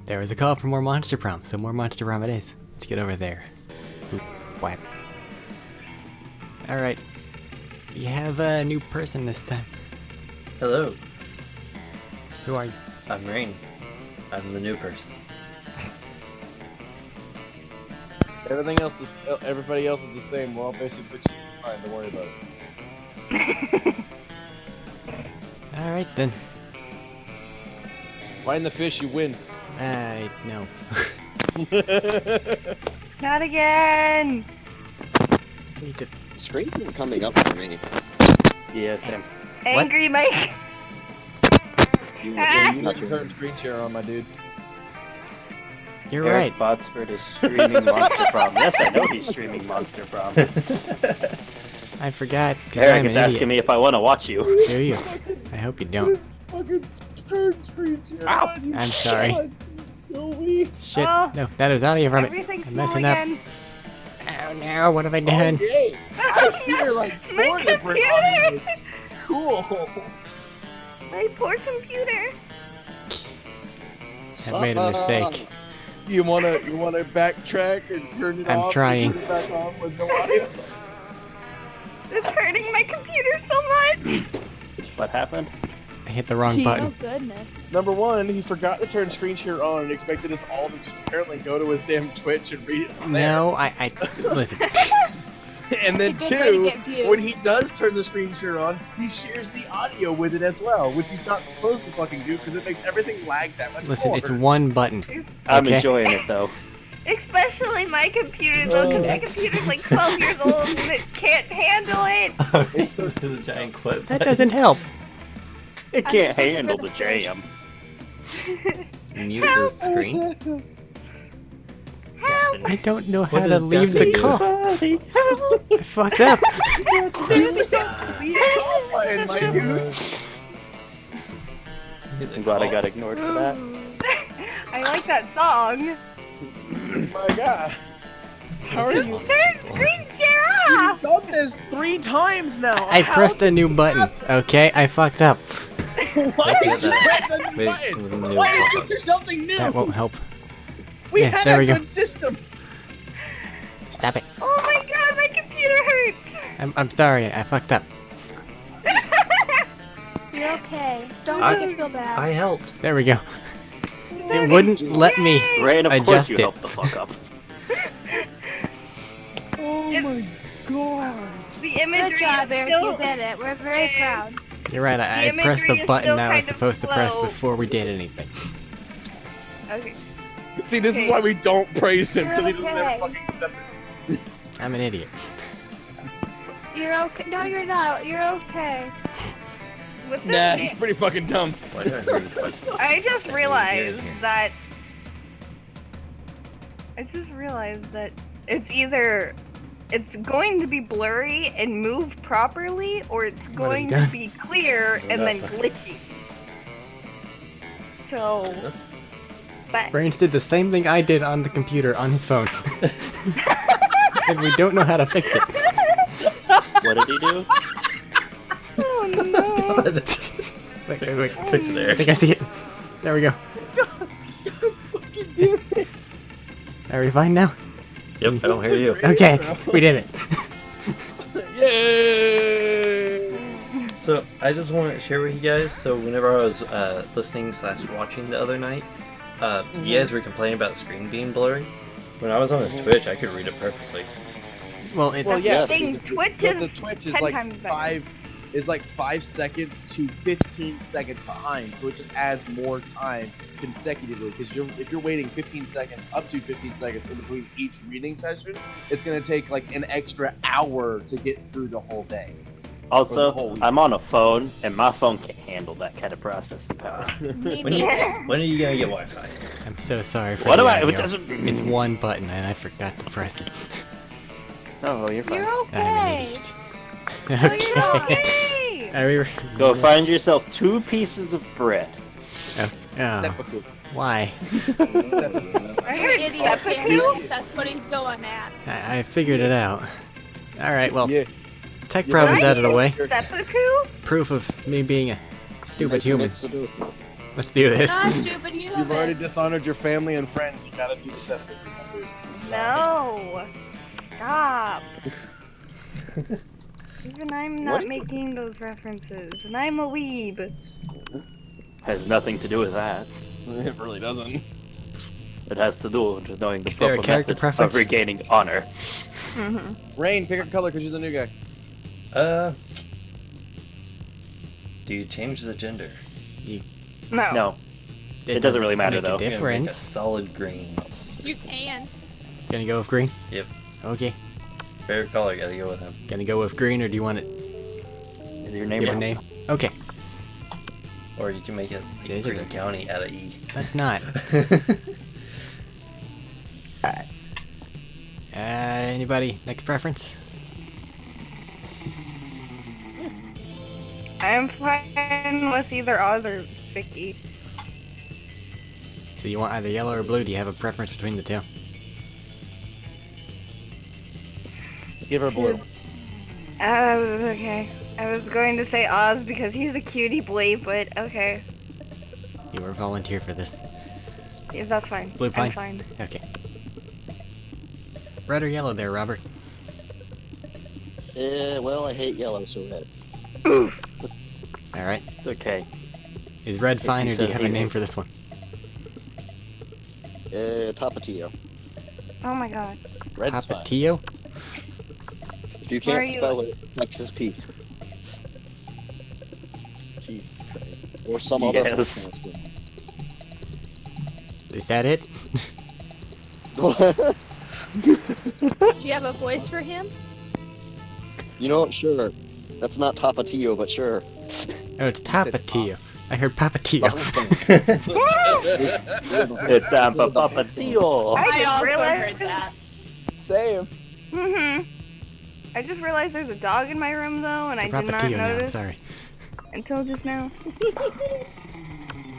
There was a call for more Monster Prom, so more Monster Prom it is. Let's get over there. Oop, whap. Alright. You have a new person this time. Hello, Who are you? I'm Rain. I'm the new person. Everybody else is the same. We're all basically bitches. Fine, don't worry about it. Alright then. Find the fish, you win. No. Not again! I need to... Screens are coming up for me. Yeah, same. Angry Mike! You Ah! You need to turn screen share on, my dude. You're Eric right. Botsford is streaming Monster Prom. Yes, I know he's streaming Monster Prom. I forgot. 'Cause Eric I'm is an asking idiot. me if I want to watch you. Do you? I hope you don't. Fucking turn screen share Ow! on, you I'm sorry. son. No, we. Shit. Oh. No, that is audio from it. Everything's I'm small messing up. again. Oh no, what have I done? Okay. I hear like My four different computer! audios. Cool. My poor computer! I've made a mistake. You wanna backtrack and turn it I'm off? trying. And turn it back on with no audio? It's hurting my computer so much! What happened? I hit the wrong He- button. Oh goodness. Number one, he forgot to turn screen share on and expected us all to just apparently go to his damn Twitch and read it from there. No, I listen. And then It's a good way to two, get views. when he does turn the screen share on, he shares the audio with it as well, which he's not supposed to fucking do because it makes everything lag that much Listen, more. it's one button. I'm Okay. enjoying it though. Especially my computer though, because my computer's like 12 years old and it can't handle it! It's the- There's a giant quit. That doesn't help. It I'm can't just looking handle for the the fish. jam. Mute the screen. Help! I don't know how What to does leave the Daphne do? call. I fucked up. Delete call button, my dude. I'm glad I got ignored for that. I like that song. My god. How are you? Turn screen share You've off! done this 3 times now. I How pressed a did new this button. Okay, I fucked up. happen? Why did you press a new Wait, button? new Why did you pop-up. do something new? That won't help. We Yeah, had there a we go. good system. Stop it. Oh my god, my computer hurts! I'm sorry. I fucked up. You're okay. Don't I- make it feel bad. I helped. There we go. It wouldn't let me. Rain, of course Adjust you it. helped the fuck up. Oh my god. The imagery Good job, is Eric. still... You did it. We're very proud. You're right. I The pressed imagery the is button still I was kind of supposed to press slow. before we did anything. Okay. See, this is Okay. why we don't praise him, because he doesn't Okay. have fucking accept it. I'm an idiot. You're okay. No, you're not. You're okay. With Nah, this he's game- pretty fucking dumb. Why did I hear you question? I just realized here. that... it's either... It's going to be blurry and move properly, or it's going to done? be clear and then glitchy. So, This? but... Brains did the same thing I did on the computer on his phone. And we don't know how to fix it. What did he do? Oh no! Wait. Fix it, I Eric. think I see it. There we go. Fucking damn it. Are we fine now? Yep, I don't hear you. Okay, we did it. Yay! So, I just want to share with you guys, so whenever I was listening/watching the other night, you guys were complaining about the screen being blurry. When I was on his Twitch, I could read it perfectly. Well, it, Well, yeah, Thing, Twitch but the is Twitch is 10 like times better. 5 seconds to 15 seconds behind, so it just adds more time consecutively. Because if you're waiting 15 seconds, up to 15 seconds in between each reading session, it's gonna take like an extra hour to get through the whole day. Also, whole week. I'm on a phone, and my phone can't handle that kind of processing power. Me When, you, neither. when are you gonna get Wi-Fi? I'm so sorry for What the do I? audio. It doesn't. It's one button and I forgot to press it. Oh, you're fine. You're I'm okay. an No, idiot. you're not. Okay. Yay! Are we... Go find yourself 2 pieces of bread. Oh, Seppuku. why? I You're heard an idiot. seppuku. That's what he's going at. I figured it out. Alright, well, Yeah. tech Yeah, prob is right. out of the way. Seppuku? Proof of me being a stupid human. It's Sudoku. Let's do this. Not stupid human. You've already dishonored your family and friends. You gotta do the 700. No. Stop. Even I'm not making those references, and I'm a weeb. Has nothing to do with that. It really doesn't. It has to do with knowing the Is there a proper character method preference? of regaining honor. Rain, pick a color because you're the new guy. Do you change the gender? No. No, it doesn't really matter make a though. I'm gonna make a difference. solid green. You can. Gonna go with green? Yep. Okay. Favorite color, gotta go with him. Gonna go with green, or do you want it? Is your name Give a wrong? name? Okay. Or you can make it like Yeah, Green you're County out of E. That's not. Alright. Anybody? Next preference? I'm fine with either Oz or Vicky. So you want either yellow or blue? Do you have a preference between the two? Give her blue. Okay. I was going to say Oz because he's a cutie boy, but okay. You were volunteer for this. Yeah, that's fine. Blue fine? I'm fine. Okay. Red or yellow there, Robert? Well, I hate yellow, so red. Alright. It's okay. Is red fine, you or do you said have a hate name it. for this one? Tapatio. Oh my god. Red's fine. Tapatio? If you Where are can't you- spell it, Texas Pete. Jesus Christ. Or some other. Yes. Is that it? Do you have a voice for him? You know, sure. That's not Tapatio, but sure. Oh, it's Tapatio. I heard Papatio. It's Papatio. I just also realized- heard that. Same. I just realized there's a dog in my room though, and I did not Papatio now, I'm notice sorry. until just now.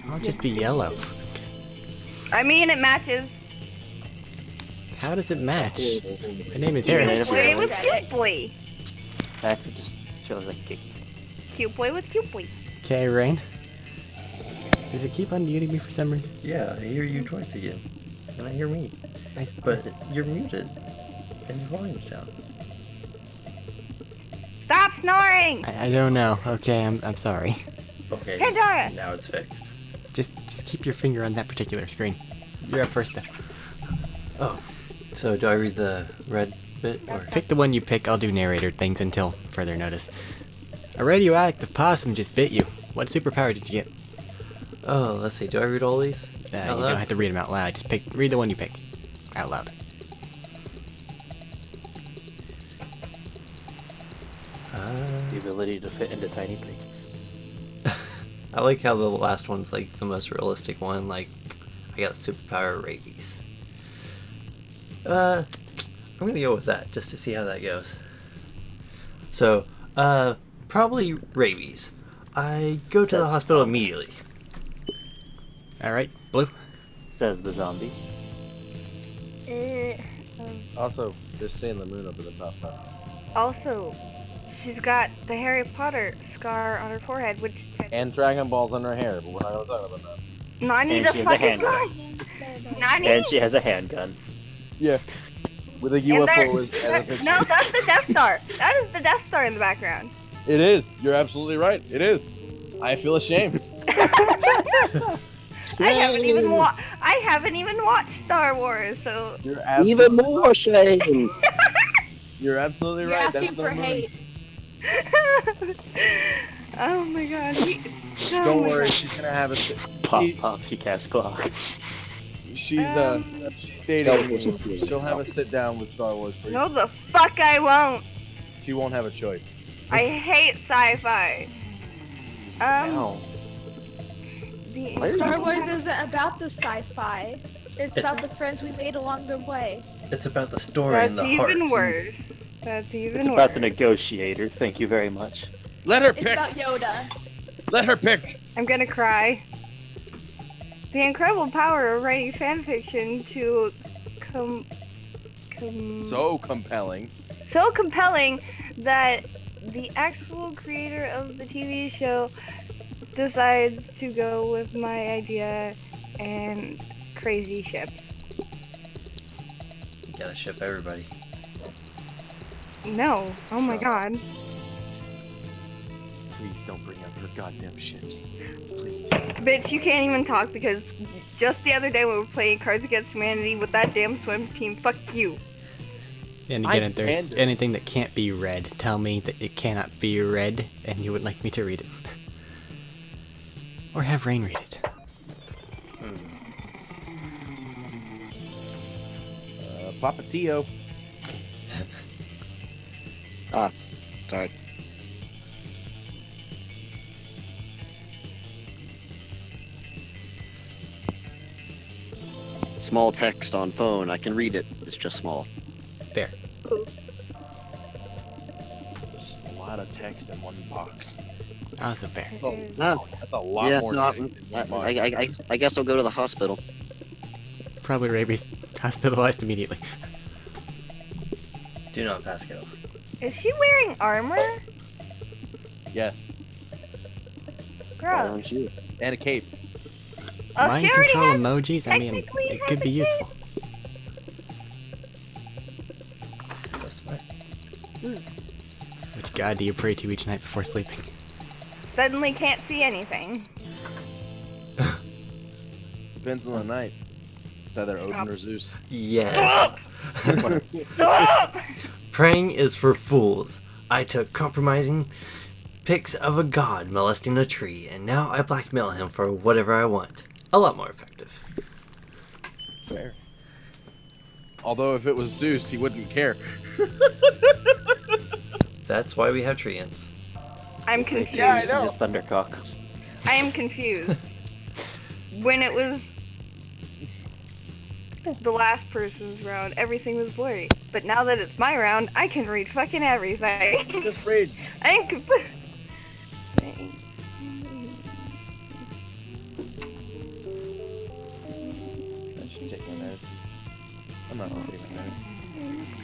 I'll just be yellow. I mean, it matches. How does it match? My name is Your Eric. name is Boy Eric. with cute boy. That's it just shows like kicks. Cute boy with cute boy. Okay, Rain. Does it keep unmuting me for some reason? Yeah, I hear you twice again. And I hear me. But you're muted. And your volume's down. Stop snoring! I don't know. Okay, I'm sorry. Okay, Pandora! now it's fixed. Just keep your finger on that particular screen. You're up first though. Oh, so do I read the red bit? Or? Pick the one you pick. I'll do narrator things until further notice. A radioactive possum just bit you. What superpower did you get? Oh, let's see. Do I read all these? You Out don't loud? have to read them out loud. Just read the one you pick out loud. The ability to fit into tiny places. I like how the last one's like the most realistic one. Like, I got the superpower of rabies. I'm gonna go with that just to see how that goes. So, probably rabies. I go to the hospital immediately. All right, blue. Says the zombie. Also, they're saying the moon up at the top left. Also, she's got the Harry Potter scar on her forehead, which And Dragon Balls on her hair, but we're not gonna talk about that. Nani And the she has a fucking handgun. Nani. And she has a handgun. Yeah. With a And UFO there- as a picture. No, that's the Death Star. That is the Death Star in the background. It is. You're absolutely right. It is. I feel ashamed. I haven't even watched Star Wars, so You're absolutely Even more shame. You're absolutely You're right. asking That's for the moon. hate. oh my god. Don't worry, she's gonna have a. Pop, He- pop, she casts clock. She's dating me. She'll have a sit down with Star Wars pretty No soon. the fuck I won't. She won't have a choice. I hate sci-fi. Ow. Star Wars isn't about the sci-fi. It's about the friends we made along the way. It's about the story That's and the heart. even worse. That's even It's worse. about the negotiator. Thank you very much. Let her It's pick. about Yoda. Let her pick. I'm gonna cry. The incredible power of writing fanfiction to So compelling. so compelling that the actual creator of the TV show decides to go with my idea and crazy ship. You gotta ship everybody. No. Oh my god. Please don't bring up her goddamn ships. Please. Bitch, you can't even talk because just the other day we were playing Cards Against Humanity with that damn swim team. Fuck you. And again, if there's anything that can't be read, tell me that it cannot be read and you would like me to read it. Or have Rain read it. Papa Tio. Sorry. Small text on phone. I can read it. It's just small. Fair. There's a lot of text in one box. Also fair. That's a lot more text in one box. I guess I'll go to the hospital. Probably rabies. Hospitalized immediately. Do not pass go. Is she wearing armor? Yes. Why Gross. don't you? And a cape. Oh, Mind she already control has emojis? I mean, technically it has could be a useful. So smart. Which god do you pray to each night before sleeping? Suddenly can't see anything. Depends on the night. It's either Odin or Zeus. Yes. Praying is for fools. I took compromising pics of a god molesting a tree, and now I blackmail him for whatever I want. A lot more effective. Fair. Although if it was Zeus, he wouldn't care. That's why we have treants. I'm confused. Yeah, I Using know. his thundercock. I am confused. When it was the last person's round, everything was blurry. But now that it's my round, I can read fucking everything. Just read. I am confused. I should take my medicine. I'm not gonna take my medicine.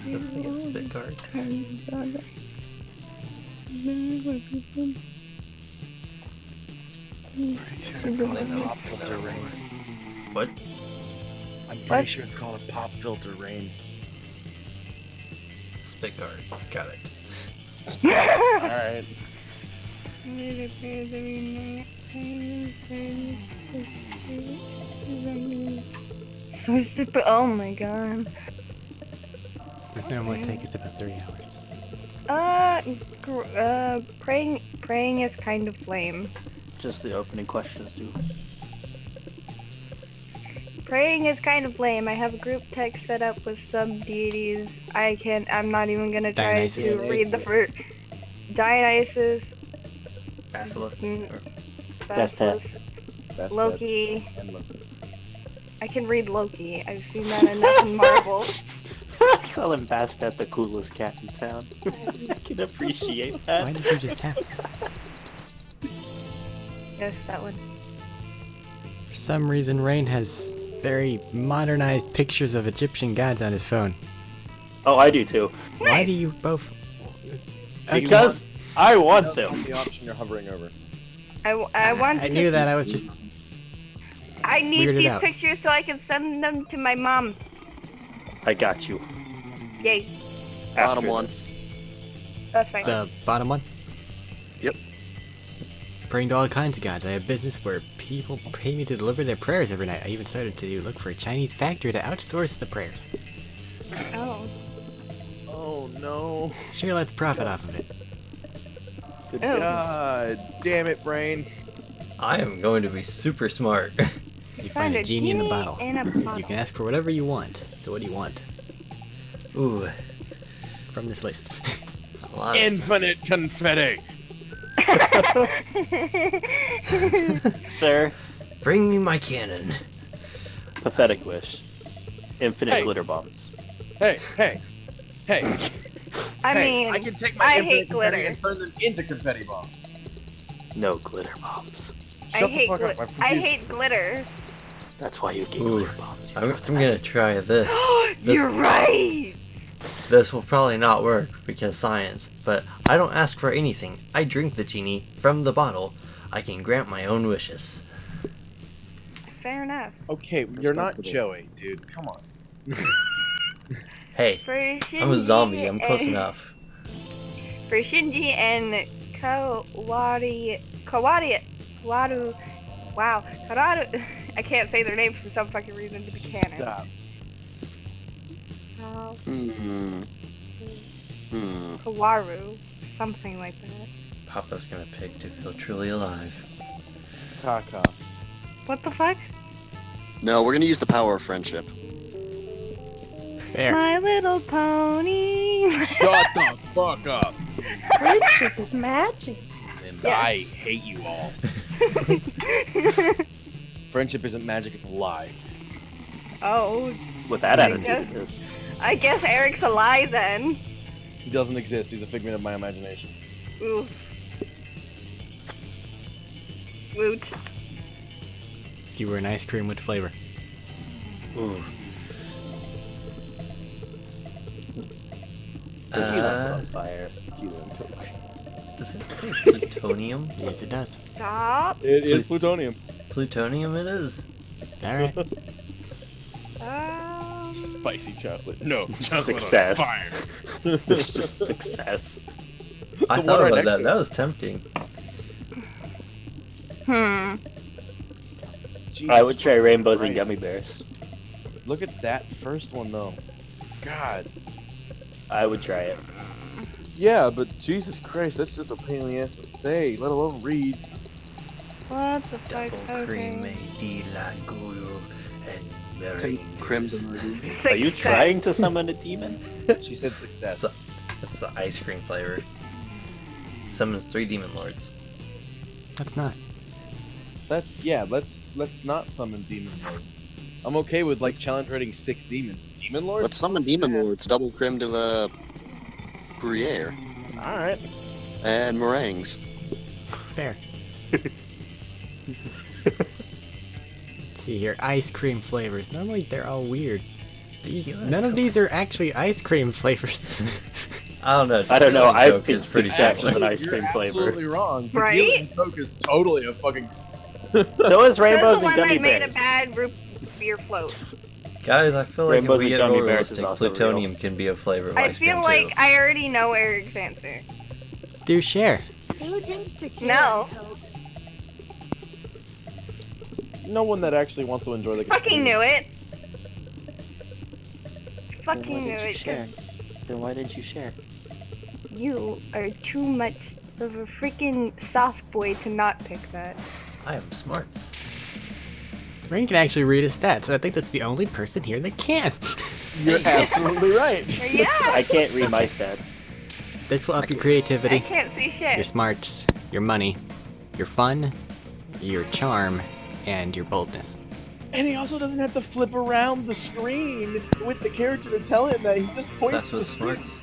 This thing is spit guard. Pretty sure it's called a pop filter rain. What? I'm pretty sure it's called a pop filter rain. Spit guard. Got it. Alright. So stupid. Oh my god. This normally takes us about 3 hours. Praying is kind of lame. Just the opening questions, dude. Praying is kind of lame. I have a group text set up with sub deities. I'm not even gonna try Dionysus. to read the first. Dionysus, Basilisk. Basilisk, That's Loki. it. And Loki. I can read Loki. I've seen that enough in Marvel. Call him Bastet, the coolest cat in town. I can appreciate that. Why did you just have? Yes, that one. For some reason, Rain has very modernized pictures of Egyptian gods on his phone. Oh, I do too. Why do you both? Because I want That's them. the option you're hovering over. I want I to. knew that. I was just. I need weirded these out. pictures so I can send them to my mom. I got you. Yay. Bottom After one. this. That's fine. The bottom one? Yep. Praying to all kinds of gods. I have business where people pay me to deliver their prayers every night. I even started to look for a Chinese factory to outsource the prayers. Oh. Oh no. Sure, let's profit off of it. Good Oh. business. God damn it, brain. I am going to be super smart. You find a genie in the bottle. In a You bottle. can ask for whatever you want. So what do you want Ooh, from this list? a lot of Infinite confetti. Sir, Bring me my cannon. pathetic wish. Infinite Hey. glitter bombs. Hey. I hey, mean, I can take my I infinite hate confetti glitter. and turn them into confetti bombs. No glitter bombs. Shut the fuck up. I'm I confused. hate glitter. That's why you get Ooh, glitter bombs. I'm gonna try this. You're right. This will probably not work because science, but I don't ask for anything. I drink the genie from the bottle. I can grant my own wishes. Fair enough. Okay, you're not Joey, dude. Come on. Hey, For I'm a zombie. I'm close enough. For Shinji and Kawadu, wow, Karadu, I can't say their names for some fucking reason to be canon. Stop. Kawaru, something like that. Papa's gonna pick to feel truly alive. Kaka. What the fuck? No, we're gonna use the power of friendship. Fair. My Little Pony. Shut the fuck up. Friendship is magic. I hate you all. Friendship isn't magic, it's a lie. Oh, With that I attitude, guess- it is. I guess Eric's a lie then. He doesn't exist, he's a figment of my imagination. Ooh. Woot. You were an ice cream with flavor. Ooh. On fire. Does it say plutonium? Yes, it does. Stop. It is plutonium. Plutonium it is. Alright. Spicy chocolate. No, chocolate Success. on fire. It's just success. I The thought one right about next that. to it. That was tempting. Jesus I would try rainbows and Christ. gummy bears. Look at that first one though. God. I would try it. Yeah, but Jesus Christ, that's just a pain in the ass to say, let alone read. What the fuck? Double cream, Okay. di la guru, and Creme meringues. Are you Success. trying to summon a demon? She said success. That's the ice cream flavor. Summons 3 demon lords. That's not. That's let's not summon demon lords. I'm okay with like challenge rating 6 demons. Demon lords? Let's summon Demon Lords, double creme de la Gruyere, Alright. and meringues. Fair. Let's see here. Ice cream flavors. Normally they're all weird. None of these are actually ice cream flavors. I don't know. I don't know, I Coke think is pretty success solid. is an ice You're cream flavor. absolutely wrong. Right? Tequila and Coke is totally a fucking. So is rainbows That's the and one gummy that made bears. a bad root beer float. Guys, I feel like Rainbows if we and get gummy more bears is realistic, also plutonium can be a flavor of I ice cream feel too. like I already know Eric's answer. Do share. Who drinks tequila? No. and Coke? No one that actually wants to enjoy the. Fucking knew it. Then Fucking why knew didn't you it. share? Then why didn't you share? You are too much of a freaking soft boy to not pick that. I am smarts. Rain can actually read his stats. I think that's the only person here that can. You're absolutely right. Yeah. I can't read my stats. This will up your I creativity, can't see your shit. smarts, your money, your fun, your charm, and your boldness. And he also doesn't have to flip around the screen with the character to tell him that he just points That's to the what screen. smarts.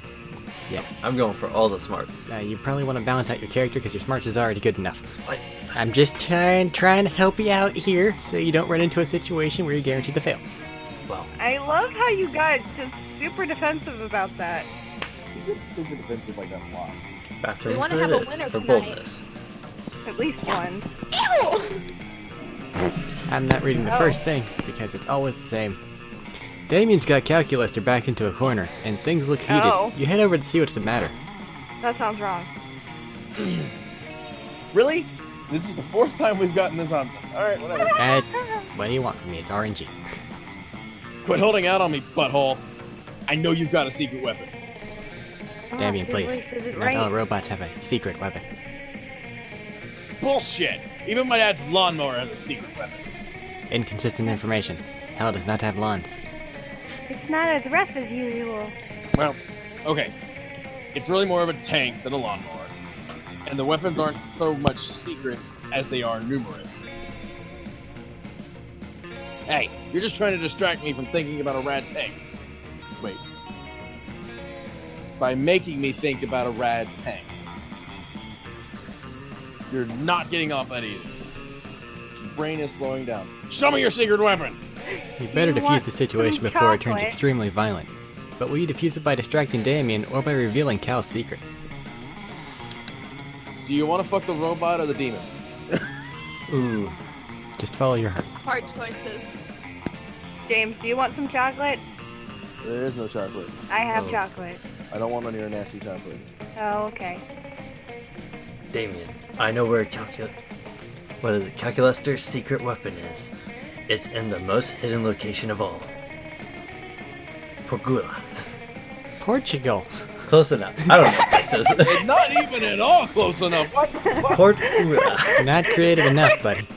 Yeah. I'm going for all the smarts. You probably want to balance out your character because your smarts is already good enough. What? I'm just trying to help you out here so you don't run into a situation where you're guaranteed to fail. Well, I love how you got just super defensive about that. He gets super defensive like that a lot. bathroom We wanna for have a this, winner for tonight. boldness. At least one. I'm not reading the Oh. first thing because it's always the same. Damien's got calculus backed into a corner, and things look heated. Oh. You head over to see what's the matter. That sounds wrong. Really? This is the 4th time we've gotten this on. Alright, whatever. What do you want from me? It's RNG. Quit holding out on me, butthole. I know you've got a secret weapon. Damien, His please. voice isn't Not all right. robots have a secret weapon. Bullshit! Even my dad's lawnmower has a secret weapon. Inconsistent information. Hell does not have lawns. It's not as rough as usual. Well, okay. It's really more of a tank than a lawnmower. And the weapons aren't so much secret as they are numerous. Hey, you're just trying to distract me from thinking about a rad tank. Wait. By making me think about a rad tank. You're not getting off that easy. Your brain is slowing down. Show me your secret weapon! You better You defuse want the situation some before it turns chocolate? extremely violent. But will you defuse it by distracting Damien or by revealing Cal's secret? Do you want to fuck the robot or the demon? Ooh. Just follow your heart. Hard choices. James, do you want some chocolate? There is no chocolate. I have Oh. chocolate. I don't want none of your nasty chocolate. Oh, okay. Damien, I know where what is it? Calculaster's secret weapon is. It's in the most hidden location of all. Porgula. Portugal. Close enough. I don't know what this is. It's not even at all close enough. What the fuck? Porgula. Not creative enough, buddy.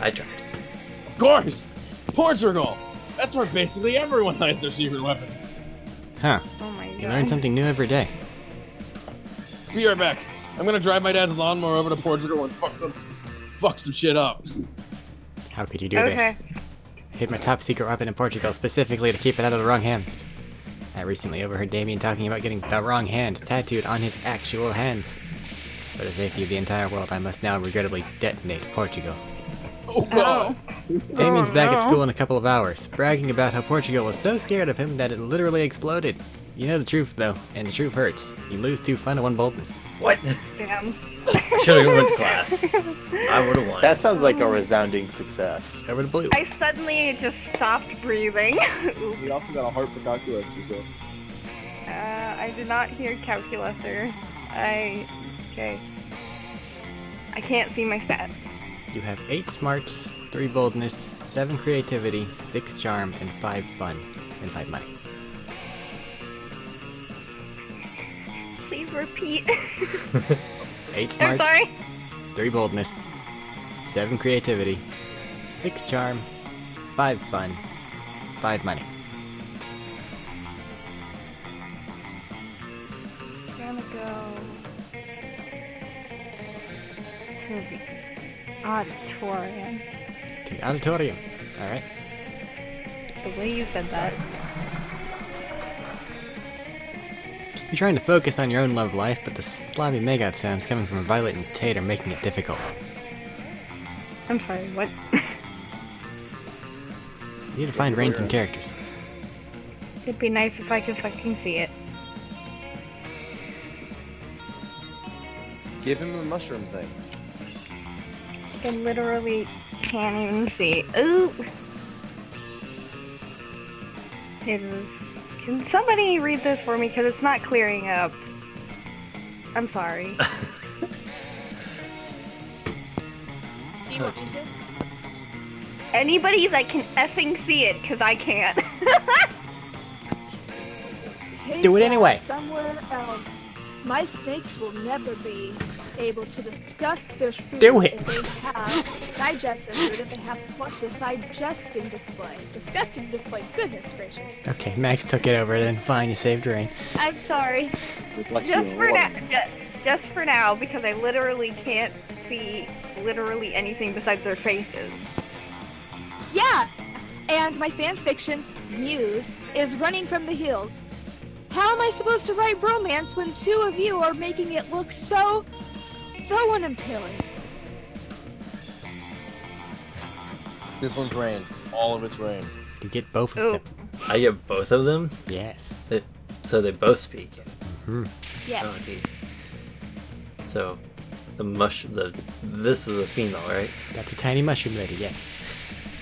I tried. Of course! Portugal! That's where basically everyone hides their secret weapons. Huh. Oh my god. You learn something new every day. Be right back. I'm gonna drive my dad's lawnmower over to Portugal and fuck some shit up. How could you do Okay. this? Hid my top secret weapon in Portugal specifically to keep it out of the wrong hands. I recently overheard Damien talking about getting the wrong hand tattooed on his actual hands. For the safety of the entire world, I must now regrettably detonate Portugal. Oh god! Damien's back at no. school in a couple of hours, bragging about how Portugal was so scared of him that it literally exploded. You know the truth, though, and the truth hurts. You lose 2 fun to 1 boldness. What? Damn. Should have went to class. I would have won. That sounds like a resounding success. Over to Blue. I suddenly just stopped breathing. Oops. We also got a heart for calculus, so. I did not hear calculator. Okay. I can't see my stats. You have 8 smarts, 3 boldness, 7 creativity, 6 charm, and 5 fun, and 5 money. Please repeat. 8 I'm smarts, sorry. 3 boldness, 7 creativity, 6 charm, 5 fun, 5 money. I'm gonna go to the auditorium. To the auditorium. Alright. The way you said that. You're trying to focus on your own love life, but the slobby Megot sounds coming from Violet and Tate are making it difficult. I'm sorry, what? You need to find Rain some characters. It'd be nice if I could fucking see it. Give him the mushroom thing. I literally can't even see. Ooh! Can somebody read this for me? Because it's not clearing up. I'm sorry. Do you want me to? Anybody that can effing see it, because I can't. Take Do it that anyway. Somewhere else. My snakes will never be able to discuss their food Do it. if they have digest their food if they have what's this digesting display. Disgusting display. Goodness gracious. Okay, Max took it over then. Fine, you saved Rain. I'm sorry. Just for now, just for now, because I literally can't see literally anything besides their faces. Yeah. And my fan fiction, Muse, is running from the hills. How am I supposed to write romance when 2 of you are making it look so unimpelling? This one's rain. All of it's rain. You get both of Ooh. them. I get both of them, Yes. so they both speak. Yes. Oh, jeez. So, this is a female, right? That's a tiny mushroom lady, yes.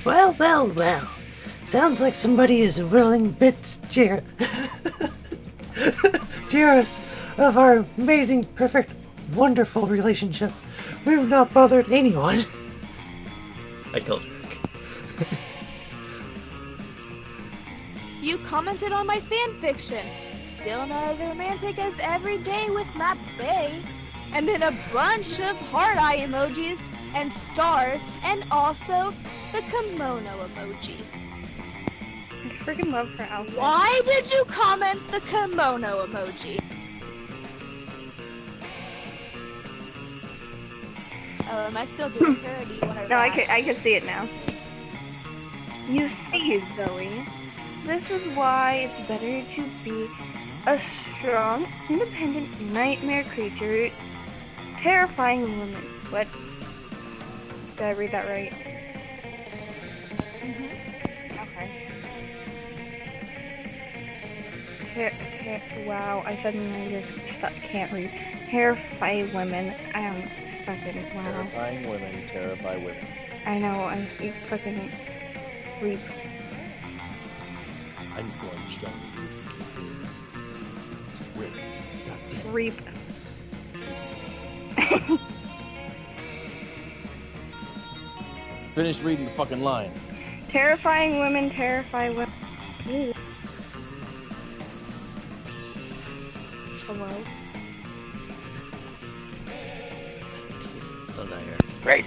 Well. Sounds like somebody is willing bits jealous of our amazing, perfect, wonderful relationship. We've not bothered anyone. I killed Arik. You commented on my fan fiction. Still not as romantic as Every Day with Matt Bay. And then a bunch of heart eye emojis and stars and also the kimono emoji. I freaking love her outfit. Why did you comment the kimono emoji? Oh, am I still doing her or do you want her No, I back? can see it now. You see, Zoe, this is why it's better to be a strong, independent nightmare creature, terrifying woman. What? Did I read that right? Mhm. Okay. Wow, I suddenly just can't read. Terrify women. Fucking wow. Terrifying women terrify women. I know, I'm fucking creep. I'm going to struggle with you. Keep doing that. It's weird. God damn. Creep. Finish reading the fucking line. Terrifying women terrify women. Ew. Hello? Don't die here. Right.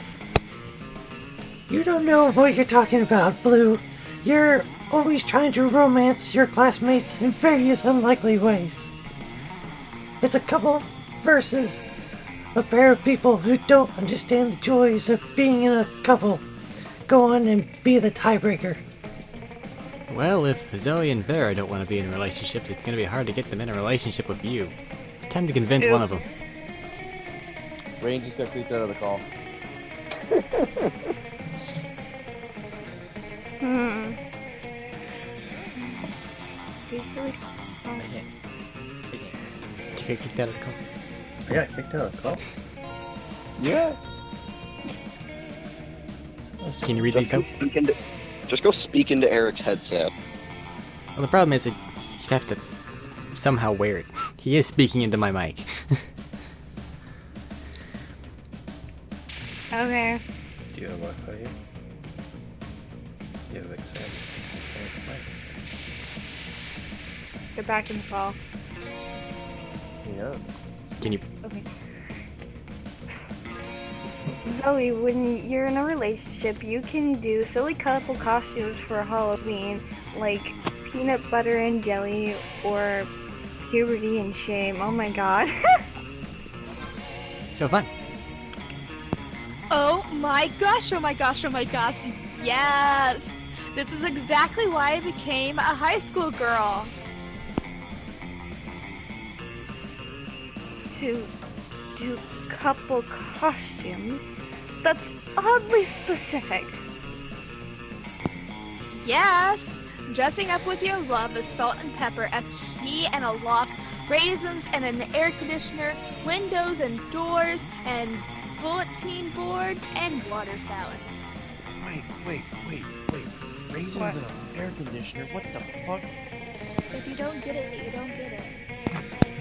You don't know what you're talking about, Blue. You're always trying to romance your classmates in various unlikely ways. It's a couple versus a pair of people who don't understand the joys of being in a couple. Go on and be the tiebreaker. Well, if Zoe and Vera don't want to be in relationships, it's going to be hard to get them in a relationship with you. Time to convince one of them. Rain just got kicked out of the call. Hmm. Did you get kicked out of the call? I got kicked out of the call. Yeah. Can you read these out? Just go speak into Eric's headset. Well, the problem is that you'd have to somehow wear it. He is speaking into my mic. Okay. Do you have Wi-Fi here? Do you have X-Ray? Get back in the call. He knows. Can you... Okay. Zoe, when you're in a relationship, you can do silly colorful costumes for Halloween, like peanut butter and jelly, or puberty and shame. Oh my god. So fun. Oh my gosh, oh my gosh, oh my gosh, yes! This is exactly why I became a high school girl. To do couple costumes? That's oddly specific. Yes! Dressing up with your love is salt and pepper, a key and a lock, raisins and an air conditioner, windows and doors, and bulletin boards and water fountains. Wait. Raisins and an air conditioner? What the fuck? If you don't get it, you don't get it.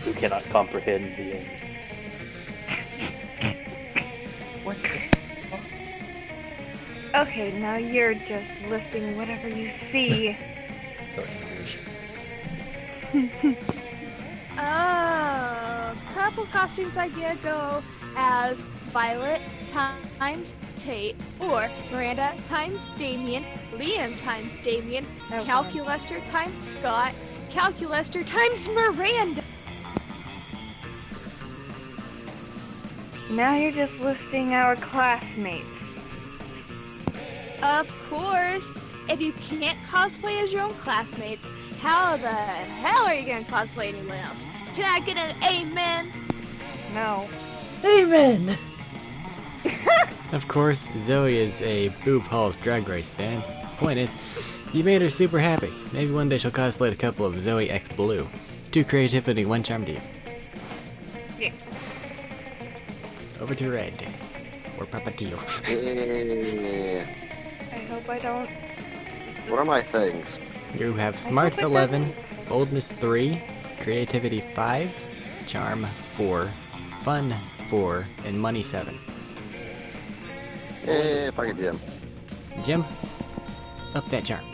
You cannot comprehend the end. What the fuck? Okay, now you're just listing whatever you see. So English. Oh, couple costumes idea go as Violet times Tate, or Miranda times Damien, Liam times Damien, Oh, Calculaster times Scott, Calculaster times Miranda. Now you're just listing our classmates. Of course, if you can't cosplay as your own classmates, how the hell are you gonna cosplay anyone else? Can I get an amen? No. Amen! Of course, Zoe is a RuPaul's Drag Race fan. Point is, you made her super happy. Maybe one day she'll cosplay the couple of Zoe x Blue. 2 creativity, 1 charm to you. Yeah. Over to Red. Or Papatillo. Yeah. I hope I don't. What are my things? You have I Smarts hope it 11, Boldness 3, Creativity 5, Charm 4, Fun 4, and Money 7. Yeah, fuck it, Jim. Jim, up that charm.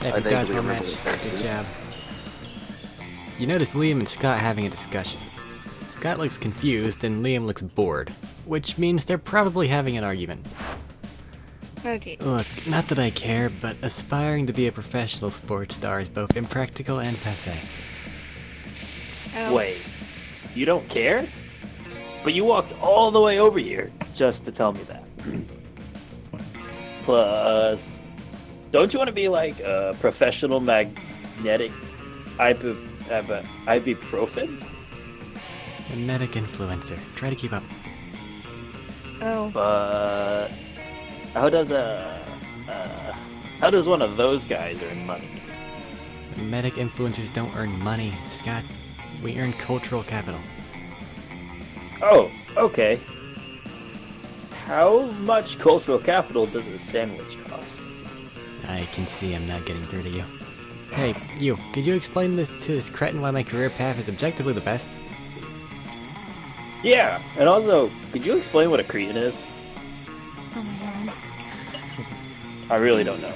I Epic vaguely dodgeball remember match. that, Good actually. job. You notice Liam and Scott having a discussion. Scott looks confused and Liam looks bored, which means they're probably having an argument. Okay. Look, not that I care, but aspiring to be a professional sports star is both impractical and passé. Oh. Wait, you don't care? But you walked all the way over here just to tell me that. Plus, don't you want to be like a professional magnetic ibuprofen? Magnetic influencer. Try to keep up. Oh. But how does one of those guys earn money? Magnetic influencers don't earn money, Scott. We earn cultural capital. Oh, Okay. How much cultural capital does a sandwich cost? I can see I'm not getting through to you. Hey, you, could you explain this to this cretin why my career path is objectively the best? Yeah, and also, could you explain what a cretin is? Oh my god. I really don't know.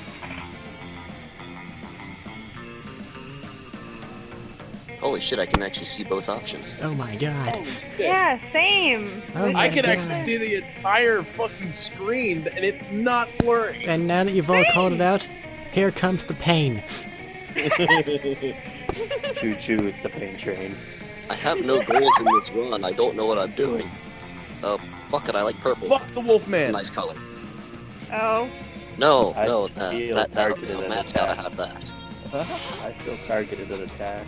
Holy shit, I can actually see both options. Oh my god. Holy shit. Yeah, same. Oh my I can God. actually see the entire fucking screen, and it's not blurry. And now that you've all called it out, here comes the pain. Choo choo, it's the pain train. I have no goals in this run. I don't know what I'm doing. Fuck it, I like purple. Fuck the Wolfman. Nice color. Oh. No, I no, feel that targeted and match gotta attacked. have that. I feel targeted and attacked.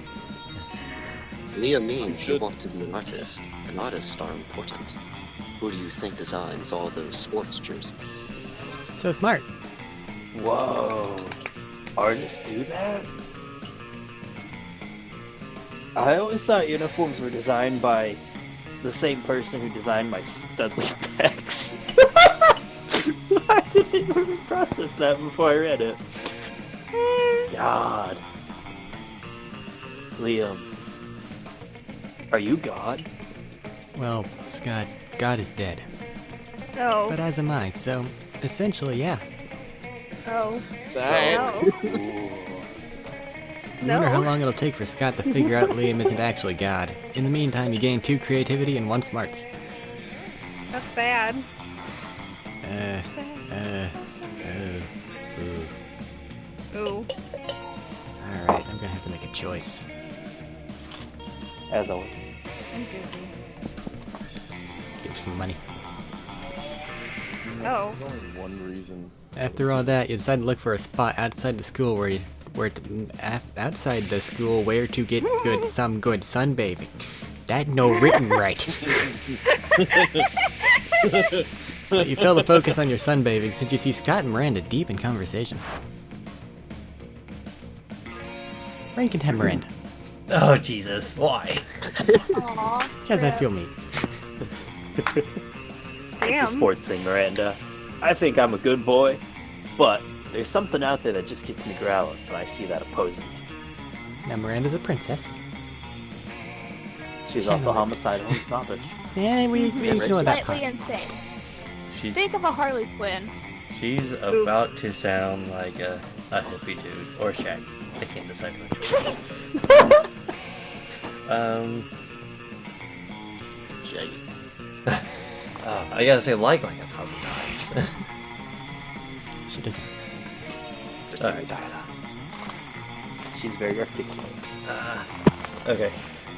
Leah means you want to be an artist, and artists are important. Who do you think designs all those sports jerseys? So smart. Whoa. Artists do that? I always thought uniforms were designed by the same person who designed my Studley pecs. I didn't even process that before I read it. God. Liam. Are you God? Well, Scott, God is dead. Oh. But as am I, so essentially, yeah. Oh. That- No. Ooh. I wonder how No. long it'll take for Scott to figure out Liam isn't actually God. In the meantime, you gain 2 creativity and 1 smarts. That's bad. Ooh. Ooh. Alright, I'm gonna have to make a choice. As always. I'm busy. Give some money. Oh. There's only one reason. After all that, you decide to look for a spot outside the school outside the school where to get some good sunbathing. That no written right. But you fail to focus on your sunbathing since you see Scott and Miranda deep in conversation. Rain can have Miranda, Oh Jesus, why? Aw. because I feel mean. It's a Damn. sports thing, Miranda. I think I'm a good boy, but there's something out there that just gets me growling when I see that opposing team. Now Miranda's a princess. She's also homicidal and snobbish. Yeah, we ignore that Slightly part. insane. She's Think of a Harley Quinn. she's about to sound like a hippie dude or Shaggy. I can't decide which. Jaggy. I gotta say like 1,000 times. She doesn't. Alright. She's very articulate. Okay.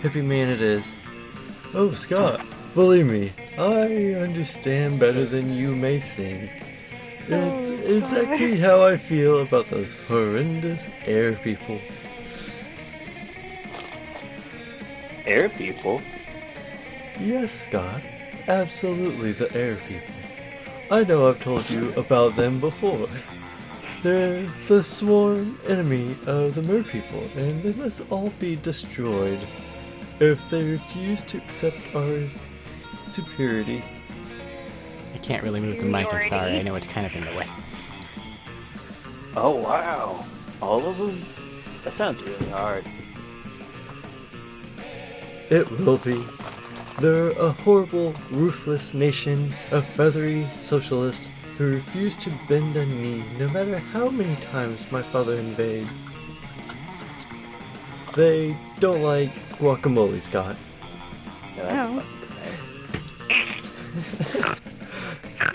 Hippie man it is. Oh, Scott, believe me, I understand better than you may think. It's exactly how I feel about those horrendous air people. Air people? Yes, Scott, absolutely the air people. I know I've told you about them before. They're the sworn enemy of the mer people, and they must all be destroyed if they refuse to accept our superiority. I can't really move the mic, I'm sorry. I know it's kind of in the way. Oh wow. All of them? That sounds really hard. It will be. They're a horrible, ruthless nation of feathery socialists who refuse to bend a knee no matter how many times my father invades. They don't like guacamole, Scott. Yeah, that's Oh. a fucking name.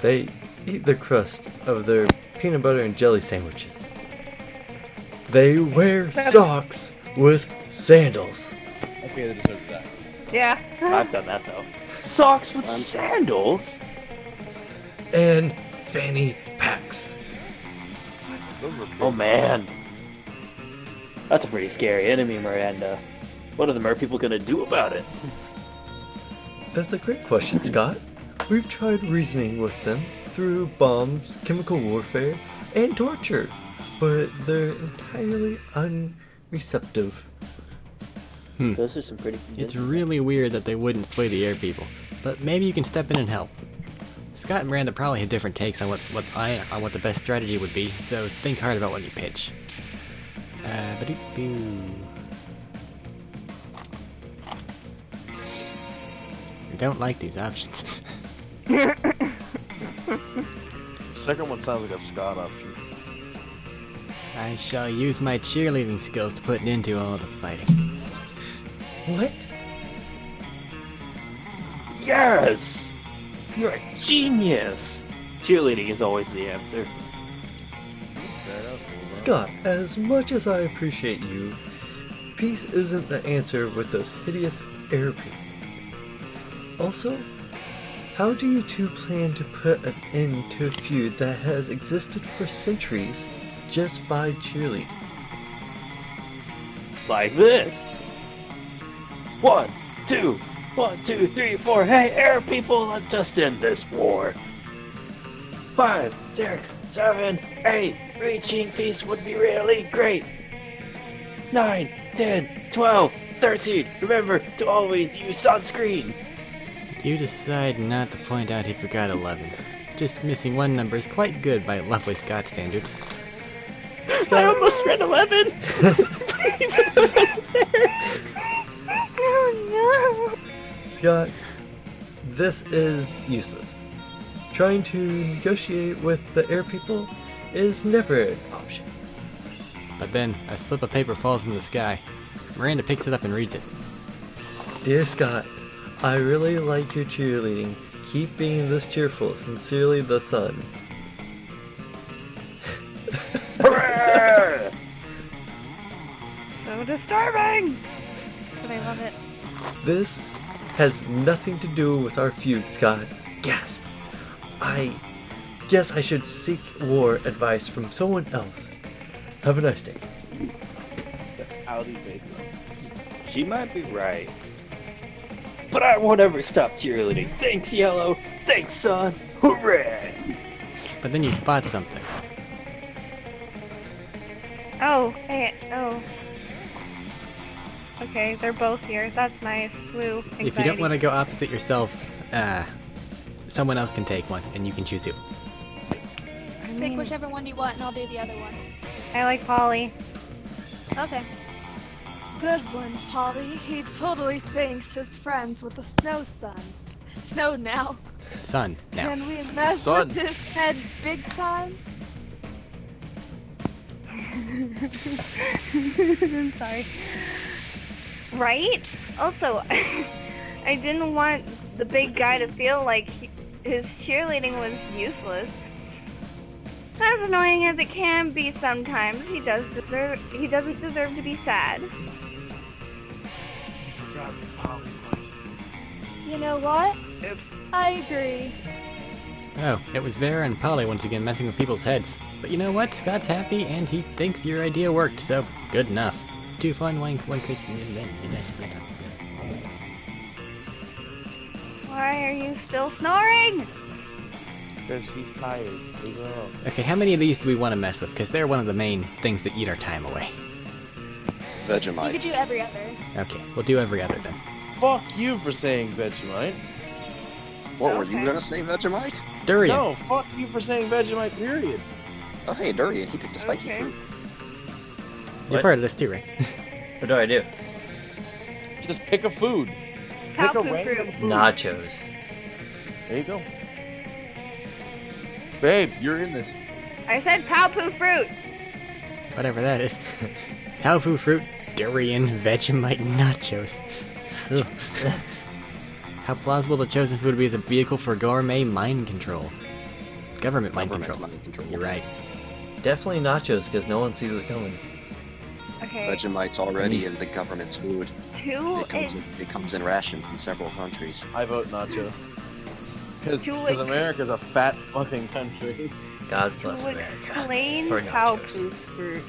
They eat the crust of their peanut butter and jelly sandwiches. They wear socks with sandals. Okay, they deserve that. Yeah. I've done that though. Socks with sandals? And fanny packs. Those are Oh man. That's a pretty scary enemy, Miranda. What are the mer people gonna do about it? That's a great question, Scott. We've tried reasoning with them through bombs, chemical warfare, and torture, but they're entirely unreceptive. Those are some pretty It's convincing. really weird that they wouldn't sway the air people. but maybe you can step in and help. Scott and Miranda probably have different takes on what the best strategy would be, so think hard about what you pitch. Ba-doop-boo. I don't like these options. Second one sounds like a Scott option. I shall use my cheerleading skills to put an end to all the fighting. What? Yes! You're a genius! Cheerleading is always the answer. Fair enough. Scott, as much as I appreciate you, peace isn't the answer with those hideous air people. Also, how do you two plan to put an end to a feud that has existed for centuries just by cheerleading? Like this! 1, 2, 1, 2, 3, 4. Hey, air people, let's just end this war. 5, 6, 7, 8. Reaching peace would be really great. 9, 10, 12, 13. Remember to always use sunscreen. You decide not to point out he forgot 11. Just missing one number is quite good by lovely Scott standards. I almost read 11. Oh no! Scott, this is useless. Trying to negotiate with the air people is never an option. But then, a slip of paper falls from the sky. Miranda picks it up and reads it. Dear Scott, I really like your cheerleading. Keep being this cheerful. Sincerely, the Sun. Hooray! So disturbing! But I love it. This has nothing to do with our feud, Scott. Gasp. I guess I should seek war advice from someone else. Have a nice day. The outy face though. She might be right. But I won't ever stop cheerleading. Thanks, Yellow. Thanks, Sun. Hooray! But then you spot something. Oh, hey, oh. Okay, they're both here. That's nice. Blue. Anxiety. If you don't want to go opposite yourself, someone else can take one, and you can choose who. Pick whichever one you want, and I'll do the other one. I like Polly. Okay. Good one, Polly. He totally thinks his friends with the snow sun. Snow now. Sun, now. Can we mess Sun. with his head big time? I'm sorry. Right? Also, I didn't want the big guy to feel like his cheerleading was useless. As annoying as it can be sometimes, he doesn't deserve to be sad. I forgot the Polly voice. You know what? Oops. I agree. Oh, it was Vera and Polly once again messing with people's heads. But you know what? Scott's happy, and he thinks your idea worked, so good enough. Two fun, one quick. Why are you still snoring? Because she's tired. Leave her alone. Okay, how many of these do we want to mess with? Because they're one of the main things that eat our time away. You could Vegemite. do every other. Okay, we'll do every other then. Fuck you for saying Vegemite. What were you Okay. gonna say, Vegemite? Durian! No, fuck you for saying Vegemite, period. Oh, hey, Durian, he picked a spiky Okay. fruit. You're What? part of this too, right? What do I do? Just pick a food. Cow Pick a poo random fruit. food. Nachos. There you go. Babe, you're in this. I said cow poo fruit. Whatever that is. Tofu fruit, durian, Vegemite, nachos. Ugh. How plausible the chosen food would be as a vehicle for gourmet mind control. Government mind control. Mind control. You're right. Definitely nachos, because no one sees it coming. Okay. Vegemite's already in the government's food. Two It comes in rations from several countries. I vote nachos. Because Too late. America's a fat fucking country. God bless to America. explain For cow nachos. poo fruit.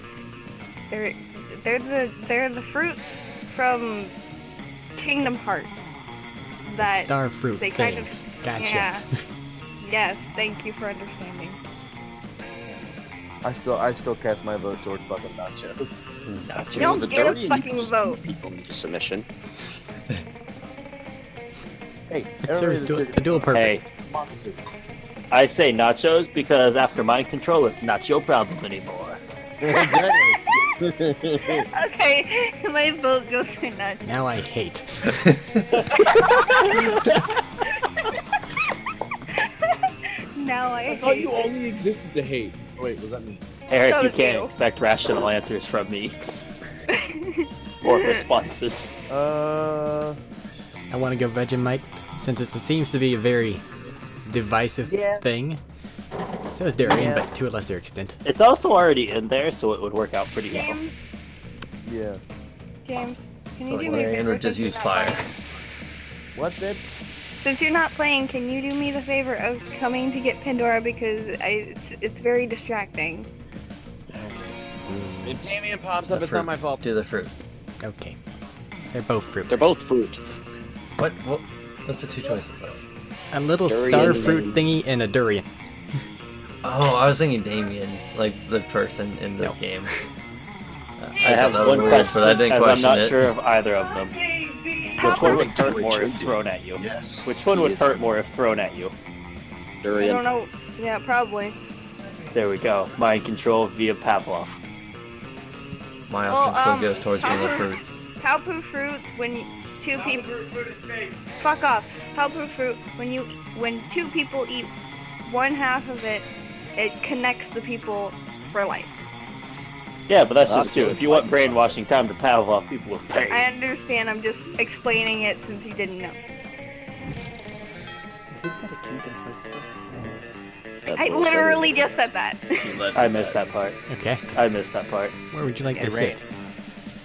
They're the fruits from Kingdom Hearts that Star fruit they kind of- things. Gotcha. yeah. Yes, thank you for understanding. I still cast my vote toward fucking nachos. Nachos. You don't The get a Durian fucking equals vote. people in this submission. Hey, It everybody serves that's a dual purpose. Hey, democracy. I say nachos because after mind control, it's not your problem anymore. Exactly. Okay, my vote goes for nuts. Now I hate. Now I I thought hate you it. only existed to hate. Oh, wait, was that me? Eric, So you do can't you. expect rational answers from me. Or responses. Uh, I want to go Vegemite, since it seems to be a very divisive Yeah. thing. So is durian, Yeah. but to a lesser extent. It's also already in there, so it would work out pretty well. James, yeah. James, can you Like do me a Marianne favor? would just since you're use not fire. playing? What, babe? Since you're not playing, can you do me the favor of coming to get Pandora because it's very distracting. If Damien pops up, The it's not fruit. my fault. Do the fruit. Okay. They're both fruit. They're both fruit. What? What's the two choices though? A little Durian star and- fruit thingy and a durian. Oh, I was thinking Damien, like the person in this No. game. I have thought that one was weird, question, but I didn't as I'm question not it. sure of either of them. Which one would hurt more if thrown at you? Yes. Which one would hurt more if thrown at you? I Durian. don't know. Yeah, probably. There we go. Mind control via Pavlov. My Well, option still goes towards one of the how- fruits. How proof fruit when two people fuck off. How proof fruit when two people eat one half of it, it connects the people for life. Yeah, but that's That's just two. good. If you want brainwashing time to Pavlov, people will pay. I understand. I'm just explaining it since you didn't know. Isn't that a Kingdom Hearts thing? That's I what said it. literally just said that. I missed that part. Okay. I missed that part. Where would you like to Hey, Rain. sit? Hey,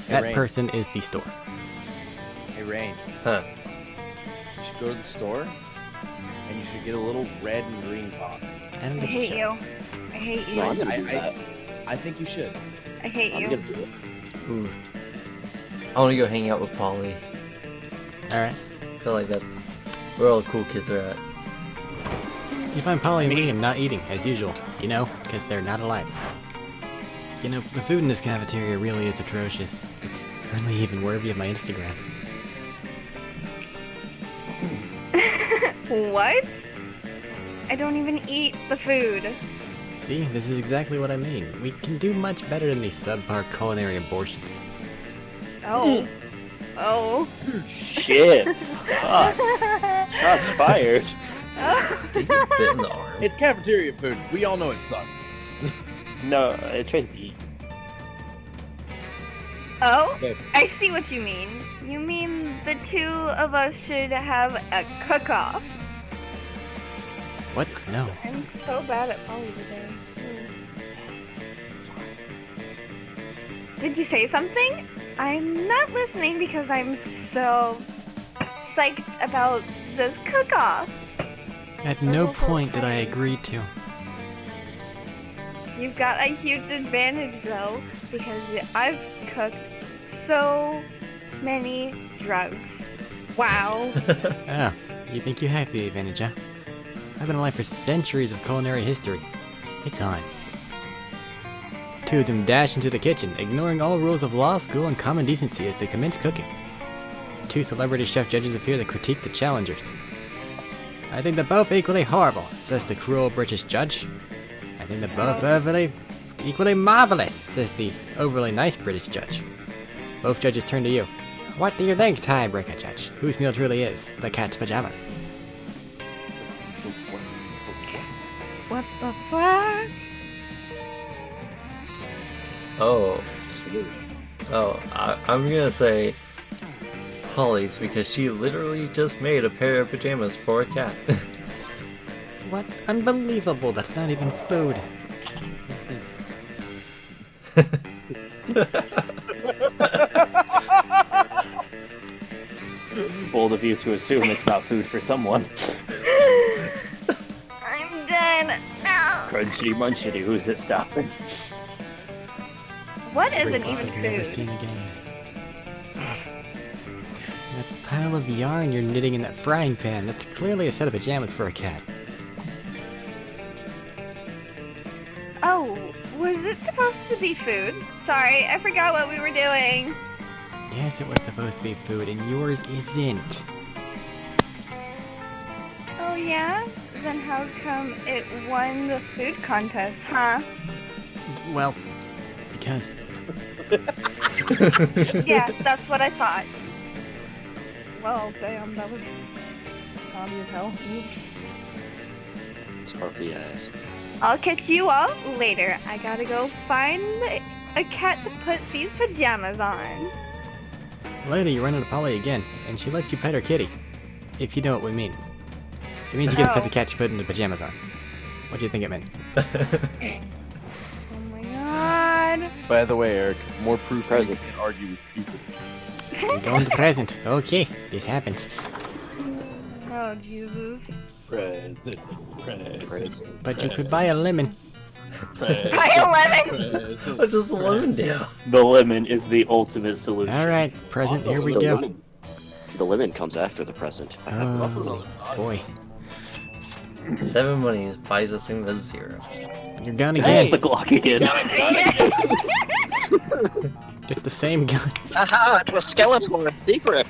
That Rain. person is the store. Hey, Rain. Huh. You should go to the store, and you should get a little red and green box. I don't I give a hate shit. you. I hate you. No, I'm gonna do I- that. I think you should. I hate I'm you. gonna do it. Ooh. I want to go hang out with Polly. Alright. I feel like that's where all the cool kids are at. You find Polly and Liam not eating, as usual. You know, because they're not alive. You know, the food in this cafeteria really is atrocious. It's hardly even worthy of my Instagram. What? I don't even eat the food. See, this is exactly what I mean. We can do much better than these subpar culinary abortions. Oh. Oh. Shit. Fuck. Shots fired. Did you get bit in the arm? It's cafeteria food. We all know it sucks. No, it tries to eat. Oh, Okay. I see what you mean. You mean the two of us should have a cook-off. What? No. I'm so bad at Polly today. Did you say something? I'm not listening because I'm so psyched about this cook-off. At no point did I agree to. You've got a huge advantage though, because I've cooked so many drugs. Wow. Oh, you think you have the advantage, huh? I've been alive for centuries of culinary history. It's on. Two of them dash into the kitchen, ignoring all rules of law school and common decency as they commence cooking. Two celebrity chef judges appear to critique the challengers. I think they're both equally horrible, says the cruel British judge. I think they're both equally marvelous, says the overly nice British judge. Both judges turn to you. What do you think, tiebreaker judge? Whose meal truly is the cat's pajamas? The what? What the fuck? Oh. Smooth. I'm gonna say Polly's because she literally just made a pair of pajamas for a cat. What? Unbelievable, that's not even food. Bold of you to assume it's not food for someone. I'm done. No. Crunchity munchity, who's it stopping? What isn't Breakfast even is never food? seen again. That pile of yarn you're knitting in that frying pan, that's clearly a set of pajamas for a cat. Oh, was it supposed to be food? Sorry, I forgot what we were doing. Yes, it was supposed to be food, and yours isn't. Yeah? Then how come it won the food contest, huh? Well, because Yeah, that's what I thought. Well, damn, that was obvious hell. Oops. Sparkly eyes. I'll catch you all later. I gotta go find a cat to put these pajamas on. later you run into Polly again, and she lets you pet her kitty. If you know what we mean. It means you get to pet the cat you put in the pajamas on. What do you think it meant? Oh my god. By the way, Eric, more proof that you Present. can't argue is stupid. Going to present. Okay, this happens. Oh, Jesus. Present. But you could buy a lemon. Buy a lemon! What does the lemon do? The lemon is the ultimate solution. Alright, present, Also, here we The go. lemon comes after the present. I have Also Oh, another boy. 7 monies buys a thing that's 0. You're gonna Hey! The Glock again. get the same gun. Aha! It was Skeletor. Secret.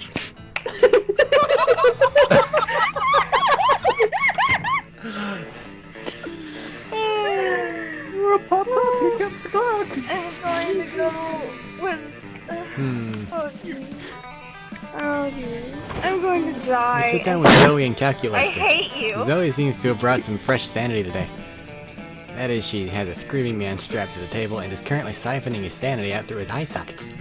Pop, here comes the Glock. I'm going to go with... Oh, jeez. Oh, jeez. I'm going to die. Sit down with Zoe and I Calculus. hate you. Zoe seems to have brought some fresh sanity today. That is, she has a screaming man strapped to the table and is currently siphoning his sanity out through his eye sockets.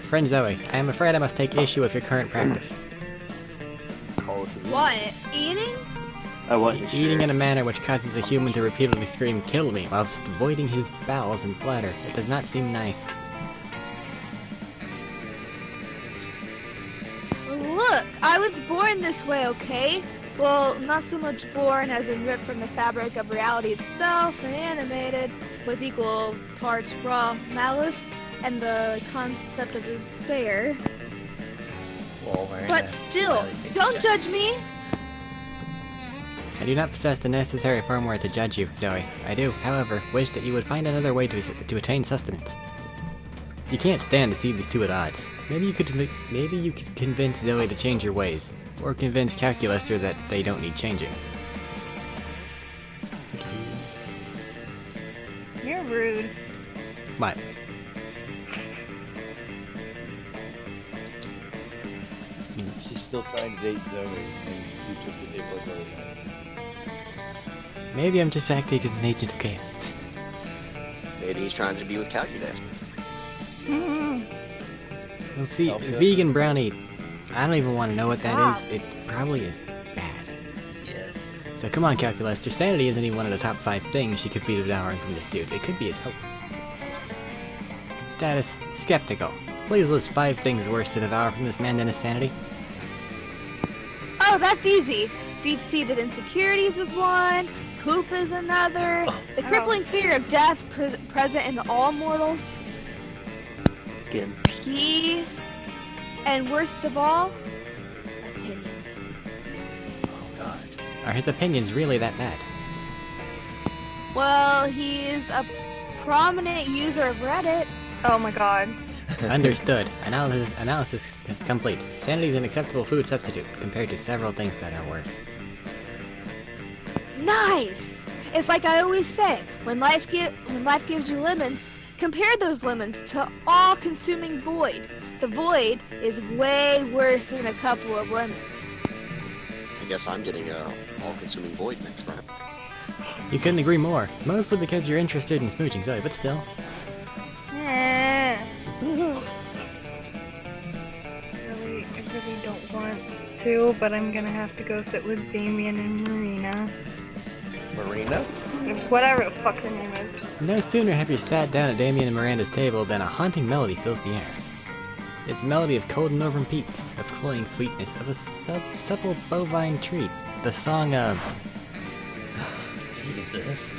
Friend Zoe, I am afraid I must take issue with your current practice. What? Eating? I want you Eating in a manner which causes a human to repeatedly scream, "Kill me," whilst voiding his bowels and bladder. It does not seem nice. Look, I was born this way, okay? Well, not so much born as in ripped from the fabric of reality itself and animated with equal parts raw malice and the concept of despair. Well, we're in But a still, smiley face don't jacket. judge me! I do not possess the necessary firmware to judge you, Zoe. I do, however, wish that you would find another way to attain sustenance. You can't stand to see these two at odds. Maybe you could convince Zoe to change your ways, or convince Calculuster that they don't need changing. You're rude. What? She's still trying to date Zoe, and you took the table at Zoe's side. Maybe I'm just acting as an agent of chaos. Maybe he's trying to be with Calculus. Well, see, Self-service. vegan brownie, I don't even want to know what that is. It probably is bad. Yes. So come on, Calculus, your sanity isn't even one of the top 5 things she could be devouring from this dude. It could be his hope. Status, skeptical. Please list 5 things worse to devour from this man than his sanity. Oh, that's easy. Deep-seated insecurities is one. Poop is another. The crippling fear of death present in all mortals. Skin. Pee. And worst of all, opinions. Oh god. Are his opinions really that bad? Well, he's a prominent user of Reddit. Oh my god. Understood. Analysis complete. Sanity is an acceptable food substitute compared to several things that are worse. Nice! It's like I always say, when life gives you lemons, compare those lemons to all-consuming void. The void is way worse than a couple of lemons. I guess I'm getting a all-consuming void next round. You couldn't agree more. Mostly because you're interested in smooching Zoe, but still. Eh. I really don't want to, but I'm gonna have to go sit with Damien and Marina. Marina? Whatever the fuck her name is. No sooner have you sat down at Damien and Miranda's table than a haunting melody fills the air. It's a melody of cold northern peaks, of cloying sweetness, of a supple bovine treat. The song of... Jesus.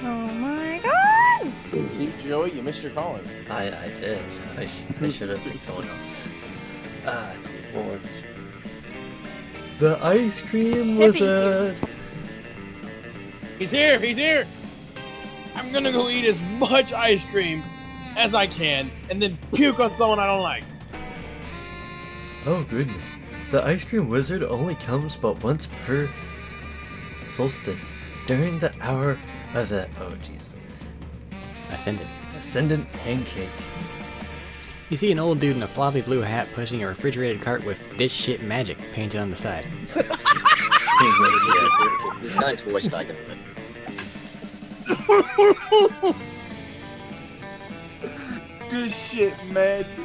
Oh my god! See, Joey, you missed your calling. I did. I should have picked someone else. What was it? The ice cream wizard! He's here! He's here! I'm gonna go eat as much ice cream as I can, and then puke on someone I don't like. Oh goodness. The ice cream wizard only comes but once per solstice, during the hour of the ascendant pancake. You see an old dude in a floppy blue hat pushing a refrigerated cart with "This shit magic" painted on the side. Seems like yeah. This guy's voice died. This shit magic.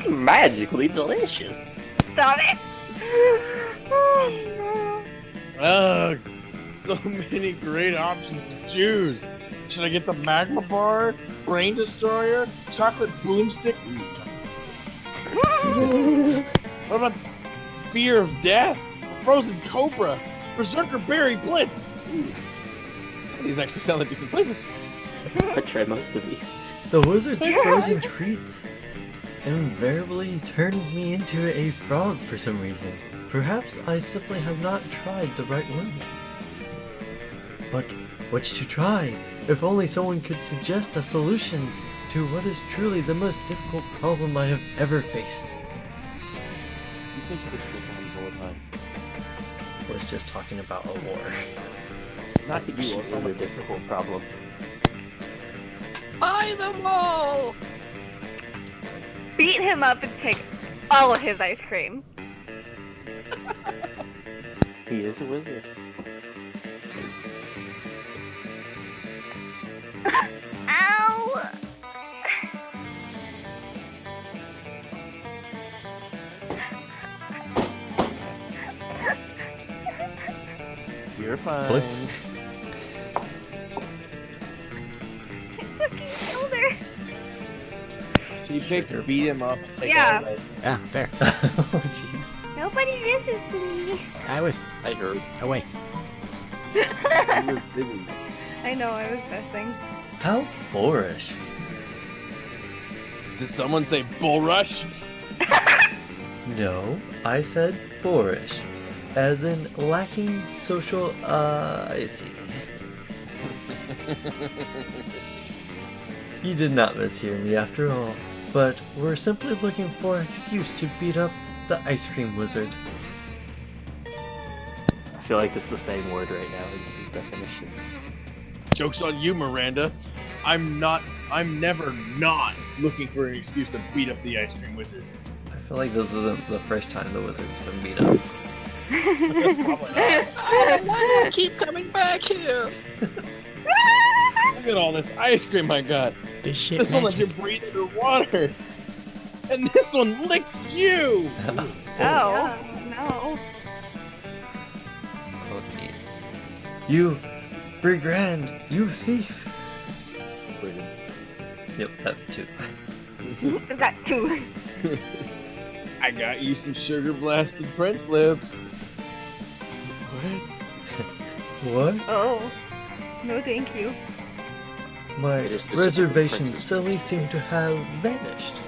Magically delicious. Stop it! Oh Ugh, so many great options to choose. Should I get the magma bar, brain destroyer, chocolate boomstick? What about fear of death, frozen cobra, berserker berry blitz? Some of these actually sound like decent flavors. I tried most of these. The wizard's frozen treats invariably turned me into a frog for some reason. Perhaps I simply have not tried the right one yet. But which to try? If only someone could suggest a solution to what is truly the most difficult problem I have ever faced. You face difficult problems all the time. Was just talking about a war. Not you, This also is a the difficult princess. problem. Buy them all! Beat him up and take all of his ice cream. He is a wizard. Ow! You're fine. Blip. Fucking killed her. She picked beat him up and take Yeah. all his Ah, fair. Oh jeez. Nobody listens to me. I was I heard. away. He was busy. I know, I was messing. How boorish. Did someone say bull rush? No, I said boorish. As in lacking social, I see. You did not mishear me after all, but we're simply looking for an excuse to beat up the ice cream wizard. I feel like it's the same word right now in these definitions. Joke's on you, Miranda. I'm never not looking for an excuse to beat up the ice cream wizard. I feel like this isn't the first time the wizard's been beat up. Probably not. Why do I keep coming back here? Look at all this ice cream I got. This shit This one lets you magic. breathe underwater. And this one licks you! Oh, no. Oh jeez. You, brigand, you thief. Yep, that too. I've got two. I got you some sugar blasted Prince lips. What? What? Oh. No, thank you. My It is the secret reservations purpose. suddenly seem to have vanished.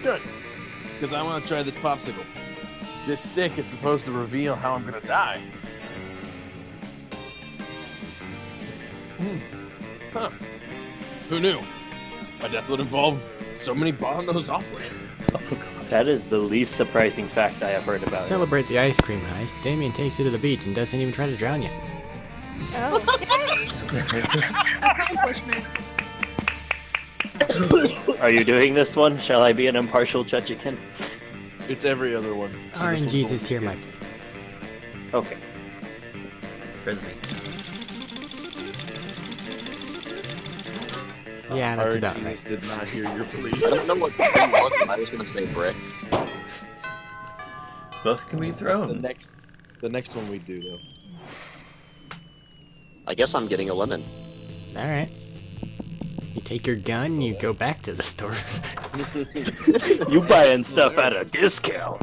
Good. Because I want to try this popsicle. This stick is supposed to reveal how I'm gonna die. Huh. Who knew? My death would involve so many bottom-nosed offlets. Oh god. That is the least surprising fact I have heard about it. Celebrate the ice cream heist. Damien takes you to the beach and doesn't even try to drown you. Oh. Accomplishment. Are you doing this one? Shall I be an impartial judge again? It's every other one. So this RNG's one's is here, only- Mike. Okay. Frisbee. Yeah, that's about right. RNG's did not hear your plea. I don't know what the thing was, but I was gonna say brick. Both can be The thrown. next one we do though. I guess I'm getting a lemon. Alright. You take your gun, you go back to the store. You buying stuff at a discount.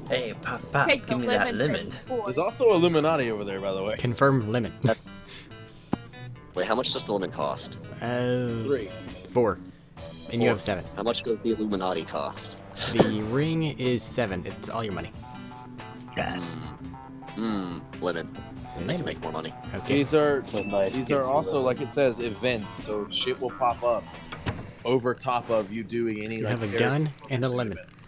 Hey, pop, pop, Take the give me that lemon. lemon. There's also Illuminati over there, by the way. Confirm lemon. Wait, how much does the lemon cost? 3. 4. And you have 7. How much does the Illuminati cost? The ring is 7. It's all your money. Lemon. I can make more money. Okay. These are But life these gives are you also lemon. like it says events, so shit will pop up. over top of you doing any You like have a character gun and a lemon. events.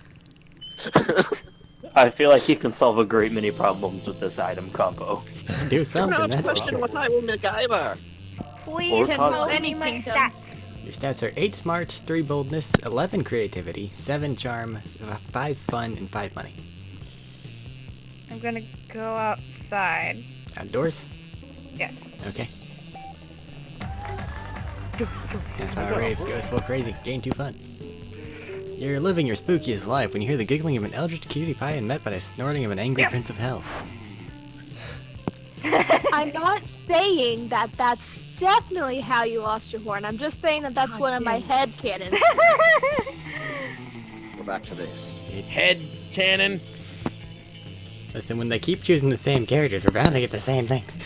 I feel like he can solve a great many problems with this item combo. Do something, that's for sure. what I will MacGyver. Please Or Can cause- roll tell me my anything, stats. Your stats are 8 smarts, 3 boldness, 11 creativity, 7 charm, 5 fun, and 5 money. I'm gonna go outside. Outdoors? Yes. Okay. That's how Rave goes full crazy. Gain 2 fun. You're living your spookiest life when you hear the giggling of an eldritch cutie pie and met by the snorting of an angry prince of hell. I'm not saying that that's definitely how you lost your horn. I'm just saying that that's one of my head canons. Go back to this. Head cannon. Listen, when they keep choosing the same characters, we're bound to get the same things.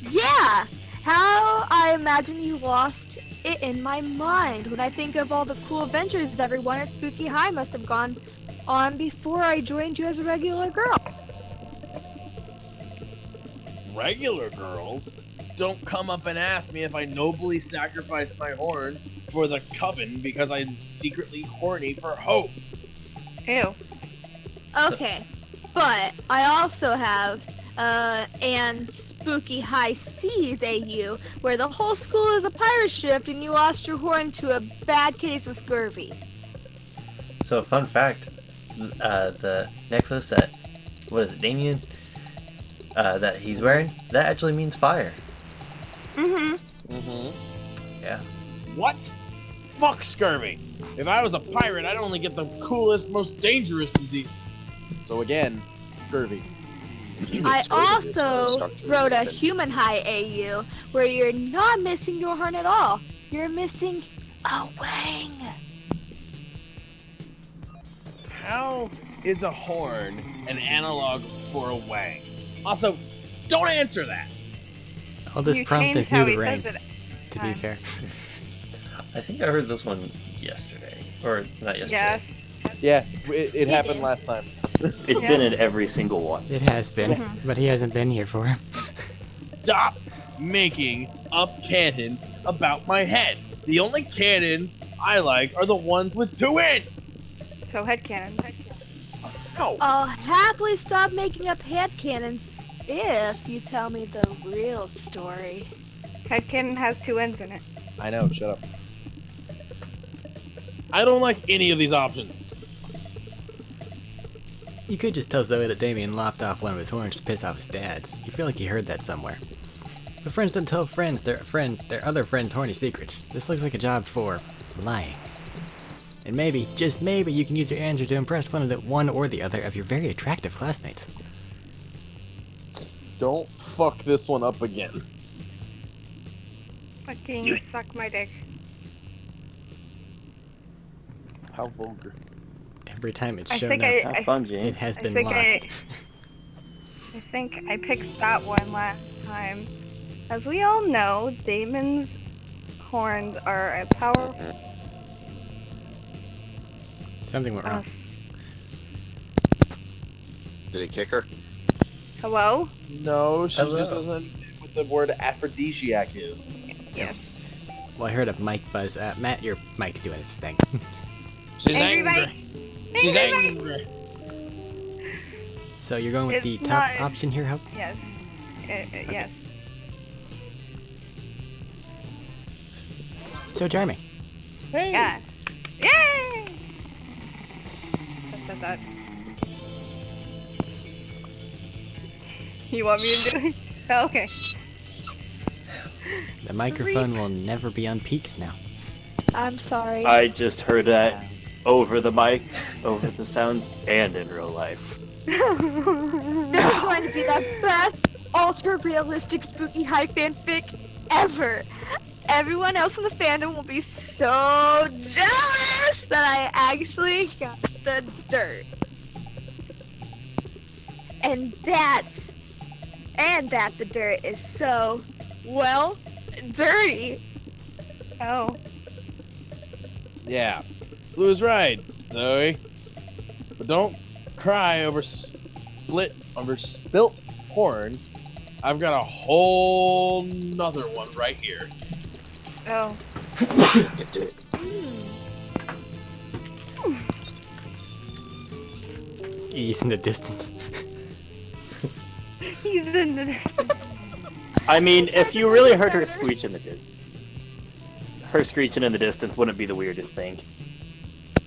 Yeah! How I imagine you lost it in my mind when I think of all the cool adventures everyone at Spooky High must have gone on before I joined you as a regular girl. Regular girls don't come up and ask me if I nobly sacrificed my horn for the coven because I'm secretly horny for hope. Ew. Okay, but I also have and Spooky High Seas AU, where the whole school is a pirate ship and you lost your horn to a bad case of scurvy. So, fun fact, the necklace that, what is it, Damien? That he's wearing, that actually means fire. Yeah. What? Fuck scurvy. If I was a pirate, I'd only get the coolest, most dangerous disease. So again, scurvy. I also wrote a Human High AU, where you're not missing your horn at all. You're missing a wang. How is a horn an analog for a wang? Also, don't answer that. All this You prompt is changed new how to he Rain, says it. to be fair. I think I heard this one yesterday. Or, not Yes. Yeah, yesterday. it happened last time. It's been in every single one. It has been, but he hasn't been here for him. Stop making up cannons about my head. The only cannons I like are the ones with 2 ends. So headcanon. No. I'll happily stop making up head cannons if you tell me the real story. Headcanon has 2 ends in it. I know, shut up. I don't like any of these options. You could just tell Zoe that Damien lopped off one of his horns to piss off his dads. You feel like you heard that somewhere. But friends don't tell friends their other friends' horny secrets. This looks like a job for lying. And maybe, just maybe, you can use your answer to impress one or the other of your very attractive classmates. Don't fuck this one up again. Fucking suck my dick. How vulgar. Every time it's I shown think up, Have fun, it James. has I been think lost. I think I picked that one last time. As we all know, Damon's horns are a power. Something went wrong. Did it kick her? Hello? No, she Hello. just doesn't understand what the word aphrodisiac is. Yes. Well, I heard a mic buzz. Matt, your mic's doing its thing. She's Angry angry. She's angry. So you're going with It's the top not- option here, Hope? Yes. Yes. So charming. Hey. Yeah. Yay! That. You want me to do it? Oh, okay. The microphone will never be unpeaked now. I'm sorry. I just heard that over the mics, over the sounds, and in real life. This is going to be the best ultra-realistic Spooky High fanfic ever. Everyone else in the fandom will be so jealous that I actually got the dirt. And that the dirt is so, well, dirty. Oh. Yeah. Blue's right, Zoe. But don't cry over spilt horn. I've got a whole nother one right here. Oh. He's in the distance. He's in the distance. I mean, if you really heard her screech in the distance, her screeching in the distance wouldn't be the weirdest thing.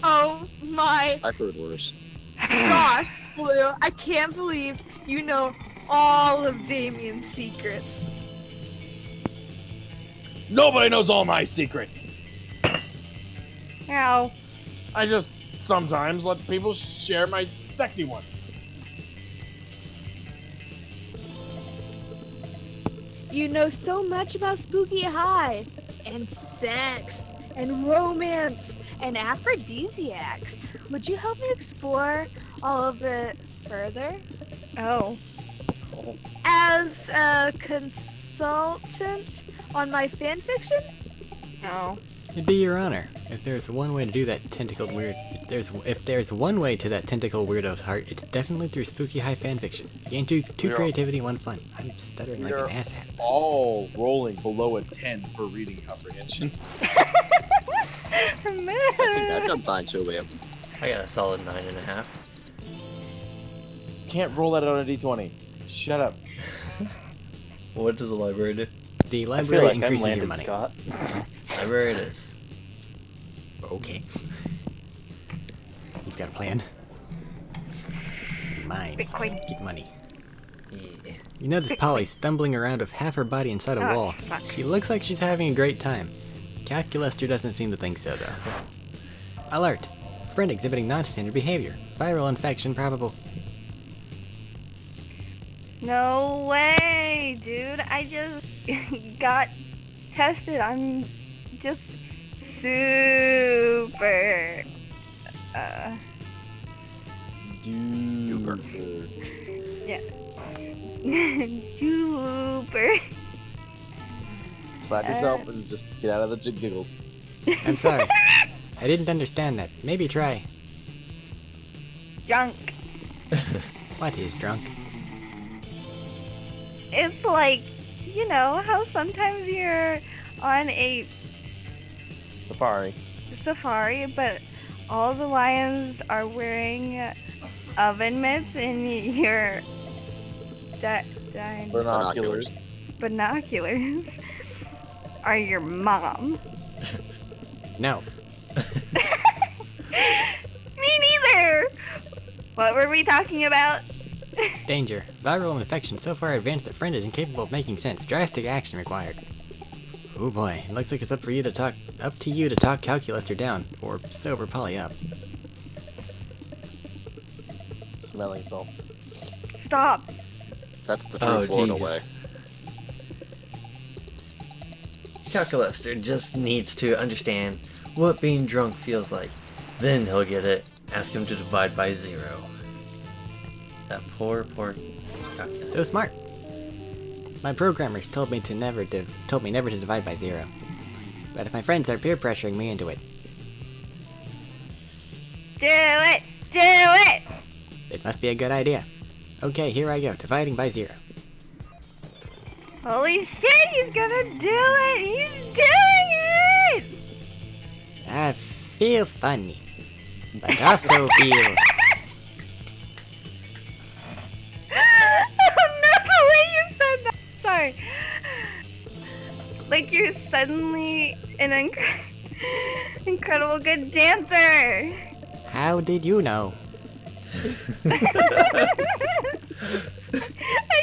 Oh my I've heard worse. gosh, Blue! I can't believe you know all of Damien's secrets. Nobody knows all my secrets. Ow. I just sometimes let people share my sexy ones. You know so much about Spooky High, and sex, and romance, and aphrodisiacs. Would you help me explore all of it further? Oh. As a consultant on my fanfiction? Oh. It'd be your honor. If there's one way to do that tentacled weird, if there's one way to that tentacle weirdo's heart, it's definitely through Spooky High fanfiction. Gain two creativity, one fun. I'm stuttering like an asshat. All rolling below a 10 for reading comprehension. I think I've done fine too, Liam. I got a solid 9.5. Can't roll that on a d20. Shut up. What does the library do? The I feel library like I'm increases your landed, money. Scott. Library it is. Okay. You've got a plan. Mine. Bitcoin. Get money. Yeah. You notice Polly stumbling around with half her body inside a Oh, wall. fuck. She looks like she's having a great time. Calculester doesn't seem to think so, though. Alert! Friend exhibiting non-standard behavior. Viral infection probable. No way, dude. I just got tested. I'm just super. Dude. Yeah. Super. Slap yourself and just get out of the giggles. I'm sorry. I didn't understand that. Maybe try. Junk. What is drunk? It's like, you know, how sometimes you're on a Safari. safari, but all the lions are wearing oven mitts and your Binoculars. binoculars are your mom. No. Me neither! What were we talking about? Danger. Viral infection so far advanced that friend is incapable of making sense. Drastic action required. Oh boy, it looks like it's up to you to talk Calculester down, or sober Polly up. Smelling salts. Stop. That's the true Florida way. Calculester just needs to understand what being drunk feels like. Then he'll get it. Ask him to divide by 0. That poor calculator. So smart. My programmers told me never to divide by 0. But if my friends are peer pressuring me into it, Do it! Do it! it must be a good idea. Okay, here I go, dividing by 0. Holy shit, he's gonna do it! He's doing it! I feel funny, but also feel... Oh no, the way you said that! Sorry. Like you're suddenly an incredible good dancer! How did you know? I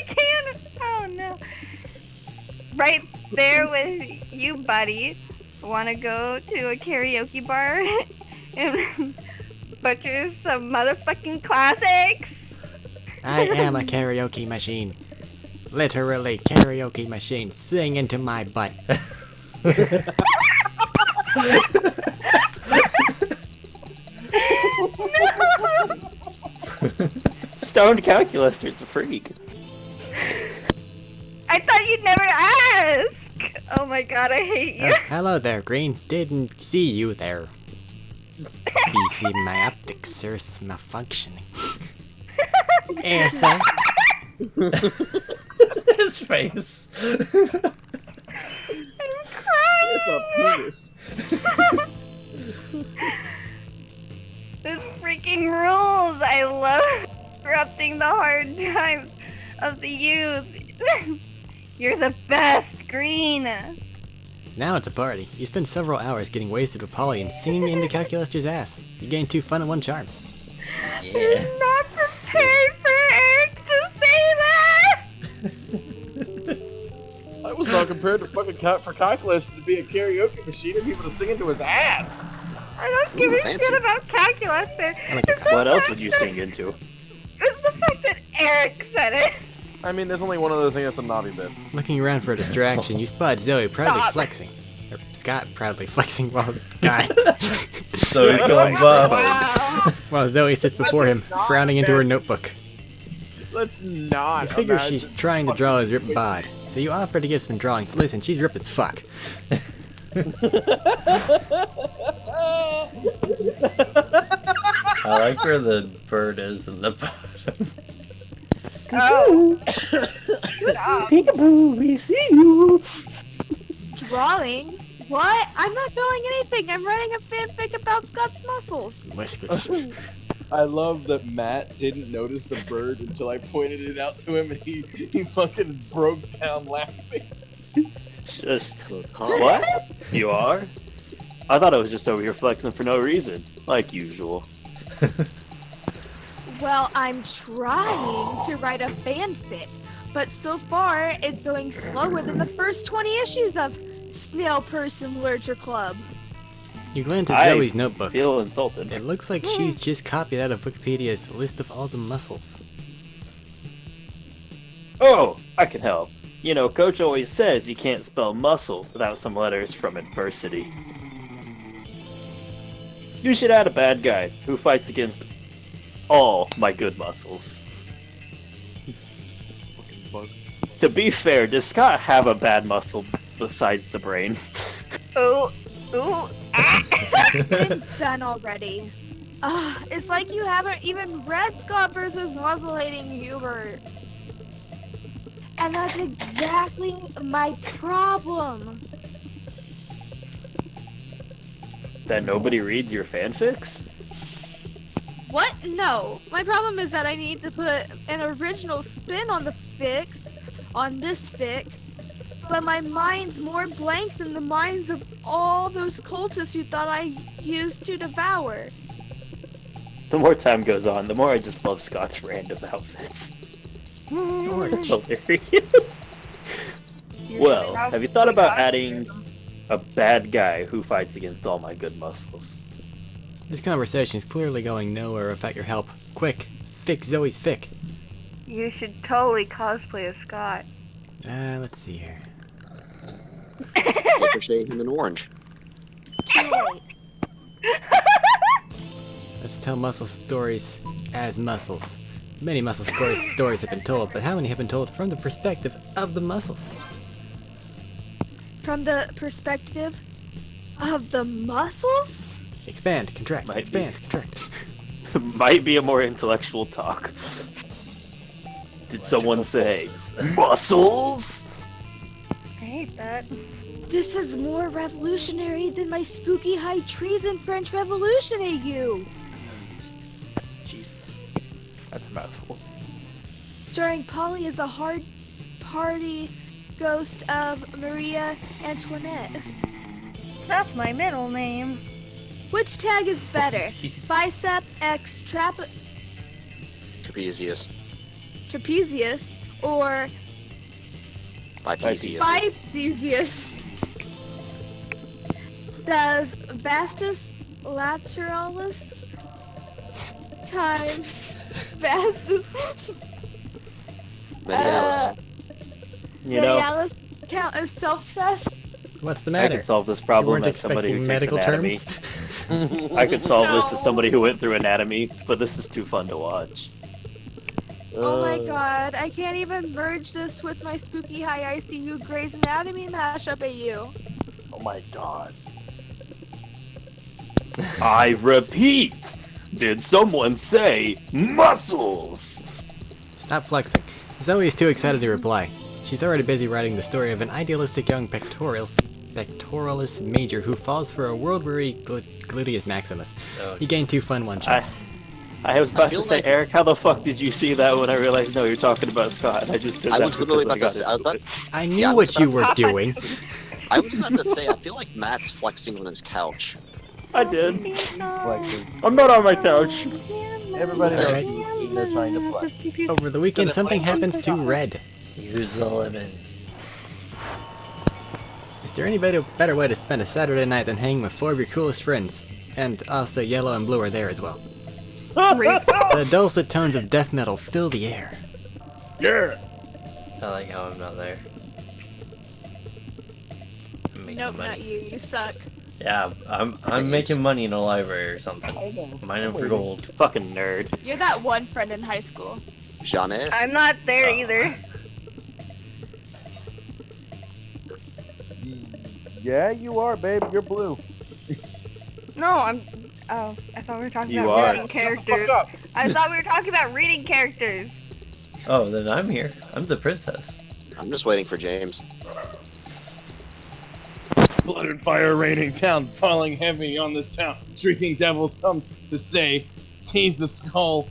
can't. Oh no. Right there with you, buddy. Wanna go to a karaoke bar and butcher some motherfucking classics? I am a karaoke machine. Literally karaoke machine. Sing into my butt. Stoned Calculester's a freak. I thought you'd never ask! Oh my god, I hate you. Hello there, Green. Didn't see you there. BC, my optics are malfunctioning. Asa. His face. It's a penis. This freaking rules! I love disrupting the hard times of the youth. You're the best, Green. Now it's a party. You spend several hours getting wasted with Polly and singing into Calculaster's ass. You gain 2 fun and 1 charm. Yeah. I'm not prepared for Eric to say that! I was not prepared to fucking for calculus to be a karaoke machine and people to sing into his ass. I don't give Ooh, a fancy. shit about calculus. What else would you sing into? It's the fact that Eric said it. I mean, there's only one other thing that's a naughty bit. Looking around for a distraction, you spot Zoe proudly Stop. flexing. Or Scott proudly flexing while God. So he's going buff. Wow. While Zoe sits before him, frowning into her notebook. Let's not. You figure imagine she's trying to draw his ripped bod, so you offer to give some drawing. Listen, she's ripped as fuck. I like where the bird is in the bottom. Oh. Stop. Peekaboo, we see you. Drawing? What? I'm not drawing anything. I'm writing a fanfic about Scott's muscles. Whiskers. I love that Matt didn't notice the bird until I pointed it out to him and he fucking broke down laughing. Just, what? You are? I thought I was just over here flexing for no reason, like usual. Well, I'm trying to write a fanfic, but so far it's going slower than the first 20 issues of Snail Person Literature Club. You glance at I Zoe's notebook. feel insulted. It looks like she's just copied out of Wikipedia's list of all the muscles. Oh, I can help. You know, Coach always says you can't spell muscle without some letters from adversity. You should add a bad guy who fights against all my good muscles. Fucking bug. To be fair, does Scott have a bad muscle besides the brain? Ooh. Ooh. Ah. Been done already. It's like you haven't even read Scott versus Muzzle Hating Hubert. And that's exactly my problem. That nobody reads your fanfics? What? No. My problem is that I need to put an original spin on the fics, on this fic, but my mind's more blank than the minds of all those cultists who thought I used to devour. The more time goes on, the more I just love Scott's random outfits. Hilarious. Well, have you thought about adding a bad guy who fights against all my good muscles? This conversation is clearly going nowhere without your help. Quick, fix Zoe's fic. You should totally cosplay as Scott. Let's see here. Ricochet him in orange. Too late. Let's tell muscle stories as muscles. Many muscle stories have been told, but how many have been told from the perspective of the muscles? From the perspective of the muscles? Expand, contract, Might expand, contract. Might be a more intellectual talk. Did someone say muscles? I hate that. This is more revolutionary than my spooky high treason French Revolution AU. Jesus, that's a mouthful. Starring Polly as a hard party ghost of Maria Antoinette. That's my middle name. Which tag is better? Bicep X Trapezius. trapezius or Bipesius. Bipesius? Does vastus lateralis times vastus Medialis. You know, medialis count as self-test? What's the I matter? could solve this You problem weren't as somebody who expecting takes medical anatomy. terms? I could solve this No. as somebody who went through anatomy, but this is too fun to watch. Oh my god, I can't even merge this with my spooky high ICU Grey's Anatomy mashup AU. Oh my god. I repeat, did someone say muscles? Stop flexing. Zoe is too excited to reply. She's already busy writing the story of an idealistic young pictorial pectoralis major who falls for a world-weary gluteus maximus. Oh, He gained 2 fun one shot. I was about to feel say, like- Eric, how the fuck did you see that when I realized, no, you're talking about Scott? I just did I that was literally because about to got say, into it. I knew Yeah, I what was you about were doing. I was about to say, I feel like Matt's flexing on his couch. I did. Flexing. I'm not on my couch. Everybody knows Alright. who's in there trying to flex. Over the weekend, Does it something like happens those to things? Red. use the lemon. Is there any better way to spend a Saturday night than hanging with 4 of your coolest friends? And also, Yellow and Blue are there as well. The dulcet tones of death metal fill the air. Yeah. I like how I'm not there. I'm making Nope, money. not you. You suck. Yeah, I'm making money in a library or something. I know. Mining for gold. Fucking nerd. You're that one friend in high school. Janice? I'm not there either. Yeah, you are, babe. You're blue. No, I'm. Oh, I thought we were talking You about are. reading Shut the fuck characters. up. I thought we were talking about reading characters. Oh, then I'm here. I'm the princess. I'm just waiting for James. Blood and fire raining down, falling heavy on this town. Shrieking devils come to say, seize the skull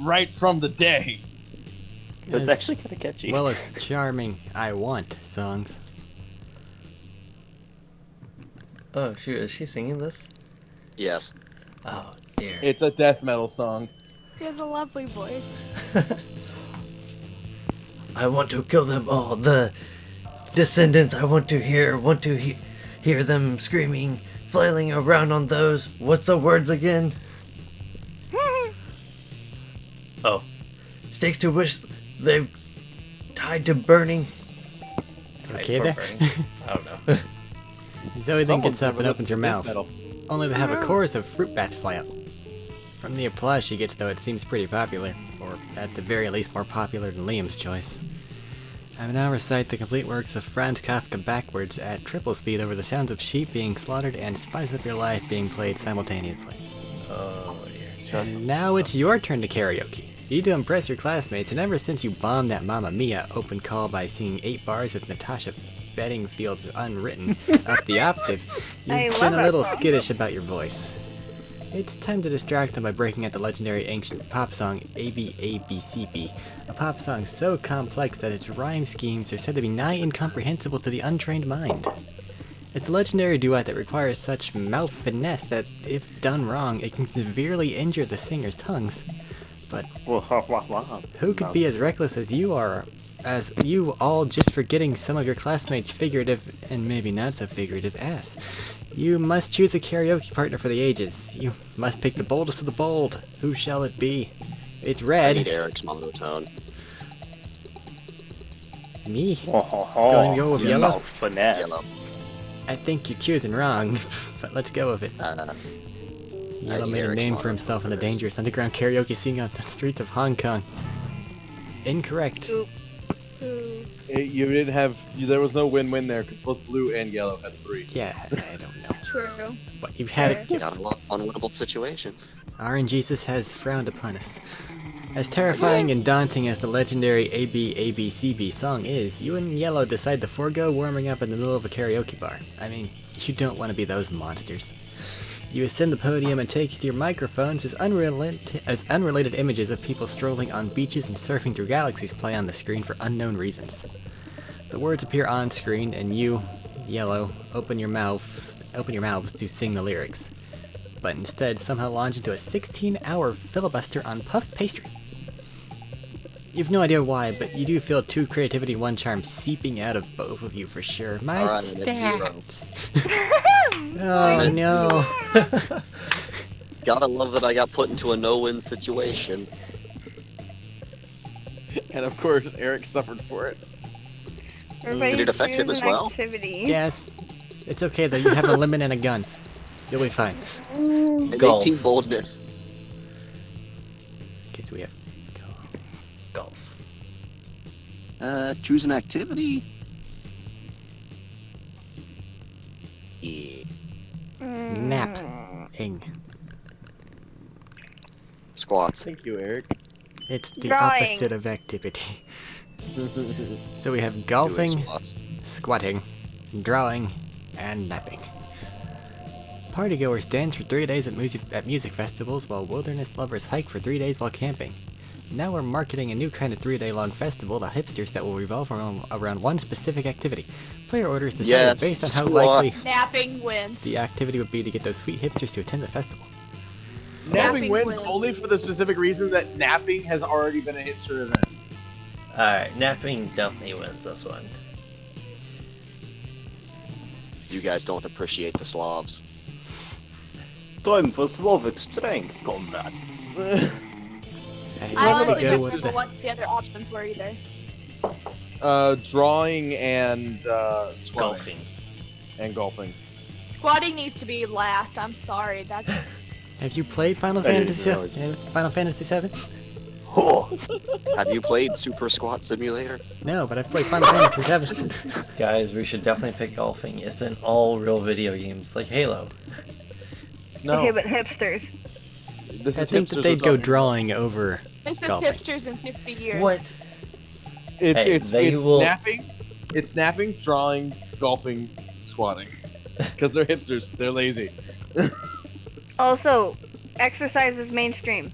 right from the day. That's As actually kind of catchy. well as charming I want songs. Oh shoot, is she singing this? Yes. Oh dear. It's a death metal song. He has a lovely voice. I want to kill them all. The descendants. I want to hear hear them screaming, flailing around on those. What's the words again? Oh, stakes to which they've tied to burning. Tied Okay for there? burning. I don't know. Zoe then Someone's gets up never and opens listened her to mouth, death metal. only to have a chorus of fruit bats fly up. From the applause she gets, though, it seems pretty popular, or at the very least more popular than Liam's choice. I will now recite the complete works of Franz Kafka backwards at triple speed over the sounds of sheep being slaughtered and Spice Up Your Life being played simultaneously. Oh dear. And now it's your turn to karaoke. You need to impress your classmates, and ever since you bombed that Mamma Mia open call by singing 8 bars of Natasha Bedingfield's Unwritten up the octave, I you've love been a that little song. skittish about your voice. It's time to distract them by breaking out the legendary ancient pop song ABABCB, a pop song so complex that its rhyme schemes are said to be nigh incomprehensible to the untrained mind. It's a legendary duet that requires such mouth finesse that, if done wrong, it can severely injure the singer's tongues. But who could be as reckless as you are, as you all just for getting some of your classmates' figurative and maybe not so figurative ass? You must choose a karaoke partner for the ages. You must pick the boldest of the bold. Who shall it be? It's I Red. need Eric's monotone. Me? Going to go with Yellow? Finesse. I think you're choosing wrong, but let's go with it. Yellow need made a Eric's name for monotone himself in the first. dangerous underground karaoke scene on the streets of Hong Kong. Incorrect. Ooh. You didn't have. There was no win-win there because both blue and yellow had 3. Yeah, I don't know. True. But you've had it. Got a lot of unwinnable situations. RNGesus has frowned upon us. As terrifying and daunting as the legendary ABABCB song is, you and Yellow decide to forego warming up in the middle of a karaoke bar. I mean, you don't want to be those monsters. You ascend the podium and take to your microphones as unrelated images of people strolling on beaches and surfing through galaxies play on the screen for unknown reasons. The words appear on screen, and you, Yellow, open your mouths to sing the lyrics, but instead somehow launch into a 16-hour filibuster on puff pastry. You've no idea why, but you do feel 2 creativity and 1 charm seeping out of both of you for sure. My Alright, I'm at 0. stats! Oh no. Gotta love that I got put into a no-win situation. And of course, Eric suffered for it. Everybody Did it affect him choose as an well? Activity. Yes. It's okay though, you have a lemon and a gun. You'll be fine. And Golf. 18 boldness. Okay, so we have Golf. Choose an activity. Yeah. napping. Squats. Thank you, Eric. It's the Drawing. opposite of activity. So we have golfing, Doing squats. squatting, drawing, and napping. Partygoers dance for 3 days at music festivals, while wilderness lovers hike for 3 days while camping. Now we're marketing a new kind of 3-day-long festival to hipsters that will revolve around one specific activity. Player orders decided based on how likely Napping wins. the activity would be to get those sweet hipsters to attend the festival. Napping wins only for the specific reason that napping has already been a hipster event. Alright, napping definitely wins this one. You guys don't appreciate the Slavs. Time for Slavic strength, comrade. I Go honestly don't with remember what the other options were either. Drawing and squatting. Golfing. And golfing. Squatting needs to be last. I'm sorry. That's Have you played Final That Fantasy is Final Fantasy VII? Oh, Have you played Super Squat Simulator? No, but I've played Final Fantasy VII. Guys, we should definitely pick golfing. It's in all real video games, like Halo. No, Okay, but hipsters. this I is think hipsters that they'd we're go talking drawing over this is golfing. hipsters in 50 years. What? It's Hey, they will- napping. It's napping, drawing, golfing, squatting. Because they're hipsters. They're lazy. Also, exercise is mainstream.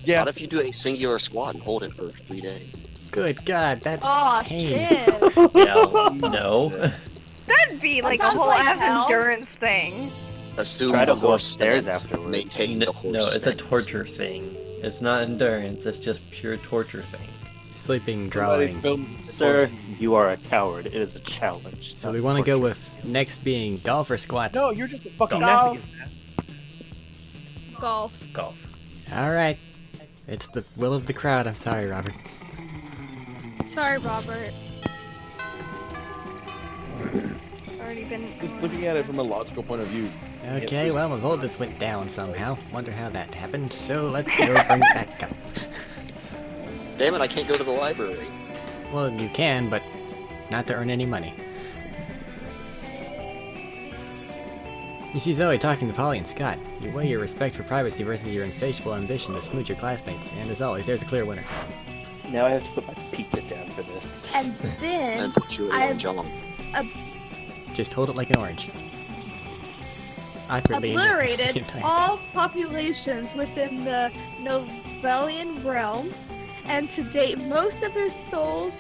Yeah. What if you do a singular squat and hold it for 3 days? Good God, that's Oh pain. shit! Yeah, no. That'd be That like a sounds whole like ass hell. endurance thing. Assume Try the to go horse upstairs stands, afterwards. Maintain the horse No, it's a stance. torture thing. It's not endurance, it's just pure torture thing. Sleeping, Somebody drawing. film sir, you are a coward. It is a challenge. So not we want to go torture. with next being golf or squats. No, you're just a fucking Golf. masochist, man. Golf. Golf. Alright. It's the will of the crowd. I'm sorry, Robert. Sorry, Robert. Already been. Just looking at it from a logical point of view. Okay, hipsters- well, my vote just went down somehow. Wonder how that happened. So let's go bring it back up. Damn it, I can't go to the library. Well, you can, but not to earn any money. You see Zoe talking to Polly and Scott. You weigh your respect for privacy versus your insatiable ambition to smooch your classmates, and as always, there's a clear winner. Now I have to put my pizza down for this. And then And put you in I- one job. Just hold it like an orange. Awkwardly. obliterated all populations within the Novellian realm, and to date most of their souls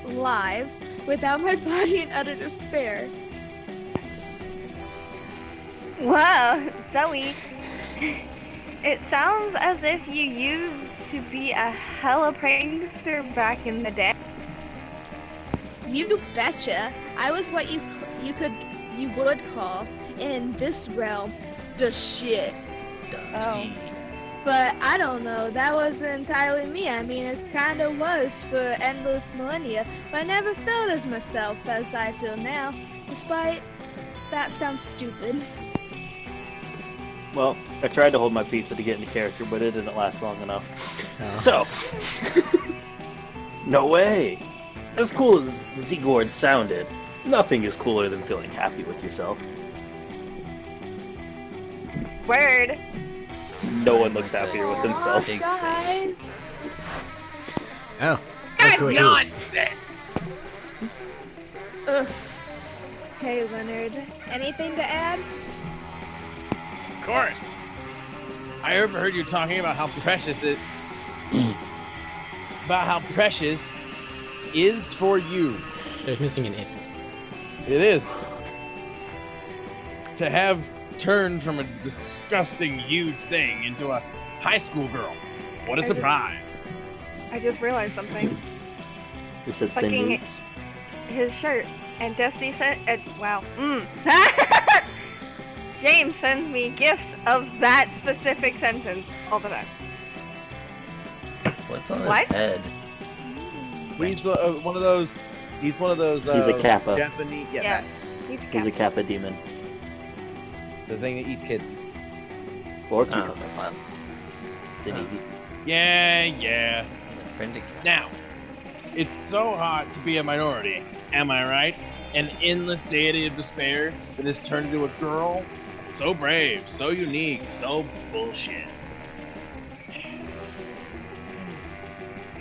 alive without my body in utter despair. Wow, Zoe. It sounds as if you used to be a hella prankster back in the day. You betcha. I was what you would call in this realm the shit. Oh. But I don't know. That wasn't entirely me. I mean, it kind of was for endless millennia. But I never felt as myself as I feel now. Despite that sounds stupid. Well, I tried to hold my pizza to get into character, but it didn't last long enough. Oh. So, no way. As cool as Zegord sounded, nothing is cooler than feeling happy with yourself. Word. No one looks happier with himself. Big Guys. Oh. That's Cool. nonsense! Ugh. Hey, Leonard. Anything to add? Of course. I overheard you talking about how precious it about how precious is for you. There's missing an it. It is. To have turned from a disgusting huge thing into a high school girl. What a surprise. I just realized something. He said Fucking- same needs. His shirt. And Destiny said, wow. James sends me gifts of that specific sentence all the time. What's on What? his head? He's one of those. He's one of those. He's a Kappa. Japanese. Yeah. Yeah. He's a Kappa demon. The thing that eats kids. Or Oh, cucumbers. wow. It's an easy. Yeah. My friend again. Now, it's so hot to be a minority. Am I right? An endless deity of despair that is turned into a girl. So brave, so unique, so bullshit.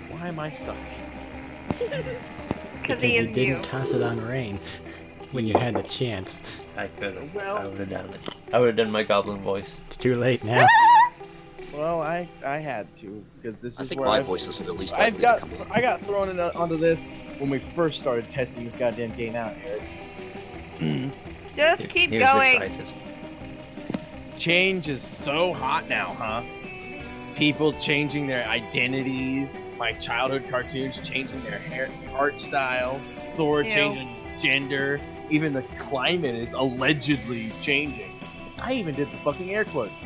Why am I stuck? Because he you is didn't you. toss it on Rain. when you had the chance. I could have. Well- I would have done it. I would have done my goblin voice. It's too late now. Well, I had to because this I is think where my I've, voice is at least I've likely got to come I got thrown onto this when we first started testing this goddamn game out, Eric. Just keep He was going. excited. Change is so hot now, huh? People changing their identities, my childhood cartoons changing their hair, art style, Thor Ew. changing gender, even the climate is allegedly changing. I even did the fucking air quotes.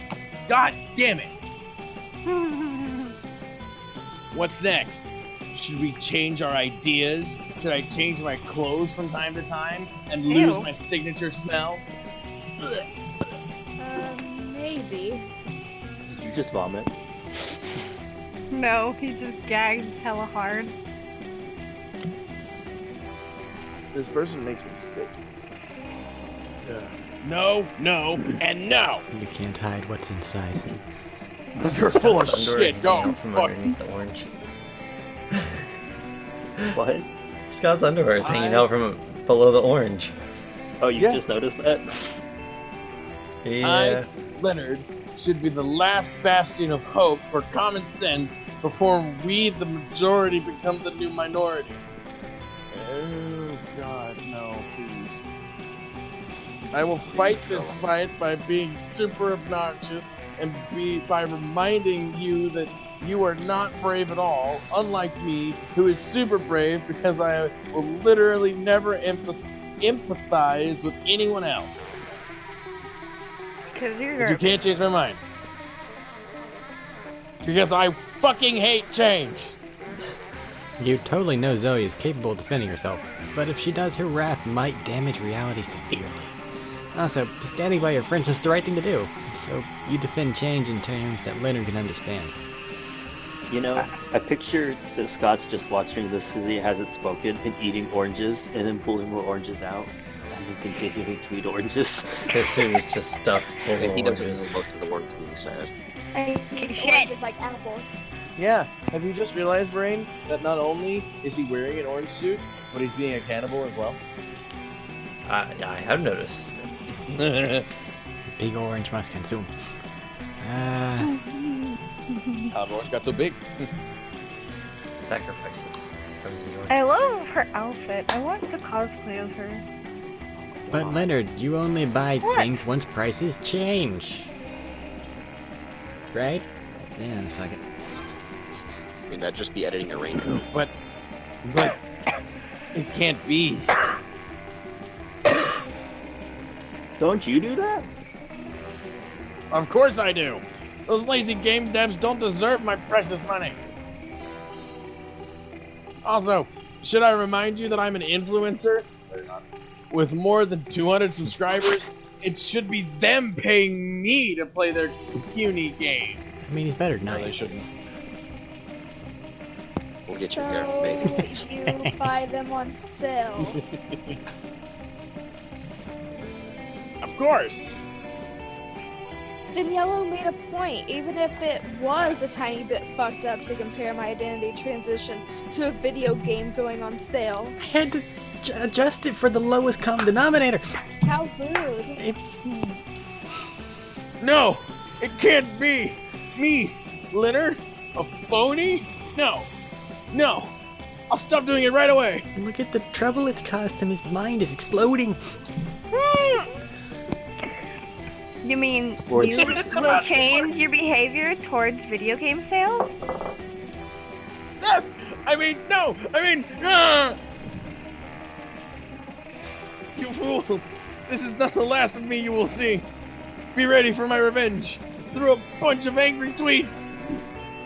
God damn it! What's next? Should we change our ideas? Should I change my clothes from time to time and lose Ew. my signature smell? Ugh. Maybe. Did you just vomit? No, he just gagged hella hard. This person makes me sick. Ugh. No, no, and no! You can't hide what's inside. You're full of Scott's shit. underwear Go. hanging out from Fuck. underneath the orange. What? Scott's underwear is hanging out from below the orange. Oh, you Yeah. just noticed that? Yeah. Leonard, should be the last bastion of hope for common sense before we, the majority, become the new minority. Oh, God, no, please. I will fight this fight by being super obnoxious and by reminding you that you are not brave at all, unlike me, who is super brave because I will literally never empathize with anyone else. Because you're But you can't change my mind. Because I fucking hate change. You totally know Zoe is capable of defending herself, but if she does, her wrath might damage reality severely. Also, standing by your friends is the right thing to do, so you defend change in terms that Leonard can understand. You know, I picture that Scott's just watching this as he hasn't spoken and eating oranges and then pulling more oranges out and then continuing to eat oranges. His suit is just stuffed full of He doesn't know oranges. most of the words being said. These Shit. oranges like apples. Yeah, have you just realized, Brain, that not only is he wearing an orange suit, but he's being a cannibal as well? I have noticed. Big orange must consume. How the orange got so big? Sacrifices from the orange. I love her outfit. I want to cosplay as her. But Leonard, you only buy What? things once prices change. Right? Yeah, fuck it. I mean, that'd just be editing your raincoat. But it can't be. Don't you do that? Of course I do. Those lazy game devs don't deserve my precious money. Also, should I remind you that I'm an influencer? With more than 200 subscribers, it should be them paying me to play their puny games. I mean, he's better than No, I they am. shouldn't. We'll get you there, maybe. You buy them on sale. Of course. Then Yellow made a point, even if it was a tiny bit fucked up to compare my identity transition to a video game going on sale. I had to adjust it for the lowest common denominator. How rude. It's... No, it can't be. Me, Leonard, a phony? No. No. I'll stop doing it right away. Look at the trouble it's caused him. His mind is exploding. You mean Or- you will change your behavior towards video game sales? Yes! I mean, no! I mean, ah! You fools! This is not the last of me you will see. Be ready for my revenge through a bunch of angry tweets.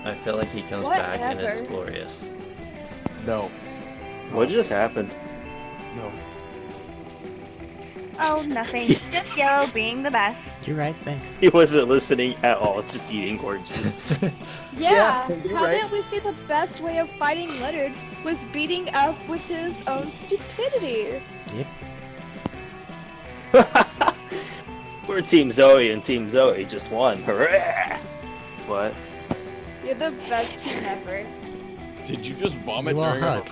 I feel like he comes back and it's Whatever. glorious. No. What just happened? No. Oh, nothing. Just Yellow being the best. You're right, thanks. He wasn't listening at all, just eating oranges. Yeah, you're how right. didn't we see the best way of fighting Leonard was beating up with his own stupidity? Yep. We're Team Zoe and Team Zoe just won. Hooray! What? You're the best team ever. Did you just vomit You all during our hug.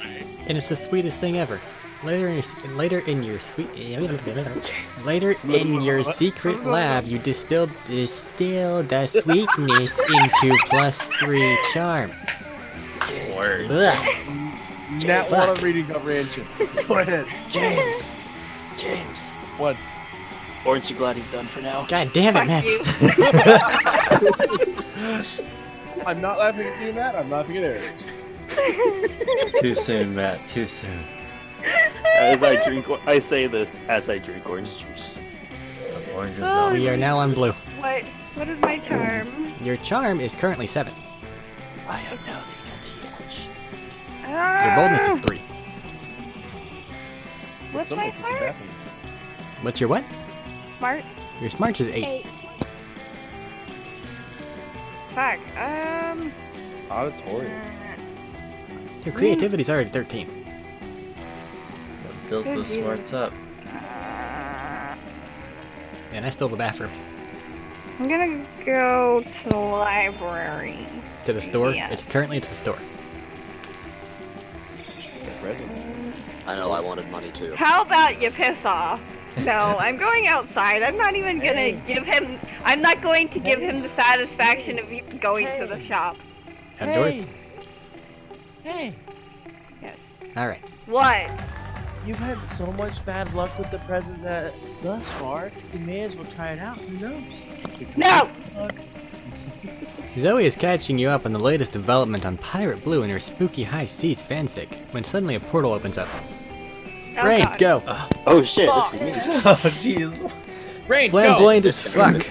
And it's the sweetest thing ever. Later in your secret lab, you distill the sweetness into +3 charm. Words. Ugh. Nat one Fuck. on reading comprehension. Go ahead. James. What? Aren't you glad he's done for now? God damn it, man. I'm not laughing at you, Matt. I'm laughing at Eric. Too soon, Matt. Too soon. I say this as I drink orange juice. Orange is Oh, not. We are now on blue. What is my charm? Your charm is currently 7. I am now the anti-edge. Your boldness is 3. What's Somebody my took the smart? bathroom. What's your what? Smart? Your smarts is 8. 8. Fuck. Auditorium. Your creativity's already 13. Built the smarts up. And I stole the bathrooms. I'm gonna go to the library. To the store? Yeah. It's currently the store. The present. I know I wanted money too. How about you piss off? No, I'm going outside. I'm not even gonna give him. I'm not going to give him the satisfaction of even going to the shop. Outdoors? Hey, Yes. Alright. What? you've had so much bad luck with the presents thus far. You may as well try it out. Who knows? No! Zoe is catching you up on the latest development on Pirate Blue in her spooky high seas fanfic, when suddenly a portal opens up. Oh, Rain, God. go! Oh shit, this is me. Oh, jeez. Rain, go! Flamboyant as fuck!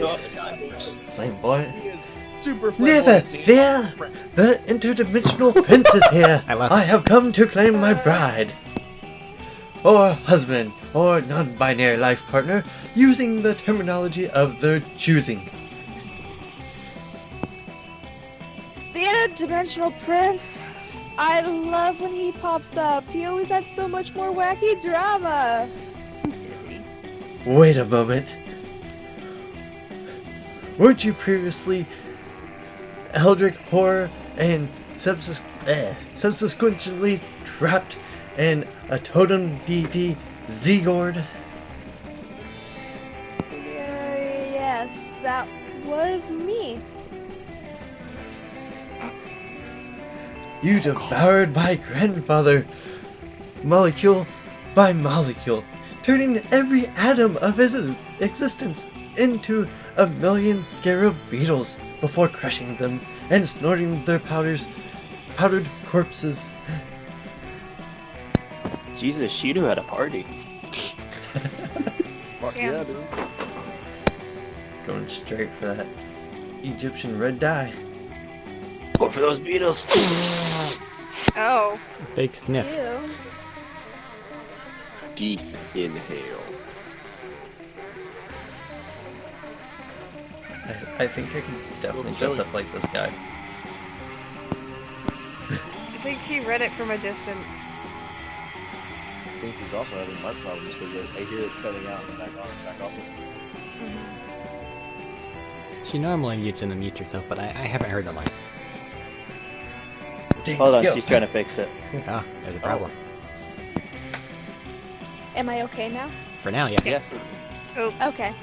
Flamboyant. He is super Never flamboyant. fear! The interdimensional prince is here! I love I have come to claim my bride! Or husband, or non-binary life partner, using the terminology of their choosing. The interdimensional prince. I love when he pops up. He always had so much more wacky drama. Wait a moment. Weren't you previously Eldritch Horror and subsequently trapped in a totem deity Zegord? Yes, that was me. You devoured my grandfather, molecule by molecule, turning every atom of his existence into a million scarab beetles before crushing them and snorting their powdered corpses. Jesus, she knew how to party. Fuck yeah, dude. Going straight for that Egyptian red dye. Go for those beetles. Oh. Big sniff. Ew. Deep inhale. I think I can definitely dress up like this guy. I think she read it from a distance. I think she's also having mic problems because I hear it cutting out and back on, back off again. She normally mutes and unmutes herself, but I haven't heard the line. Hold on, Go. she's trying to fix it. Oh, there's a problem. Am I okay now? For now, yeah. Yes. Oh. Okay.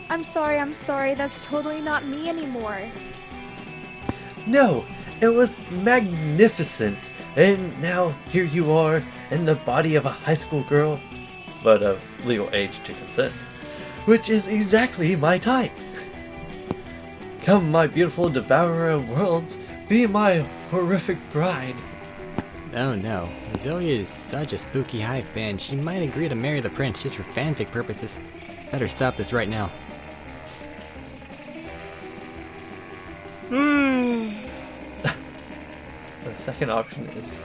I'm sorry, that's totally not me anymore. No, it was magnificent. And now here you are in the body of a high school girl, but of legal age to consent, which is exactly my type. Come, my beautiful devourer of worlds, be my horrific bride. Oh no. Zoe is such a spooky hive fan, she might agree to marry the prince just for fanfic purposes. Better stop this right now. The second option is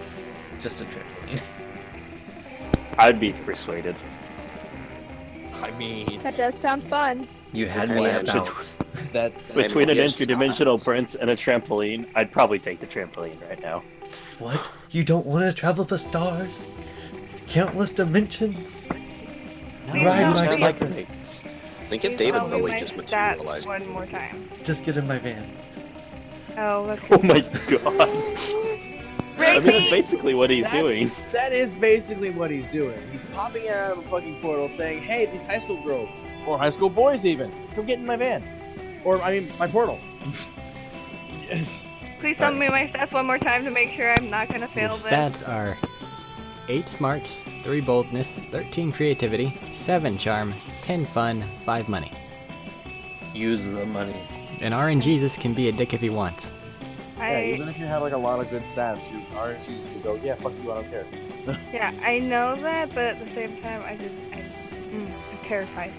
just a trampoline. I'd be persuaded. I mean, That does sound fun. You had me Well, at actually- bounce. that Between an yes. interdimensional prince and a trampoline, I'd probably take the trampoline right now. What? You don't want to travel the stars? Countless dimensions? Please Ride don't my Sound read- like bike. me. Think if Please David tell me Bowie my just stats materialized. one more time. Just get in my van. Oh, that's Oh my god. I mean, that's basically what he's doing. That is basically what he's doing. He's popping out of a fucking portal saying, hey, these high school girls, or high school boys even, come get in my van. Or, I mean, my portal. Yes. Please tell me my stats one more time to make sure I'm not gonna fail Your this. stats are 8 smarts, 3 boldness, 13 creativity, 7 charm, 10 fun, 5 money. Use the money. And RNGesus can be a dick if he wants. Yeah, even if you have like a lot of good stats, your RNGs will go, yeah, fuck you, I don't care. Yeah, I know that, but at the same time, I'm terrified.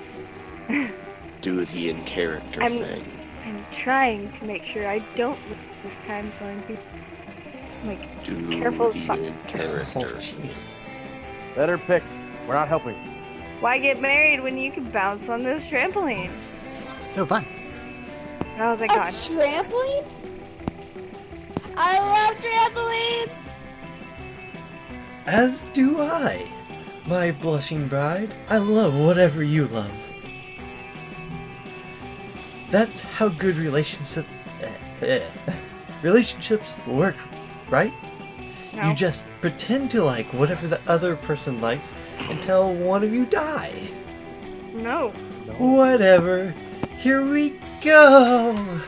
Do the in character thing. I'm trying to make sure I don't lose this time, so I'm like Do careful as the fuck. in character. Jeez. Let her pick. We're not helping. Why get married when you can bounce on this trampoline? So fun. Oh, thank A God. trampoline? I love trampolines! As do I, my blushing bride. I love whatever you love. That's how good relationships work, right? No. You just pretend to like whatever the other person likes until one of you die. No. Whatever. Here we go.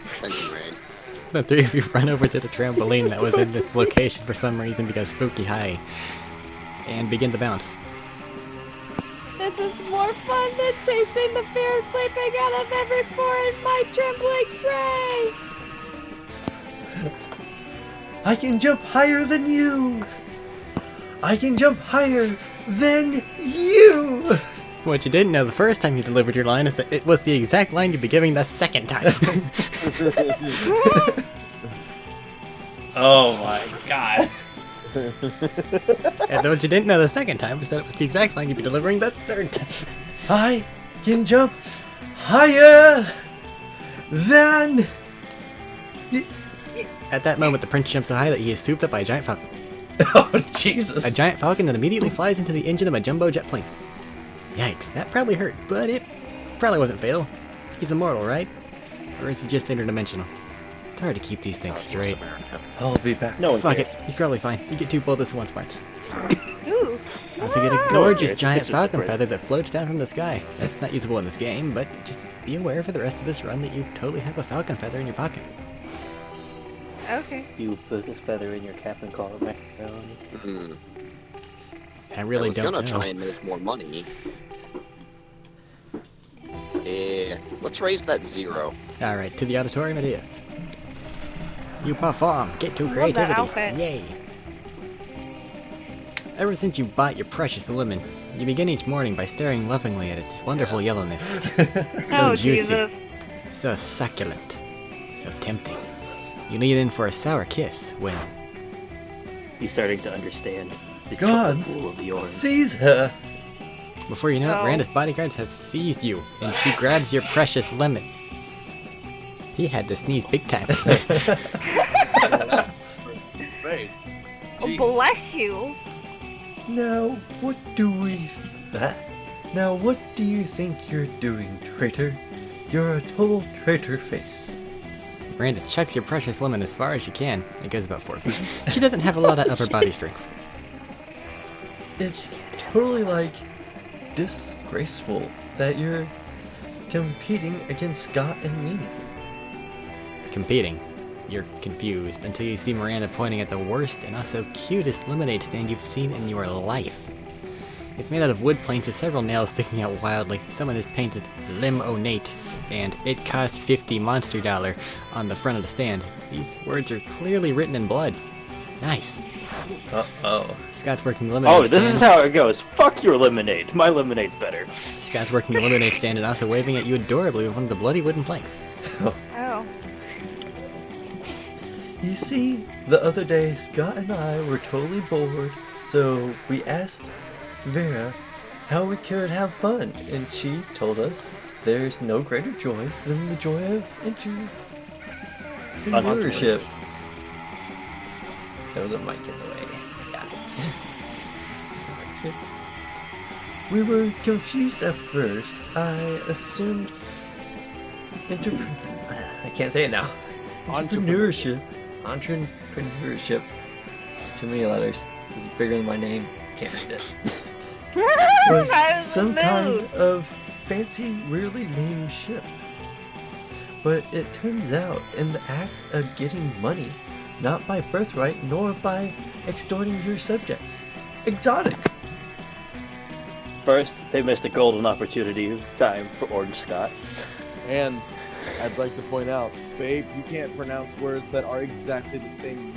Thank you, Rain. The 3 of you run over to the trampoline that was in this location for some reason because Spooky High, and begin to bounce. This is more fun than tasting the fear sleeping out of every pore in my trembling brain! I can jump higher than you. I can jump higher than you. What you didn't know the first time you delivered your line is that it was the exact line you'd be giving the second time. Oh my god. And what you didn't know the second time was that it was the exact line you'd be delivering the third time. I can jump higher than... At that moment, the prince jumps so high that he is swooped up by a giant falcon. Oh, Jesus. A giant falcon that immediately flies into the engine of a jumbo jet plane. Yikes, that probably hurt, but it probably wasn't fatal. He's immortal, right? Or is he just interdimensional? It's hard to keep these things straight. I'll be back. No one Fuck cares. it, he's probably fine. You get 2 boldness and 1 smarts. Ooh. Also get a No, gorgeous it's giant just the falcon prince. feather that floats down from the sky. That's not usable in this game, but just be aware for the rest of this run that you totally have a falcon feather in your pocket. Okay. You put this feather in your cap and call it macaroni. I really I was don't gonna know. try and make more money. Let's raise that 0. Alright, to the auditorium it is. You perform. Get to I love that creativity. outfit. Yay. Ever since you bought your precious lemon, you begin each morning by staring lovingly at its wonderful yellowness. So Oh, juicy, Jesus. so succulent, so tempting. You lean in for a sour kiss when He's starting to understand the Gods, chocolate pool of the orange. seize her. before you know it, Oh. Miranda's bodyguards have seized you, and she grabs your precious lemon. He had to sneeze big time. Face. Oh, Jeez. bless you. Now, what do we... Now, what do you think you're doing, traitor? You're a total traitor face. Miranda chucks your precious lemon as far as she can. It goes about 4 feet. She doesn't have a lot of upper body strength. It's totally, like, disgraceful that you're competing against Scott and me. Competing. You're confused until you see Miranda pointing at the worst and also cutest lemonade stand you've seen in your life. It's made out of wood planks with several nails sticking out wildly. Someone has painted Lim-O-Nate and "It costs 50 monster dollar" on the front of the stand. These words are clearly written in blood. Nice. Uh-oh. Scott's working the lemonade Oh, stand. this is how it goes. Fuck your lemonade. My lemonade's better. Scott's working the lemonade stand and also waving at you adorably with one of the bloody wooden planks. Oh. You see, the other day, Scott and I were totally bored, so we asked Vera how we could have fun, and she told us there's no greater joy than the joy of entrepreneurship. There was a mic in the way. Got it. We were confused at first. I assumed can't say it now. Entrepreneur. Entrepreneurship. Too many letters. This is bigger than my name. Can't read it. Was some kind of fancy, weirdly named ship. But it turns out, in the act of getting money, not by birthright nor by extorting your subjects. Exotic! First, they missed a golden opportunity time for Orange Scott. And I'd like to point out, babe, you can't pronounce words that are exactly the same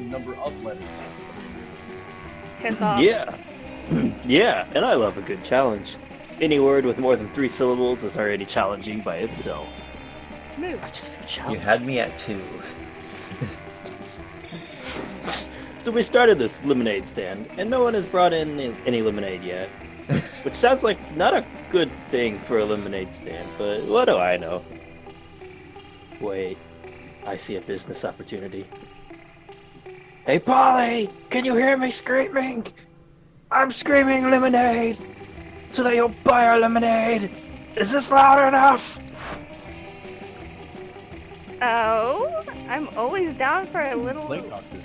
number of letters. Piss off. Yeah. Yeah, and I love a good challenge. Any word with more than 3 syllables is already challenging by itself. Move. I just said You challenge. had me at 2. So we started this lemonade stand, and no one has brought in any lemonade yet. Which sounds like not a good thing for a lemonade stand, but what do I know? Wait, I see a business opportunity. Hey Polly, can you hear me screaming? I'm screaming lemonade, so that you'll buy our lemonade. Is this loud enough? Oh, I'm always down for a little. Plague doctor.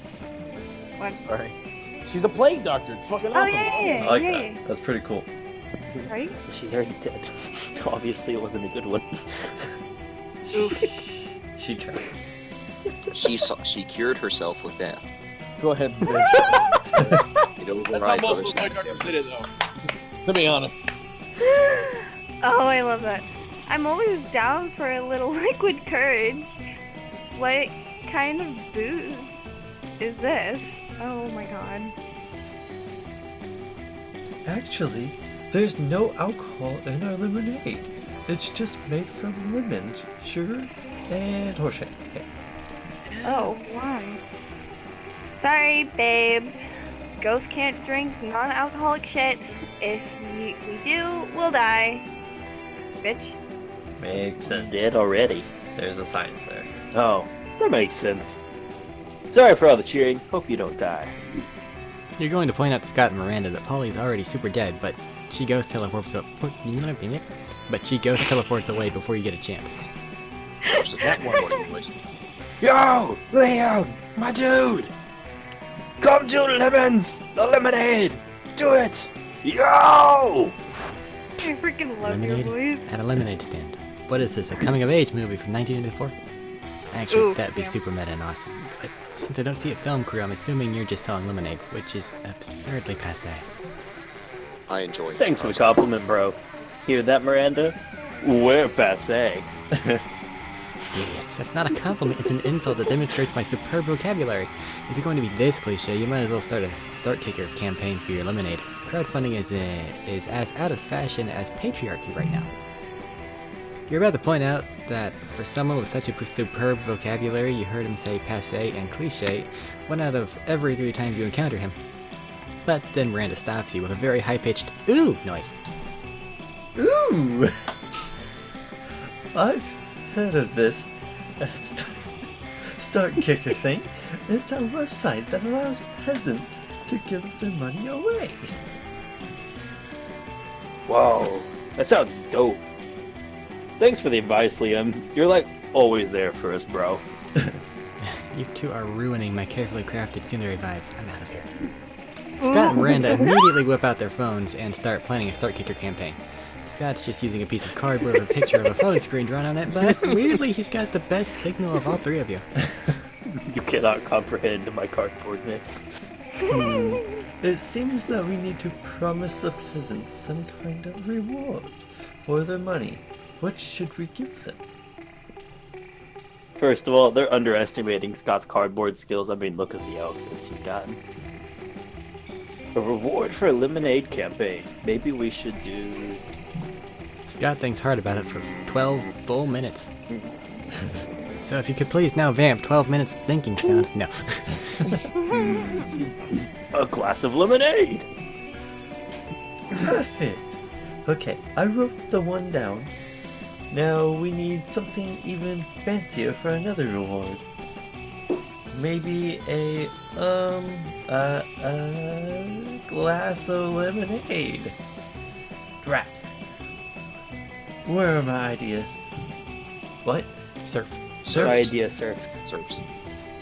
What? Sorry. She's a plague doctor. It's fucking Oh awesome. yeah, I like yeah. that. That's pretty cool. Right? She's already dead. Obviously, it wasn't a good one. She tried. She cured herself with death. Go ahead, bitch. It That's how overrides most other of the plague stuff. doctors did it, though. To be honest. Oh, I love that. I'm always down for a little liquid courage. What kind of booze is this? Oh my god. Actually, there's no alcohol in our lemonade. It's just made from lemons, sugar, and horseshit. Oh, why? Sorry, babe. Ghosts can't drink non-alcoholic shit. If we do, we'll die. Bitch. Makes sense. Dead already. There's a science there. Oh, that makes sense. Sorry for all the cheering. Hope you don't die. You're going to point out to Scott and Miranda that Polly's already super dead, but she goes teleports up. But she goes teleports away before you get a chance. It's just that one more. Yo, Leo, my dude! Come to Lemons, the lemonade! Do it! Yo! I freaking love your Lemonade voice. at a lemonade stand. What is this, a coming-of-age movie from 1984? Actually, Ooh, that'd be yeah. super meta and awesome. But since I don't see a film crew, I'm assuming you're just selling lemonade, which is absurdly passé. I enjoy this Thanks for the process. compliment, bro. Hear that, Miranda? We're passé. Idiots, that's not a compliment, it's an insult that demonstrates my superb vocabulary. If you're going to be this cliche, you might as well start a start kicker campaign for your lemonade. Crowdfunding is as out of fashion as patriarchy right now. You're about to point out that for someone with such a superb vocabulary, you heard him say passé and cliché 1 out of every 3 times you encounter him. But then Miranda stops you with a very high-pitched ooh noise. Ooh! I've heard of this start kicker thing. It's a website that allows peasants to give their money away. Whoa, that sounds dope. Thanks for the advice, Liam. You're like always there for us, bro. You two are ruining my carefully crafted scenery vibes. I'm out of here. Scott and Miranda immediately whip out their phones and start planning a start kicker campaign. Scott's just using a piece of cardboard with a picture of a phone screen drawn on it, but weirdly he's got the best signal of all 3 of you. You cannot comprehend my cardboardness. It seems that we need to promise the peasants some kind of reward for their money. What should we give them? First of all, they're underestimating Scott's cardboard skills. I mean, look at the outfits he's gotten. A reward for a lemonade campaign. Maybe we should do... Scott thinks hard about it for 12 full minutes. So if you could please now vamp 12 minutes of thinking sounds. No. a glass of lemonade! Perfect! Okay, I wrote the one down. Now we need something even fancier for another reward. Maybe a glass of lemonade. Right. Where are my ideas? What? Surf. My idea serves.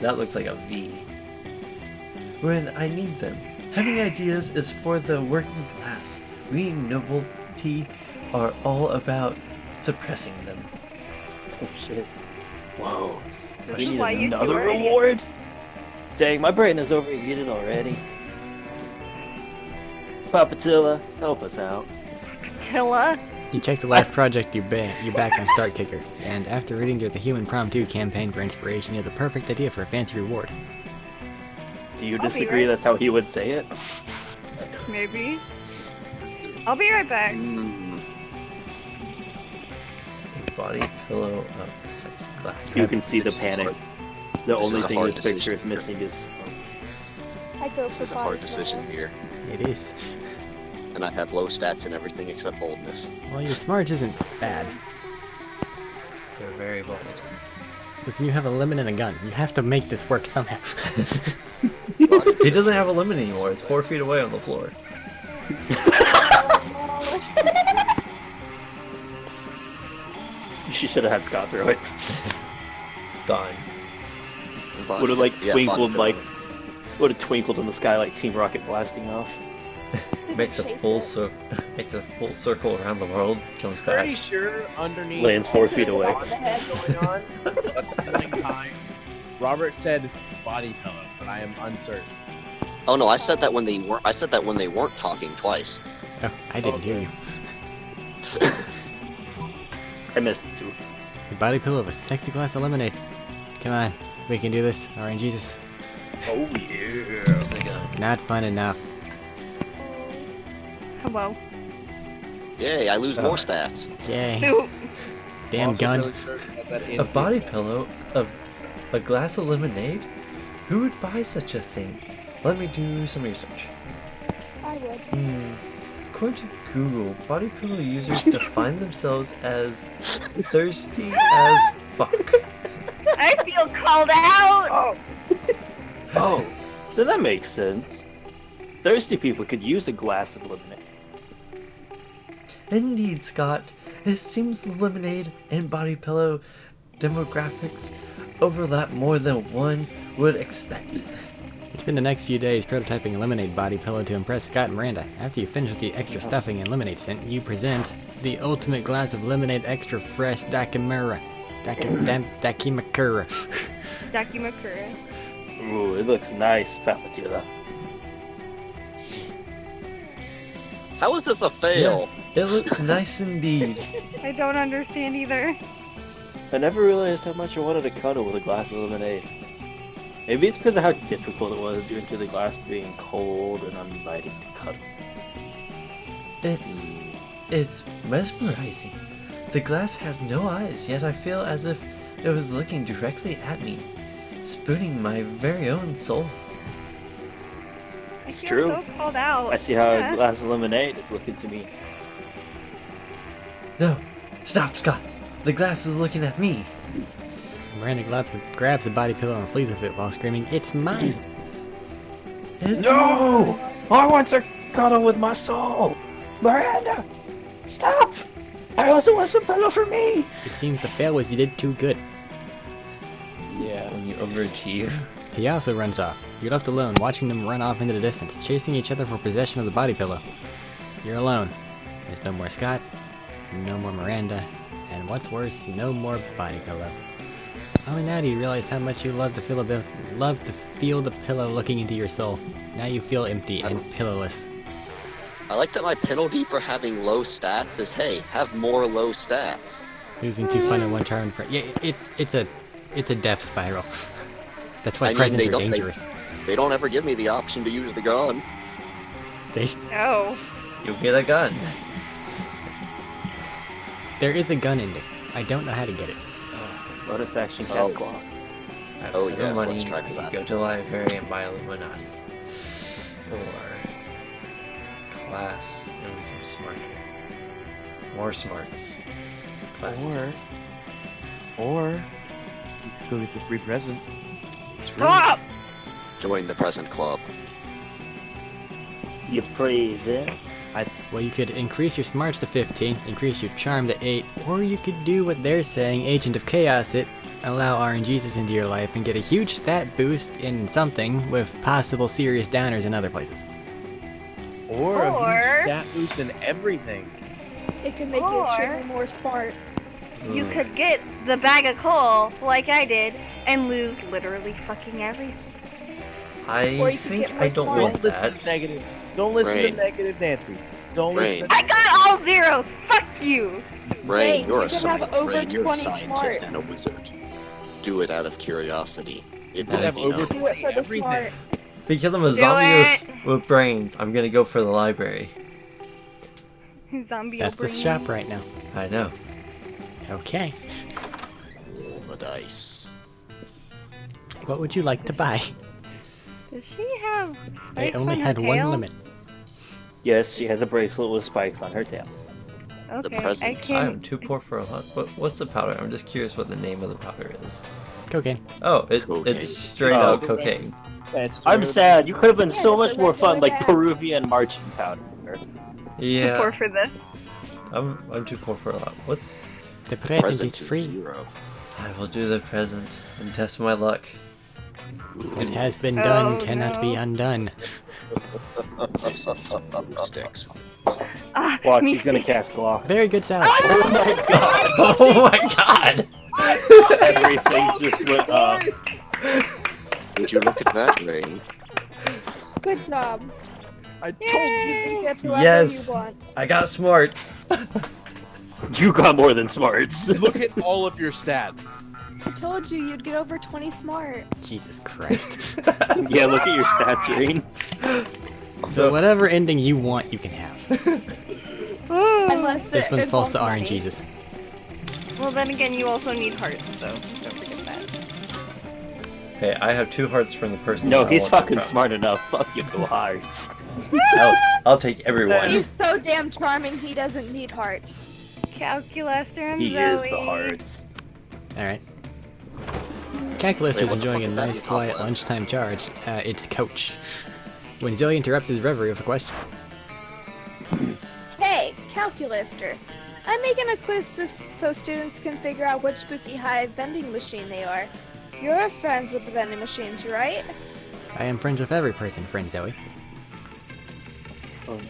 That looks like a V. When I need them. Having ideas is for the working class. We nobility are all about suppressing them. Oh shit. Whoa. This We is need why you another two are idiots. reward? Dang, my brain is overheated already. Papatilla, help us out. Tilla. You check the last project you back on Start Kicker, and after reading through the Human Prom 2 campaign for inspiration, you have the perfect idea for a fancy reward. Do you I'll be disagree right- that's how he would say it? Maybe. I'll be right back. Mm, A body pillow of a sexy glass. You can see the panic. The This only is a thing hard this picture is decision. missing is I go this for is a hard body decision pillow. here. It is. And I have low stats and everything except boldness. Well, your smarts isn't bad. They're very bold. Listen, you have a lemon and a gun. You have to make this work somehow. He doesn't have a limit anymore. It's 4 feet away on the floor. she should have had Scott throw it. Gone. Would have like Yeah, twinkled Body like would have twinkled in the sky like Team Rocket blasting off. Makes a Chase full it. circle. Makes a full circle around the world. Comes Pretty back. sure underneath Lands 4 feet all away. the head going on, that's killing time. Robert said body pillow, but I am uncertain. Oh no, I said that when they weren't. I said that when they weren't talking twice. Oh, I didn't hear you. I missed it too. The body pillow of a sexy glass of lemonade. Come on, we can do this. RNGesus. Oh yeah. There's the gun. Not fun enough. Hello. Yay! I lose Oh. more stats. Yay. Ooh. Damn Also gun. really sure that A ends body the- pillow of a glass of lemonade? Who would buy such a thing? Let me do some research. I would. According to Google, body pillow users define themselves as thirsty as fuck. I feel called out. Oh, then that makes sense. Thirsty people could use a glass of lemonade. Indeed, Scott. It seems the lemonade and body pillow demographics overlap more than one would expect. It's been the next few days prototyping a lemonade body pillow to impress Scott and Miranda. After you finish with the extra stuffing and lemonade scent, you present the ultimate glass of lemonade extra fresh Dakimakura. Dakimakura. Dakimakura. Ooh, it looks nice, Papatilla. How is this a fail? It looks nice indeed. I don't understand either. I never realized how much I wanted to cuddle with a glass of lemonade. Maybe it's because of how difficult it was due to the glass being cold and uninviting to cuddle. It's mesmerizing. The glass has no eyes, yet I feel as if it was looking directly at me, spooning my very own soul. I It's feel true. so called out. I see how Yeah. a glass of lemonade is looking to me. No, stop, Scott. The glass is looking at me. Miranda grabs the body pillow and flees with it while screaming, "It's mine!" It's No! I want to cuddle with my soul! Miranda! Stop! I also want some pillow for me! It seems the fail was you did too good. Yeah. when you overachieve. He also runs off. You're left alone, watching them run off into the distance, chasing each other for possession of the body pillow. You're alone. There's no more Scott, no more Miranda, and what's worse, no more body pillow. Only now do you realize how much you love to feel the pillow looking into your soul. Now you feel empty and pillowless. I like that my penalty for having low stats is, hey, have more low stats. Losing 2 fun and 1 charm. Yeah, it's a death spiral. That's why I mean, presents they are don't- dangerous. They don't ever give me the option to use the gun. Oh. You'll get a gun. There is a gun ending. I don't know how to get it. Bonus action Oh. cast claw. I have Oh, 7 yes, money. let's try I could that. go to library and buy Illuminati. Or class and become smarter. More smarts. Class skills. Or you could go get the free present. It's free. Stop! Join the present club. You praise it. Well, you could increase your smarts to 15, increase your charm to 8, or you could do what they're saying, Agent of Chaos it, allow RNGesus into your life and get a huge stat boost in something with possible serious downers in other places. Or a Or- huge stat boost in everything. It can make you Or- extremely more smart. You could get the bag of coal, like I did, and lose literally fucking everything. Or I you could think get more I don't smart. want Don't listen that. to negative. Don't listen Rain. to negative Nancy. Don't listen Rain. to I got all zeros! Fuck you! Rain, you're you a can have scientist. over Rain, you're a 20 scientist smart. and a wizard. Do it out of curiosity. It You must have be over known. Do it for the everything. smart. Because I'm a Do zombie it. with brains, I'm gonna go for the library. Zombie That's the brain. shop right now. I know. Okay. Roll the dice. What would you like to buy? Does she have They spikes only on her had one tail? limit. Yes, she has a bracelet with spikes on her tail. Okay, present. I can. I'm too poor for a lot. What's the powder? I'm just curious what the name of the powder is. Cocaine. Oh, Cocaine. it's straight Oh. up cocaine. That's I'm true. sad. You could have been Yeah, so just much a more fun, regular like bag. Peruvian marching powder. Yeah, Poor for this. I'm too poor for a lot. What's? The present Present is is free. 0. I will do the present and test my luck. What has been done Oh, cannot be no. undone. This is blue sticks. Ah, Watch, me he's gonna speak. cast Glock. Very good salad. Oh my god! Oh my god! Everything just went up. Would you look at that, Rain? Good job. I told You you. can get whoever Yes. you want. I got smarts. You got more than smarts. Look at all of your stats. I told you you'd get over 20 smart. Jesus Christ. Yeah, look at your stats, Rain. So whatever ending you want, you can have. Unless This it one falls involves to money. RNGesus. Well, then again, you also need hearts, so don't forget that. Okay, I have 2 hearts from the person. No, I he's want them fucking from. smart enough. Fuck you, go hearts. I'll take everyone. He's so damn charming, he doesn't need hearts. Calculus and He Zoe. is the hearts. Alright. Calculus Wait, is what the enjoying a fuck is that nice in quiet Hotline? lunchtime charge. It's Coach. When Zoe interrupts his reverie with a question. Hey, Calculister. I'm making a quiz so students can figure out which spooky hive vending machine they are. You're friends with the vending machines, right? I am friends with every person, friend Zoe. Oh no.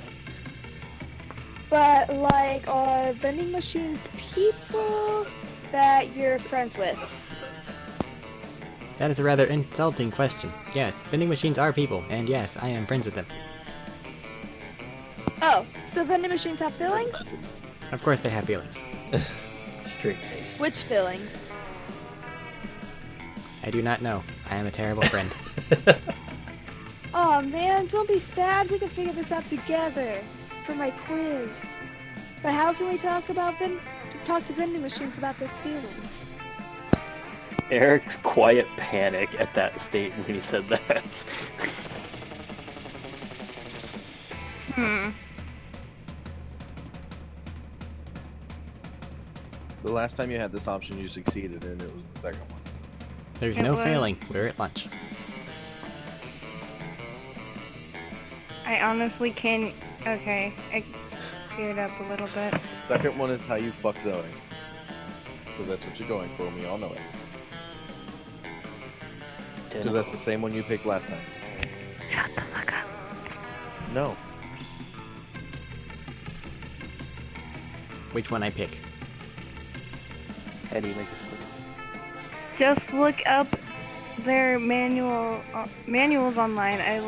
But, like, are vending machines people that you're friends with? That is a rather insulting question. Yes, vending machines are people, and yes, I am friends with them. Oh, so vending machines have feelings? Of course they have feelings. Straight face. Which feelings? I do not know. I am a terrible friend. Aw, man, don't be sad. We can figure this out together for my quiz. But how can we talk to vending machines about their feelings? Eric's quiet panic at that statement when he said that. The last time you had this option, you succeeded, and it was the second one. There's It no was. failing. We're at lunch. I honestly can't. Okay, I cleared up a little bit. The second one is how you fuck Zoe. Because that's what you're going for, and we all know it. Because that's the same one you picked last time. Shut the fuck up. No. Which one I pick? How do you make this quick? Just look up their manuals online. I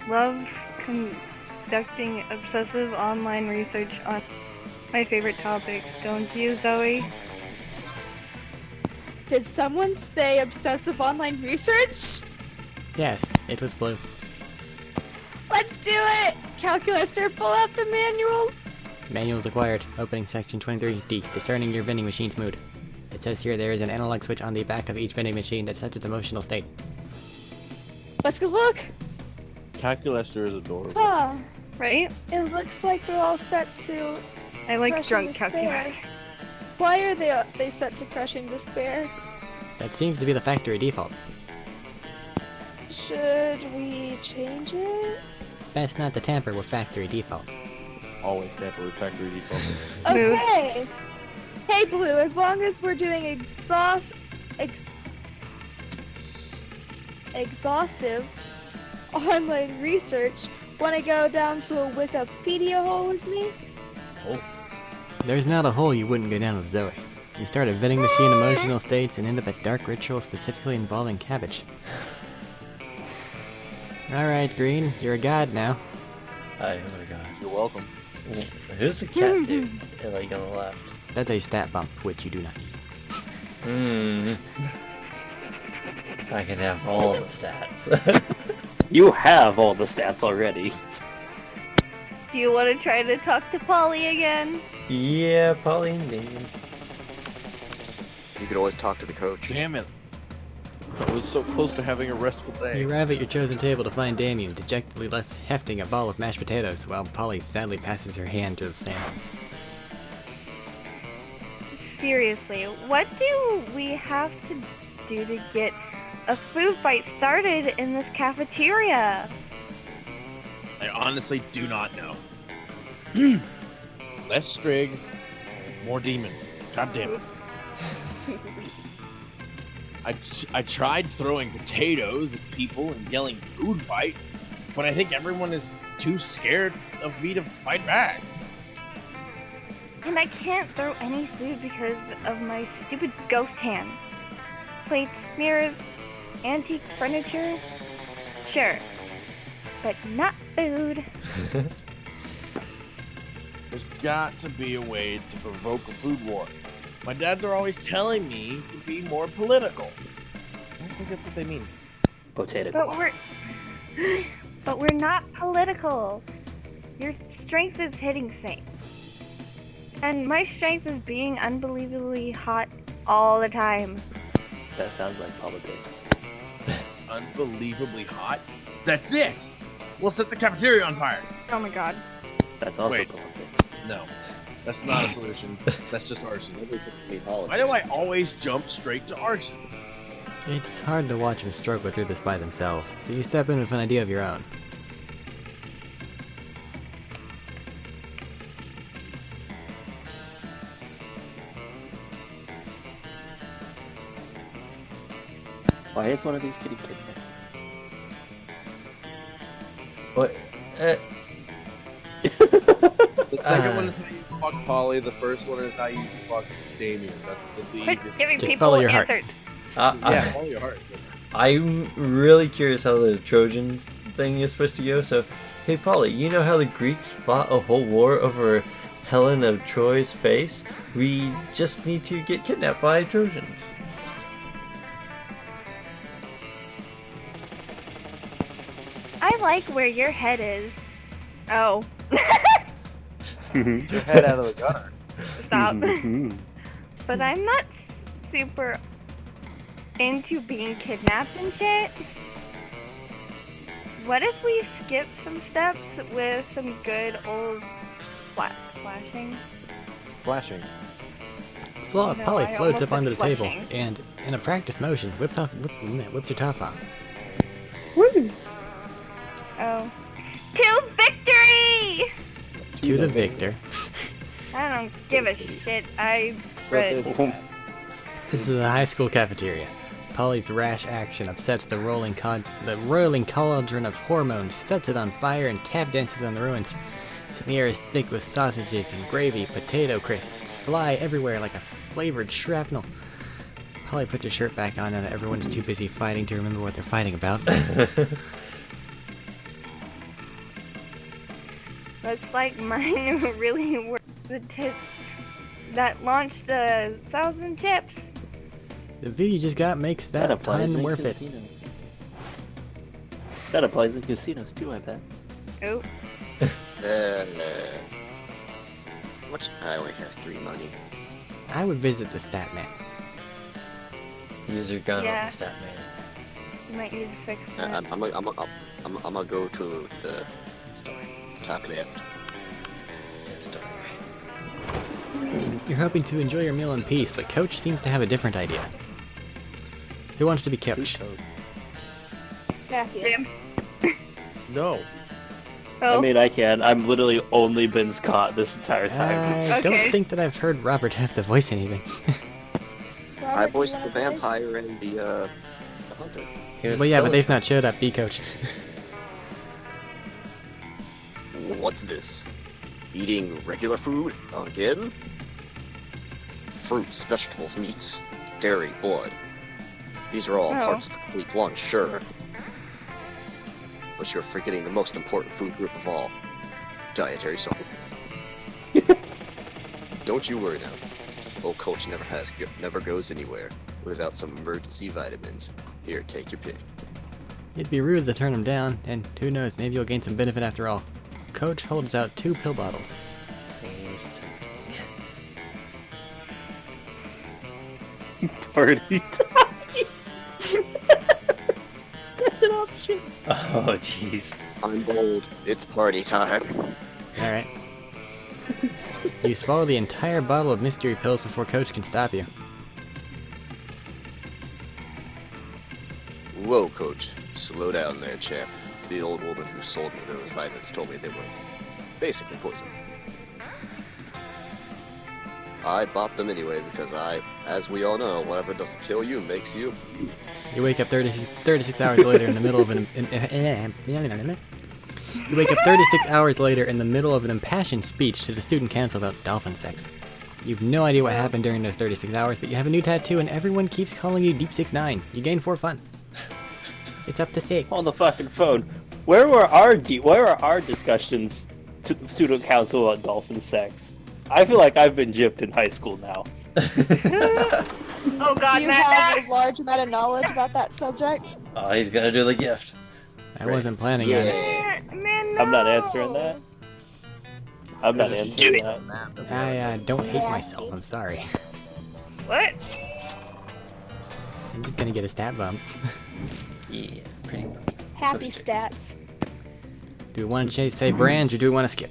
love conducting obsessive online research on my favorite topics. Don't you, Zoe? Did someone say obsessive online research? Yes, it was blue. Let's do it! Calculister, pull out the manuals! Manuals acquired. Opening section 23D. Discerning your vending machine's mood. It says here there is an analog switch on the back of each vending machine that sets its emotional state. Let's go look! Calculester is adorable. Huh. Right? It looks like they're all set to I like crushing drunk despair. calculus. Why are they set to crushing despair? That seems to be the factory default. Should we change it? Best not to tamper with factory defaults. Always tamper with factory defaults. Mood. Okay! Hey Blue, as long as we're doing exhaustive online research. Want to go down to a Wikipedia hole with me? Oh, There's not a hole you wouldn't go down with Zoe. You start a vending machine emotional states and end up a dark ritual specifically involving cabbage. Alright, Green, you're a god now. oh my god. You're welcome. Who's the cat dude? Like on the left. That's a stat bump, which you do not need. I can have all the stats. You have all the stats already. Do you want to try to talk to Polly again? Yeah, Polly and Damien. You could always talk to the coach. Damn it. I was so close to having a restful day. You arrive at your chosen table to find Damien dejectedly left hefting a ball of mashed potatoes, while Polly sadly passes her hand to the same. Seriously, what do we have to do to get a food fight started in this cafeteria? I honestly do not know. Less Strig, more Demon. God damn it. I tried throwing potatoes at people and yelling food fight, but I think everyone is too scared of me to fight back. And I can't throw any food because of my stupid ghost hand. Plates, mirrors, antique furniture? Sure. But not food. There's got to be a way to provoke a food war. My dads are always telling me to be more political. I don't think that's what they mean. Potato. But we're not political. Your strength is hitting things. And my strength is being unbelievably hot all the time. That sounds like politics. Unbelievably hot? That's it! We'll set the cafeteria on fire! Oh my god. That's also Wait. politics. No. That's not a solution. That's just arson. Nobody could be politics. Why do I always jump straight to arson? It's hard to watch them struggle through this by themselves, so you step in with an idea of your own. Why is one of these getting kidnapped? What? The second one is how you fuck Polly, the first one is how you fuck Damien. That's just the Quit easiest. giving Just people follow your heart. answers. Yeah, follow your heart. I'm really curious how the Trojan thing is supposed to go. So, hey Polly, you know how the Greeks fought a whole war over Helen of Troy's face? We just need to get kidnapped by Trojans. I like where your head is. Oh. Get your head out of the gutter. Stop. But I'm not super into being kidnapped and shit. What if we skip some steps with some good old flashing? Flashing. Polly I floats almost up onto the said table flushing. and, in a practice motion, whips her top off. Oh. To victory! To the victor. I don't give a shit. I read. This is a high school cafeteria. Polly's rash action upsets the roiling cauldron of hormones, sets it on fire, and tap dances on the ruins. So the air is thick with sausages and gravy, potato crisps fly everywhere like a flavored shrapnel. Polly puts her shirt back on now that everyone's too busy fighting to remember what they're fighting about. Looks like mine really works the tip that launched the 1,000 chips. The view you just got makes that applies pun in worth it. casinos. That applies in casinos too, I bet. Oh. How much? I only have 3 money. I would visit the stat man. Use your gun Yeah. on the stat man. You might need to fix that. I'm gonna go to the top man. Dead story. You're hoping to enjoy your meal in peace, but Coach seems to have a different idea. Who wants to be Coach? Matthew. Damn. No. Oh. I mean, I can. I've literally only been Scott this entire time. I don't Okay. think that I've heard Robert have to voice anything. I working voiced the that way. vampire and the hunter. Here's Well, yeah, but Stoic. they've not showed up, B coach. What's this? Eating regular food? Again? Fruits, vegetables, meats, dairy, blood. These are all Oh. parts of a complete lunch, sure. But you're forgetting the most important food group of all. Dietary supplements. Don't you worry now. Old coach never goes anywhere without some emergency vitamins. Here, take your pick. It'd be rude to turn him down, and who knows, maybe you'll gain some benefit after all. Coach holds out 2 pill bottles. Seems tempting. Party time. That's an option. Oh, jeez. I'm bold. It's party time. Alright. You swallow the entire bottle of mystery pills before Coach can stop you. Whoa, coach. Slow down there, champ. The old woman who sold me those vitamins told me they were basically poison. I bought them anyway because as we all know, whatever doesn't kill you makes you. You wake up 36 hours later in the middle of an... You wake up 36 hours later in the middle of an impassioned speech to the student council about dolphin sex. You've no idea what happened during those 36 hours, but you have a new tattoo and everyone keeps calling you Deep 69. You gain 4 fun. It's up to 6. On the fucking phone. Where are our discussions to the student council about dolphin sex? I feel like I've been gypped in high school now. Oh God, Do you Matt, have a large amount of knowledge about that subject? Oh, he's gonna do the gift. I wasn't planning on it. man, no. I'm not answering that. I'm not answering that. I don't hate myself, I'm sorry. What? I'm just gonna get a stat bump. Yeah, pretty much. Happy stats. Do we want to say brands or do we want to skip?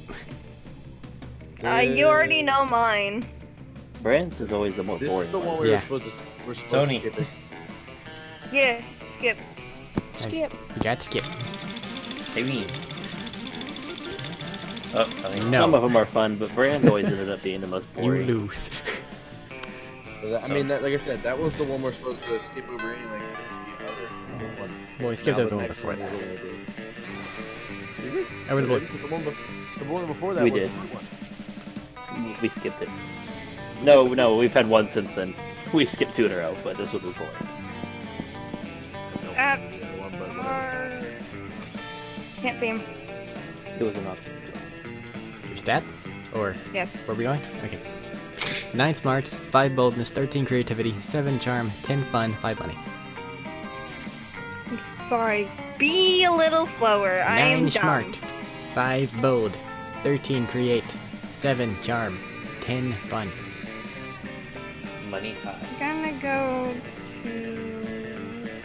You already know mine. Brands is always the most This boring is the one one. we Yeah. were supposed to Sony. skip it. Yeah, skip. Skip. You got skip. Maybe. Oh, something. No. Some of them are fun, but brands always ended up being the most You boring. lose. I mean, like I said, that was the one we're supposed to skip over anyway. 'Cause it was the other one. Well, we skipped Now over the the one next before one is that. what we're doing. Did we? I would've We looked. did, 'cause the one before that We was did. the one. We skipped it. No, we've had one since then. We've skipped 2 in a row, but this one was boring. I don't Uh, remember the other one, but whatever. Can't see him. It was an option. Your stats? Or Yes. where are we going? Okay. 9 smarts, 5 boldness, 13 creativity, 7 charm, 10 fun, 5 money. Sorry. Be a little slower. I am 9 dumb. smart, 5 bold, 13 create, 7 charm, 10 fun. Money 5. Gonna go to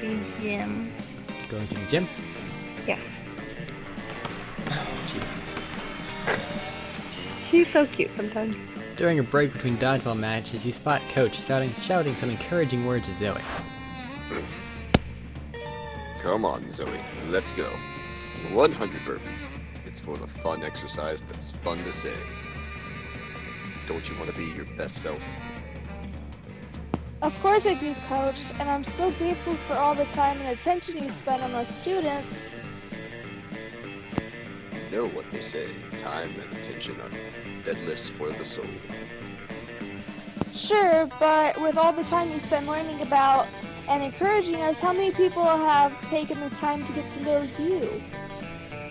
the gym. Going to the gym? Yes. Jesus. He's so cute sometimes. During a break between dodgeball matches, you spot Coach shouting some encouraging words at Zoe. Come on, Zoe, let's go. 100 burpees. It's for the fun exercise that's fun to say. Don't you want to be your best self? Of course I do, Coach, and I'm so grateful for all the time and attention you spend on our students. You know what they say, time and attention are deadlifts for the soul. Sure, but with all the time you spend learning about and encouraging us, how many people have taken the time to get to know you?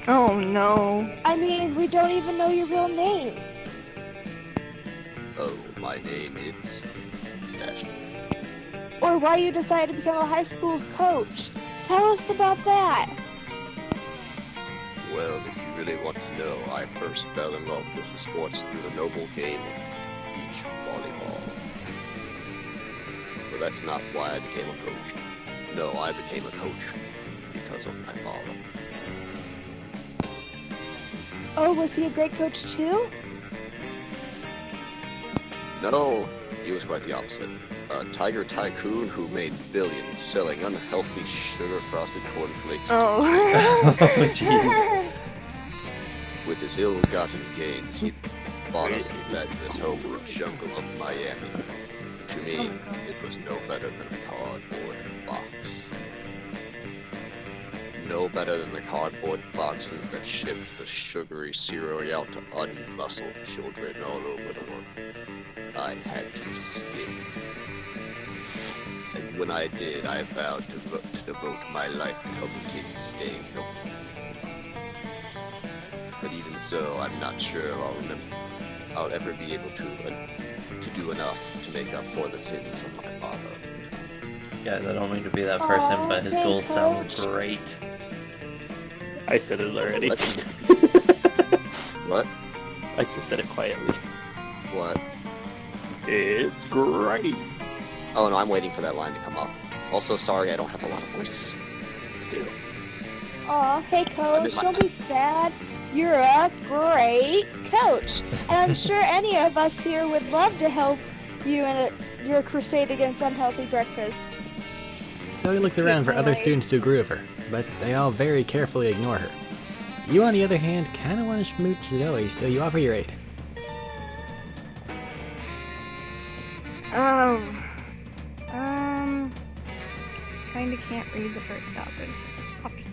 Oh no. I mean, we don't even know your real name. Oh, my name is... Dash. Or why you decided to become a high school coach. Tell us about that. Well, if you really want to know, I first fell in love with the sports through the noble game of beach volleyball. But that's not why I became a coach. No, I became a coach because of my father. Oh, was he a great coach too? No, he was quite the opposite. A tiger tycoon who made billions selling unhealthy sugar-frosted cornflakes to Oh. Oh, jeez. With his ill-gotten gains, he bought us a fabulous home in the jungle of Miami. To me, it was no better than a cardboard box. No better than the cardboard boxes that shipped the sugary cereal out to unmuscled children all over the world. I had to escape. And when I did, I vowed to devote my life to helping kids stay healthy. But even so, I'm not sure I'll ever be able to do enough to make up for the sins of my father. Guys, I don't mean to be that person, but his hey, goals sound Coach. great. I said it already. What? I just said it quietly. What? It's great. Oh no, I'm waiting for that line to come up. Also, sorry I don't have a lot of voice to do. Aw, hey coach, my- don't be sad. You're a great coach. And I'm sure any of us here would love to help you in your crusade against unhealthy breakfast. Zoe looks around for other students to agree with her, but they all very carefully ignore her. You, on the other hand, kinda want to schmooch Zoe, so you offer your aid. Kinda can't read the first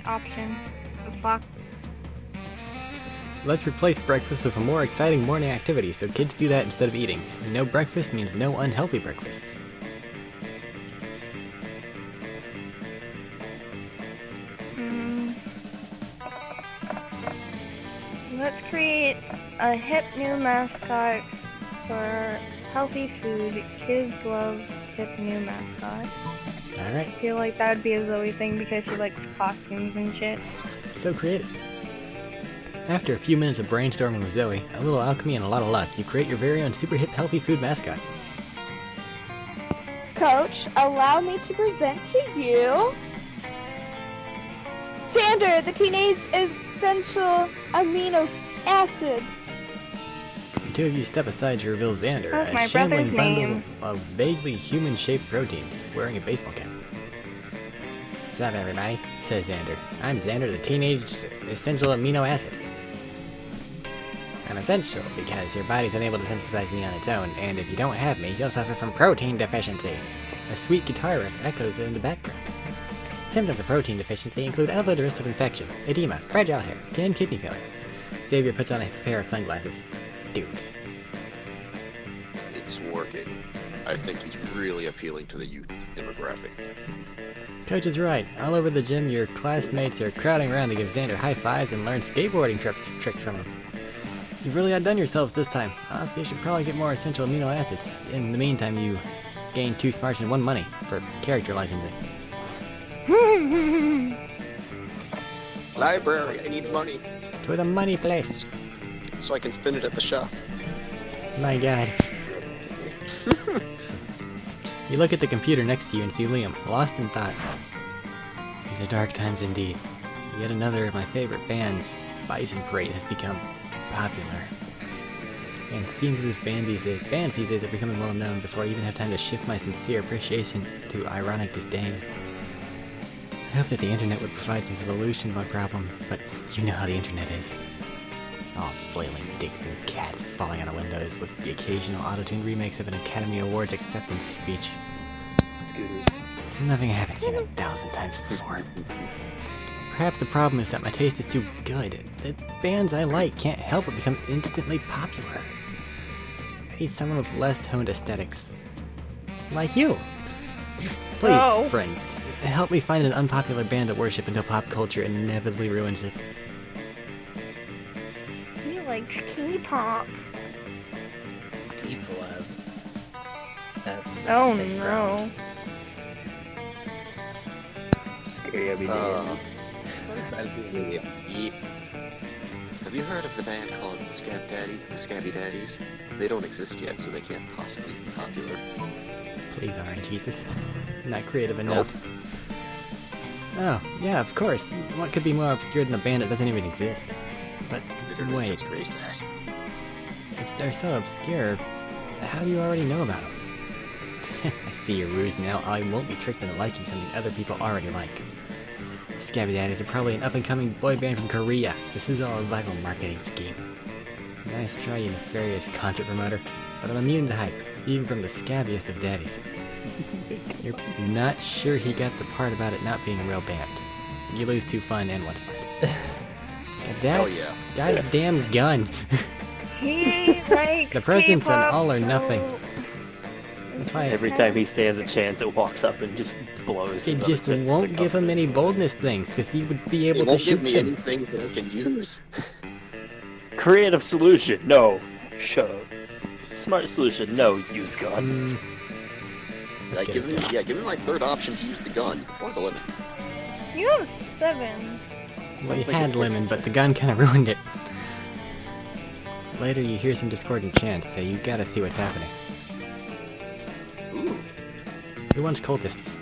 option. The fuck? Let's replace breakfast with a more exciting morning activity so kids do that instead of eating. No breakfast means no unhealthy breakfast. Let's create a hip new mascot for healthy food. Kids love hip new mascot. Alright, I feel like that would be a Zoe thing because she likes costumes and shit. so creative. After a few minutes of brainstorming with Zoe, a little alchemy and a lot of luck, you create your very own super hip healthy food mascot. Coach, allow me to present to you Xander, the teenage essential amino acid. The two of you step aside to reveal Xander, That's a my shambling brother's bundle name. of vaguely human-shaped proteins, wearing a baseball cap. What's up, everybody? Says Xander. I'm Xander, the teenage essential amino acid. I'm essential because your body's unable to synthesize me on its own, and if you don't have me, you'll suffer from protein deficiency. A sweet guitar riff echoes in the background. Symptoms of protein deficiency include elevated risk of infection, edema, fragile hair, and kidney failure. Xavier puts on a pair of sunglasses. Dudes. It's working. I think he's really appealing to the youth demographic. Coach is right. All over the gym, your classmates are crowding around to give Xander high fives and learn skateboarding tricks from him. You've really outdone yourselves this time. Honestly, you should probably get more essential amino acids. In the meantime, you gain 2 smarts and 1 money for character licensing. Library, I need money To the money place. so I can spend it at the shop. My god. You look at the computer next to you and see Liam, lost in thought. These are dark times indeed. Yet another of my favorite bands, Bison Parade, has become popular. And it seems as if bands these days are becoming well known before I even have time to shift my sincere appreciation to ironic disdain. I hope that the internet would provide some solution to my problem, but you know how the internet is. All flailing dicks and cats falling out of windows with the occasional auto-tuned remakes of an Academy Awards acceptance speech. Scooters. Nothing I haven't seen 1,000 times before. Perhaps the problem is that my taste is too good. The bands I like can't help but become instantly popular. I need someone with less honed aesthetics. Like you! Please, Oh. friend, help me find an unpopular band that worship until pop culture inevitably ruins it. He likes K-pop. Deep web. That's Oh safe no. ground. Scary every day. It's not as bad as being an idiot. Have you heard of the band called the Scabby Daddies? They don't exist yet, so they can't possibly be popular. Please, Iron Jesus. Not creative enough. Oh, yeah, of course. What could be more obscure than a band that doesn't even exist? But Literally wait, just race that. if they're so obscure, how do you already know about them? I see your ruse now. I won't be tricked into liking something other people already like. Scabby Daddies are probably an up-and-coming boy band from Korea. This is all a viral marketing scheme. Nice try, you nefarious concert promoter. But I'm immune to hype. even from the scabbiest of daddies. You're not sure he got the part about it not being a real band. You lose 2 fun and 1 smarts. Hell yeah. Goddamn gun. He likes The present's an K-pop, all or nothing. so- That's why Every time he stands a chance, it walks up and just blows. it his just other won't thing give up. him any boldness things, because he would be able It to won't shoot give me them. anything that I can use. Creative solution, no. Shut up. Smart solution, no. Use gun. Like, give me my third option to use the gun or the lemon. You have 7. Well, you Sounds like had a- lemon, but the gun kind of ruined it. Later, you hear some discordant chants, so you gotta see what's happening. Ooh. Who wants cultists?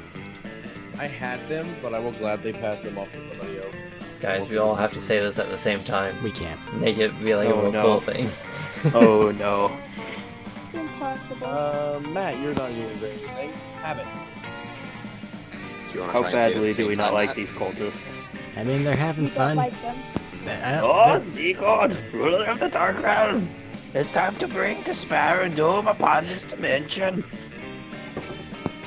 I had them, but I will gladly pass them off to somebody else. Guys, we all have to say this at the same time. We can't. Make it be like a Oh, real no. cool thing. Oh no. Impossible. Matt, you're not doing very good things. Have it. Do you want How to try and say it badly at the do we same not time, like Matt? these cultists? I mean, they're having We don't fun. like them. Oh, Zegod, ruler of the Dark Realm! It's time to bring despair and doom upon this dimension.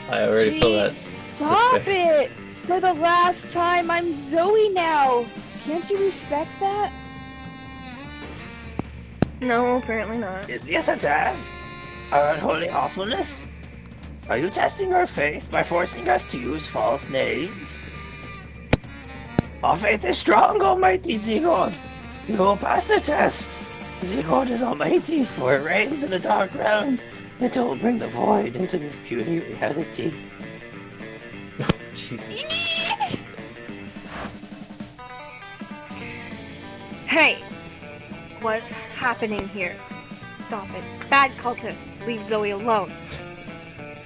I already feel that. Stop it! For the last time, I'm Zoe now. Can't you respect that? No, apparently not. Is this a test? Our unholy awfulness? Are you testing our faith by forcing us to use false names? Our faith is strong, almighty Zegod. You will pass the test. Zegod is almighty, for it reigns in the Dark Realm. It will bring the void into this puny reality. Jesus. Hey! What's happening here? Stop it. Bad cultists. Leave Zoe alone.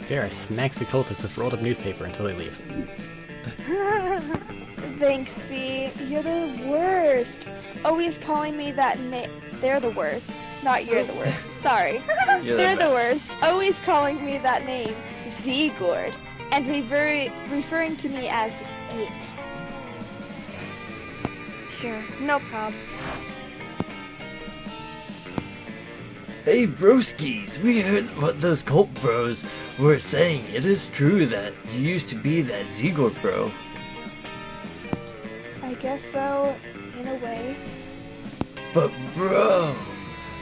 Vera smacks the cultists with rolled up newspaper until they leave. Thanks, Fee. You're the worst. Always calling me that name. They're the worst. Not you're the worst. Sorry. You're They're the best. worst. Always calling me that name. Zegord. And referring to me as 8. Sure, no prob. Hey broskies, we heard what those cult bros were saying. It is true that you used to be that Zegor bro. I guess so, in a way. But bro,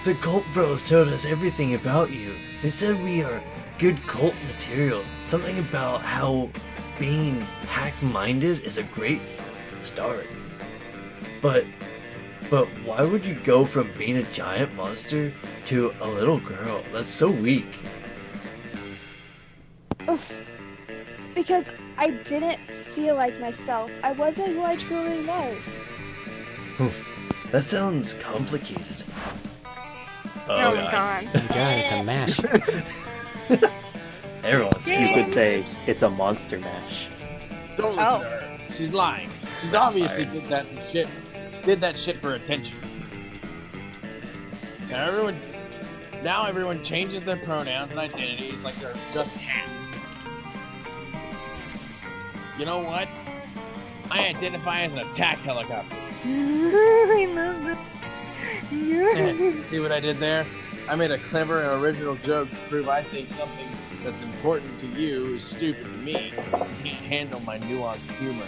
the cult bros told us everything about you. They said we are good cult material. Something about how being pack-minded is a great start. But why would you go from being a giant monster to a little girl? That's so weak. Oof. Because I didn't feel like myself. I wasn't who I truly was. That sounds complicated. Oh my god. You got it, to mash. Everyone's Yeah. You could say it's a monster mash. Don't listen to her. She's lying. She's obviously did that shit for attention. Now everyone changes their pronouns and identities like they're just hats. You know what? I identify as an attack helicopter. I love it. See what I did there? I made a clever and original joke to prove I think something that's important to you is stupid to me. You can't handle my nuanced humor.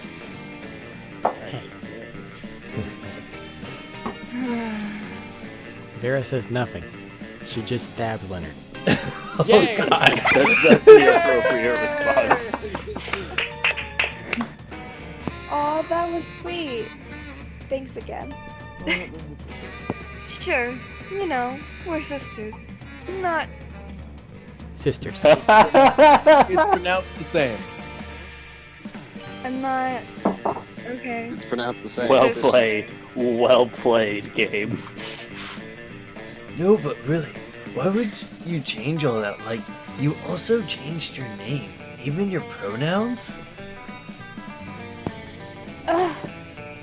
Vera says nothing. She just stabs Leonard. Yay! That's the appropriate response. Aw, that was sweet. Thanks again. Sure, you know, we're sisters. Not Sisters. It's pronounced the same. I'm not okay. It's pronounced the same. Well It's just- played, game. No, but really, why would you change all that? Like, you also changed your name, even your pronouns? Ugh.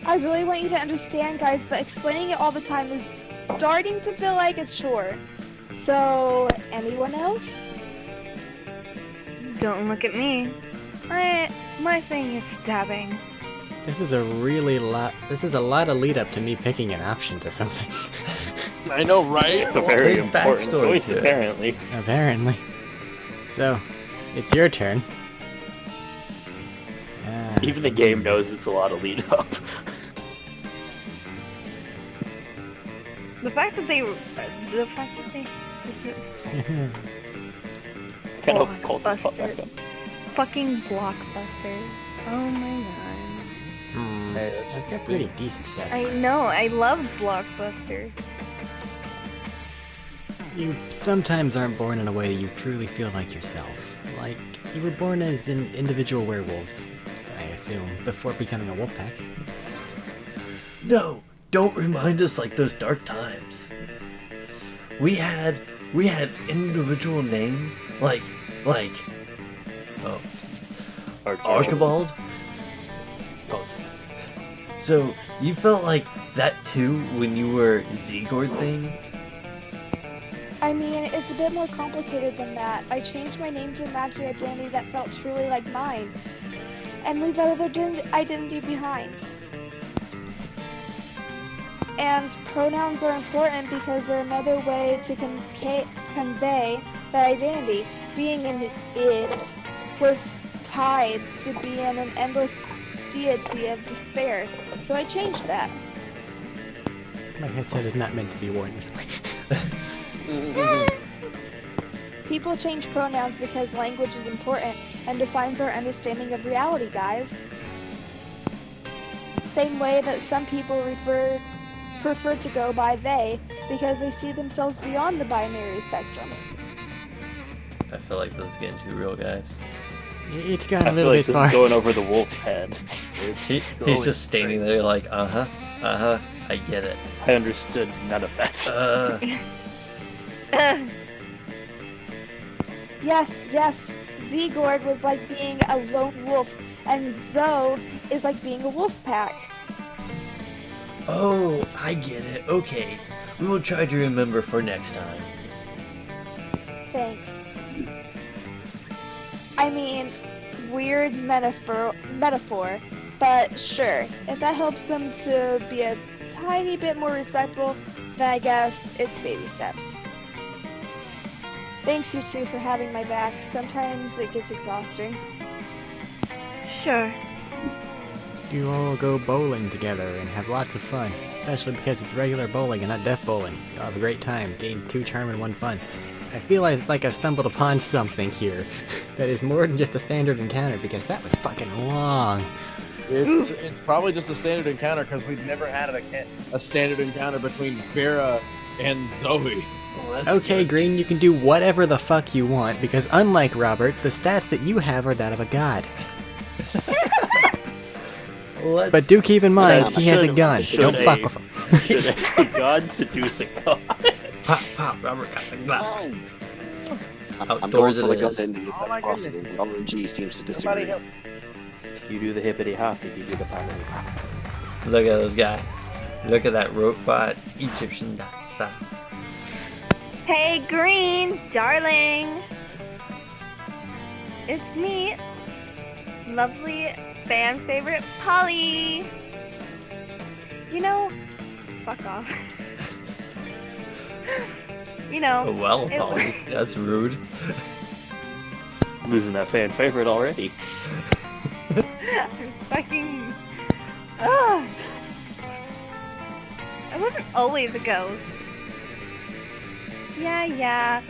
I really want you to understand, guys, but explaining it all the time is starting to feel like a chore. So, anyone else? Don't look at me. My thing is stabbing. This is a lot of lead up to me picking an option to something. I know, right? It's a very There's important backstory choice, to it. apparently. Apparently. So, it's your turn. Even the game knows it's a lot of lead up. The fact that they Kind of cultist pop back Blockbuster. up. fucking blockbuster. Oh my god. Hey, that's I've got pretty decent stats. I know, I love blockbusters. You sometimes aren't born in a way you truly feel like yourself. Like, you were born as an individual werewolves, I assume, before becoming a wolf pack. No, don't remind us like those dark times. We had individual names like Archibald. Close. So you felt like that too when you were Zegord thing? I mean, it's a bit more complicated than that. I changed my name to match the identity that felt truly like mine, and leave that other identity behind. And pronouns are important because they're another way to convey that identity. Being an id was tied to being an endless deity of despair, so I changed that. My headset is not meant to be worn this way. People change pronouns because language is important and defines our understanding of reality, guys. Same way that some people prefer to go by they because they see themselves beyond the binary spectrum. I feel like this is getting too real, guys. It's gone I a feel little like bit this far. is going over the wolf's head. He's just standing there like, I get it. I understood none of that. Yes, Zegord was like being a lone wolf, and Zoe is like being a wolf pack. Oh, I get it. Okay. We will try to remember for next time. Thanks. I mean, weird metaphor, but sure. If that helps them to be a tiny bit more respectful, then I guess it's baby steps. Thanks you two for having my back. Sometimes it gets exhausting. Sure. You all go bowling together and have lots of fun, especially because it's regular bowling and not deaf bowling. You'll have a great time, gain 2 charm and 1 fun. I feel like I've stumbled upon something here that is more than just a standard encounter, because that was fucking long. It's probably just a standard encounter because we've never had a standard encounter between Vera and Zoe. Well, that's Okay, good. Green, you can do whatever the fuck you want, because unlike Robert, the stats that you have are that of a god. Let's- But do keep in mind, Should- he has a should- gun. should Don't a- fuck with him. Should a god seduce a god? Pop, Robert got the gun. I'm going Outdoors for the it gun is. ending. Oh my goodness. RNG seems to Somebody disagree. help. You do the hippity hoppity, you do the poppity. Look at this guy. Look at that robot Egyptian style. Hey, Green, darling. It's me, lovely fan favorite Polly. You know, fuck off. You know, Oh well, it- Polly. That's rude. Losing that fan favorite already. fucking. Ugh. I wasn't always a ghost. Yeah.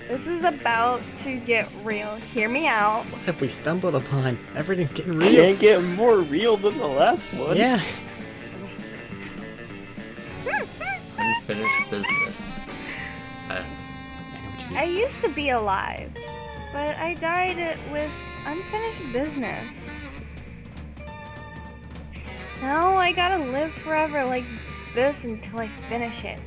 This is about to get real. Hear me out. What have we stumbled upon? Everything's getting real. Can't get more real than the last one. Yeah. Unfinished business. I know what you I used to be alive, but I died with unfinished business. Now I gotta live forever like this until I finish it.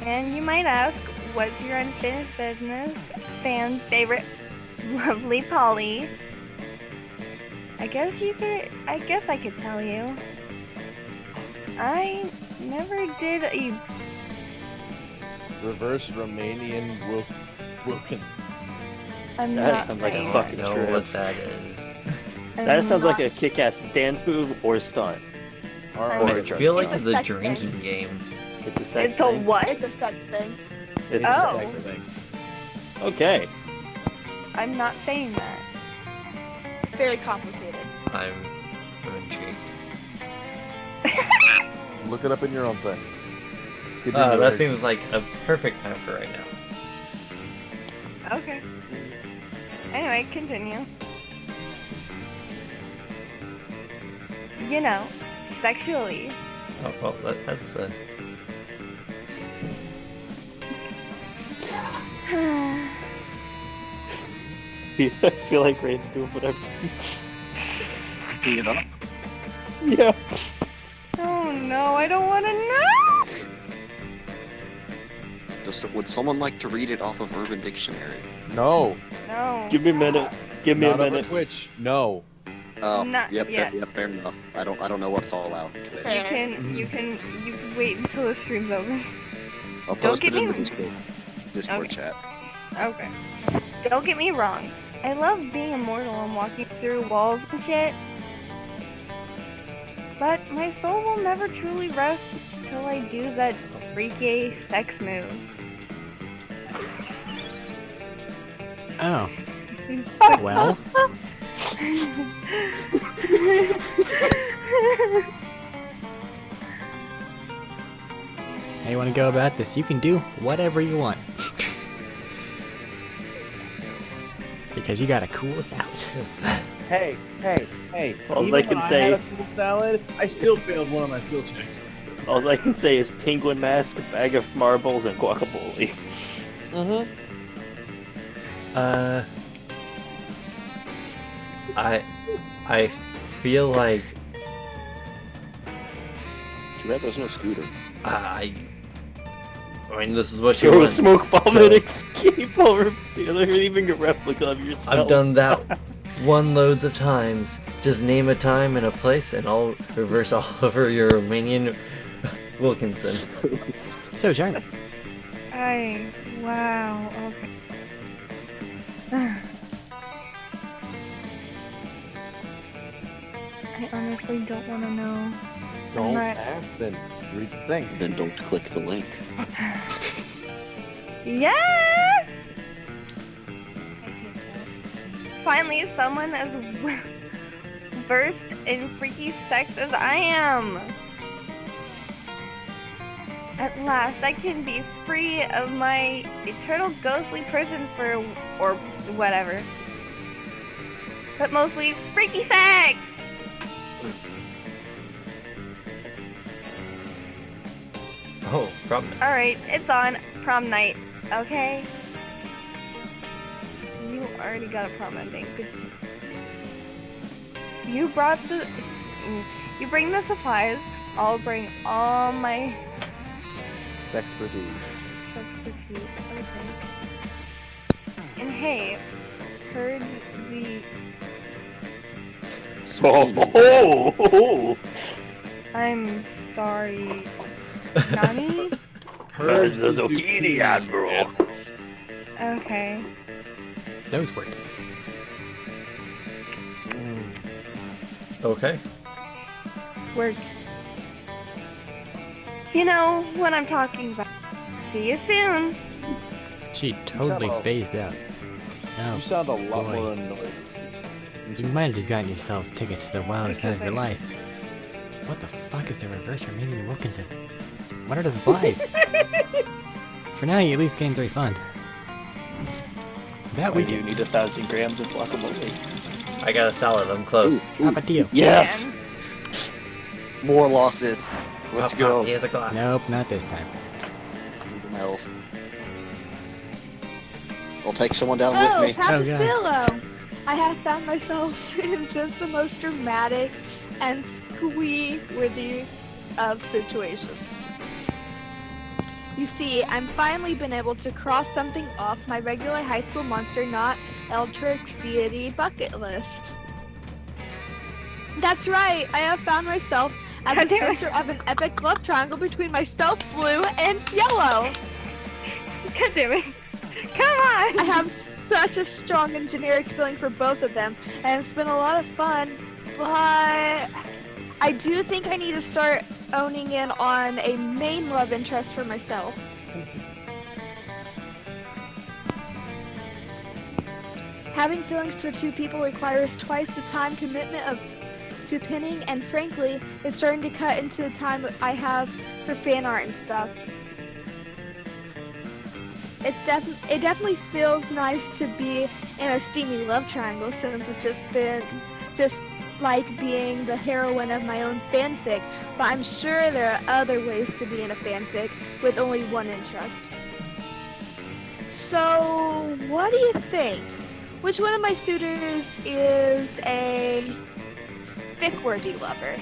And you might ask, what's your unfinished business? Fan favorite, lovely Polly. I guess I could tell you. I never did a Reverse Romanian Wilkins. I'm That not sounds like a saying fucking I know trip. what that is. I'm That sounds like not- a kick-ass dance move or stunt. Or I Or I It's feel like a the sex drinking game. It's a sex It's a thing. what? It's a sex thing. It's It's Oh. a sex thing. Okay. I'm not saying that. Very complicated. I'm intrigued. Look it up in your own time. Continue, That Eric. seems like a perfect time for right now. Okay. Anyway, continue. You know, sexually. Oh, well, that's I feel like Rain's doing whatever. You know? Yeah. Oh no, I don't want to know! Would someone like to read it off of Urban Dictionary? No. No. Give me a minute. Give me Not a over minute. Twitch. No. Oh, Not yep, yet. yep, fair enough. I don't know what's all out on Twitch. You can wait until the stream's over. I'll post get it in me- the Discord Okay. chat. Okay. Don't get me wrong. I love being immortal and walking through walls and shit. But my soul will never truly rest until I do that freaky sex move. Oh. Well, how you want to go about this? You can do whatever you want. Because you gotta cool us out. Hey. All Even I when can I say- had a cool salad, I still failed one of my skill checks. All I can say is penguin mask, a bag of marbles, and guacamole. Mm-hmm. I feel like Too bad there's no scooter. I mean, this is what you Throw a want. smoke bomb so- and escape over leaving a replica of yourself. I've done that one loads of times. Just name a time and a place, and I'll reverse all over your Romanian Wilkinson. So charming. Wow, okay. I honestly don't want to know. Don't Right. ask, then read the thing. Then don't click the link. Yes! Finally, someone as versed in freaky sex as I am. At last, I can be free of my eternal ghostly prison or whatever. But mostly freaky sex! Oh, problem. Alright, it's on prom night, okay? You already got a prom ending. Good. You bring the supplies, I'll bring all my Sexpertise. expertise. Okay. And hey, heard the... Oh! I'm sorry. Nani? Where's the zucchini, Admiral? Okay. Those words. Okay. Work. You know what I'm talking about. See you soon. She totally all- phased out. Oh, You sound a lot boy. more annoyed. You might have just gotten yourselves tickets to the wildest night of your life. What the fuck is the reverse Romanian Wilkinson? What are the supplies? For now, you at least gained 3 fun. That We we do do. need 1,000 grams of guacamole. I got a salad. I'm close. Tapatio. Yes! More losses. Let's Pop, go. pop, he has a glass. Nope, not this time. Anything else? I'll take someone down Oh, with me. Oh, God. Papastillo! I have found myself in just the most dramatic and squee-worthy of situations. You see, I'm finally been able to cross something off my regular high school monster, not Eldritch deity bucket list. That's right, I have found myself at the God damn it. center of an epic love triangle between myself, blue, and yellow. God damn it. Come on! I have such a strong and generic feeling for both of them, and it's been a lot of fun, but I do think I need to start owning in on a main love interest for myself. Having feelings for two people requires twice the time commitment to pinning, and frankly, it's starting to cut into the time I have for fan art and stuff. It definitely feels nice to be in a steamy love triangle, since it's just like being the heroine of my own fanfic, but I'm sure there are other ways to be in a fanfic with only one interest. So, what do you think? Which one of my suitors is a fic-worthy lover?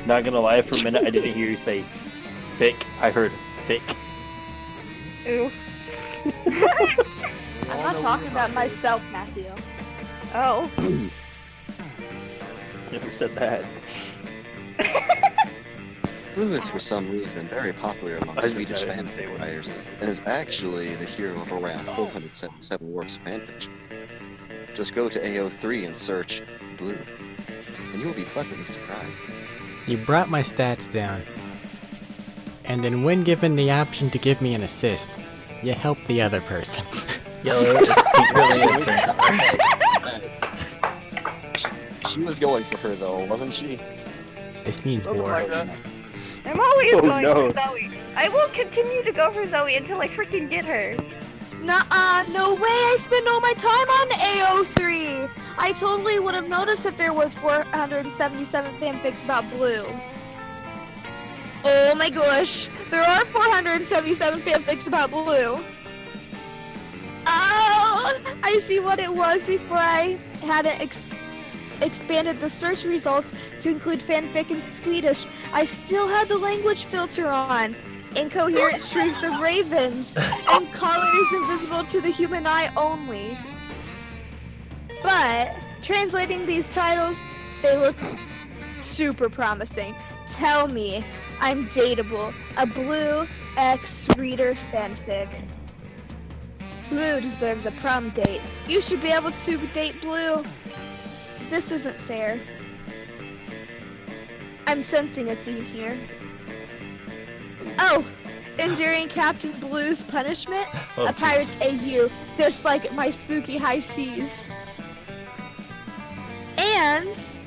Not gonna lie, for a minute I didn't hear you say fic. I heard fic. Ooh. I'm not talking about myself, Matthew. Oh. Never said that. Blue is for some reason very popular among Swedish fanfic writers, and is actually the hero of around 477 works of fanfiction. Just go to AO3 and search Blue, and you will be pleasantly surprised. You brought my stats down. And then when given the option to give me an assist, you helped the other person. Yellow is secretly a centaur. She was going for her though, wasn't she? This means Something war. like that. I'm always Oh, going no. for Zoe. I will continue to go for Zoe until I freaking get her. Nuh-uh, no way, I spend all my time on AO3! I totally would have noticed if there was 477 fanfics about Blue. Oh my gosh, there are 477 fanfics about Blue. Oh, I see what it was before I had it expanded the search results to include fanfic in Swedish. I still had the language filter on. Incoherent shrieks of ravens, and colors invisible to the human eye only. But, translating these titles, they look super promising. Tell me, I'm dateable. A Blue X Reader fanfic. Blue deserves a prom date. You should be able to date Blue. This isn't fair. I'm sensing a theme here. Oh, enduring Captain Blue's punishment? Oh, A pirate's AU, just like my spooky high seas. And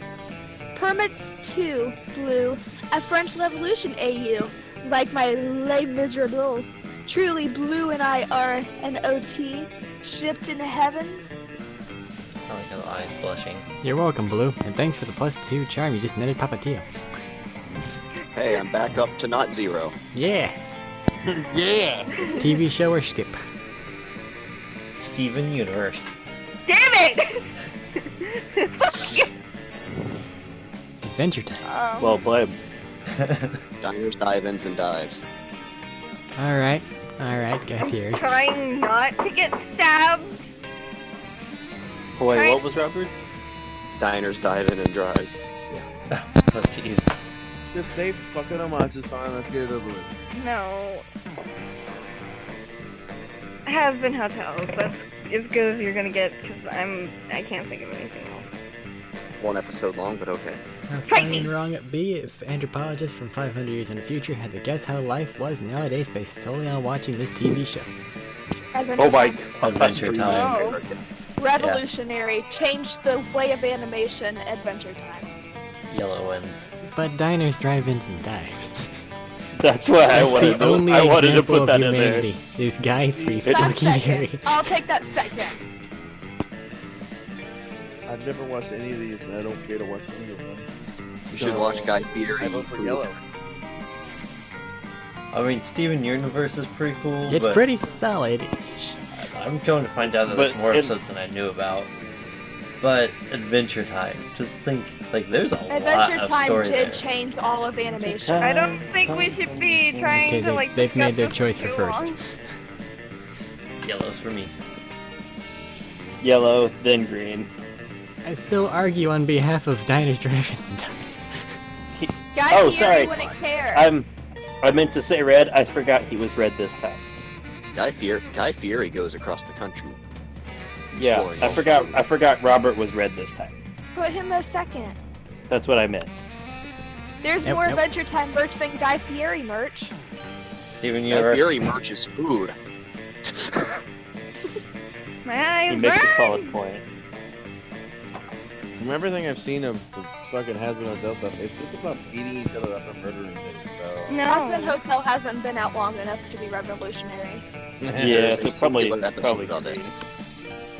Permits 2 Blue, a French Revolution AU, like my Les Miserables. Truly, Blue and I are an OT, shipped into heaven. I like how the eyes blushing. You're welcome, Blue, and thanks for the +2 charm you just netted Papatio. Hey, I'm back up to not 0. Yeah! Yeah! TV show or skip? Steven Universe. Damn it! Adventure Time. Well played. Diners, dive-ins, and dives. Alright, Guy Fieri. Trying not to get stabbed. Oh, wait, Right. what was Robert's? Diners, dive-in, and drives. Oh jeez. Just say fucking Amon's fine, let's get it over with. No. Has been hotels. That's as good as you're gonna get, because I can't think of anything else. One episode long, but okay. Fine and wrong at B if anthropologists from 500 years in the future had to guess how life was nowadays based solely on watching this TV show. Adventure Oh my Time. Adventure Time. Oh. Revolutionary, changed the way of animation. Adventure Time. Yellow wins. But diners, drive-ins, and dives. That's what I That's wanted the to only I wanted to example put of that in there. humanity. Is Guy Free That's fucking second. Harry. I'll take that second. I've never watched any of these, and I don't care to watch any of them. You should watch Guy Fieri. I vote for yellow. I mean, Steven Universe is pretty cool. It's but pretty solid. I'm going to find out that But there's more it- episodes than I knew about. But Adventure Time, just think, like, there's a lot Adventure of Time story did there. change all of animation. I don't think we should be trying Okay, to like. they've made their discuss choice this for too first. long. Yellow's for me. Yellow, then green. I still argue on behalf of diners, drive-ins, and dives. Guy Oh, Fieri sorry. wouldn't care. I meant to say red. I forgot he was red this time. Guy Fieri goes across the country. Yeah, Exploring. I forgot Robert was red this time. put him as second. That's what I meant. There's Nope, more nope. Adventure Time merch than Guy Fieri merch. Steven That Universe. Fury merch is food. My He eyes makes a burn! solid point. From everything I've seen of the fucking Has Been Hotel stuff, it's just about beating each other up and murdering things. So No. Husband Hotel hasn't been out long enough to be revolutionary. Yeah, There's so a probably episode of it.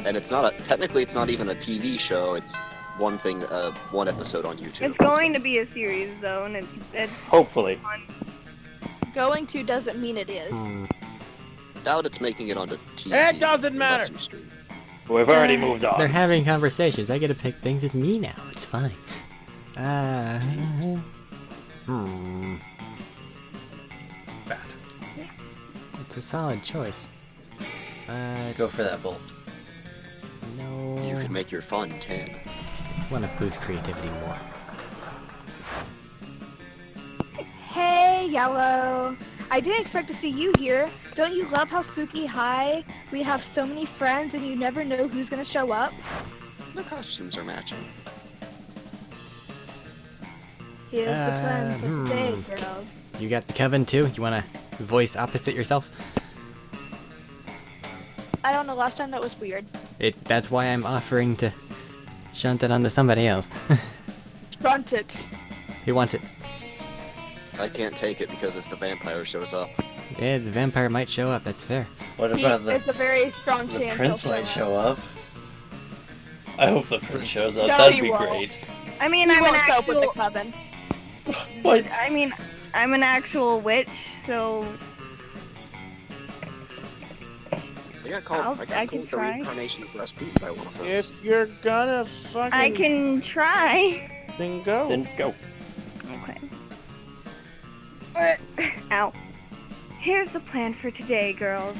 And it's not technically it's not even a TV show. It's one episode on YouTube. It's going to be a series though, and it's Hopefully. Going to doesn't mean it is. Doubt it's making it onto TV. It doesn't matter! unless you stream. We've already moved They're on. having conversations. I get to pick things. It's me now. It's fine. Bath. It's a solid choice. Go for that bolt. No. You can make your fun 10. Want to boost creativity more. Hey, Yellow. I didn't expect to see you here. Don't you love how spooky high? We have so many friends and you never know who's gonna show up. The costumes are matching. Here's the plan for today, hmm. girls. You got the coven too? You want to voice opposite yourself? I don't know, last time that was weird. That's why I'm offering to shunt it onto somebody else. Grunt it. Who wants it? I can't take it because if the vampire shows up, Yeah, the vampire might show up. That's fair. What He, about it's a very strong the chance prince he'll might show show up? I hope the prince shows up. No, That'd he be won't. great. I mean, He I'm an won't show up with the actual. coven. What? I mean, I'm an actual witch, so I got called. I I got can called the try. reincarnation of Rasputin by one of those. if you're gonna fucking I can try. then go. Then go. Okay. Ow. Here's the plan for today, girls.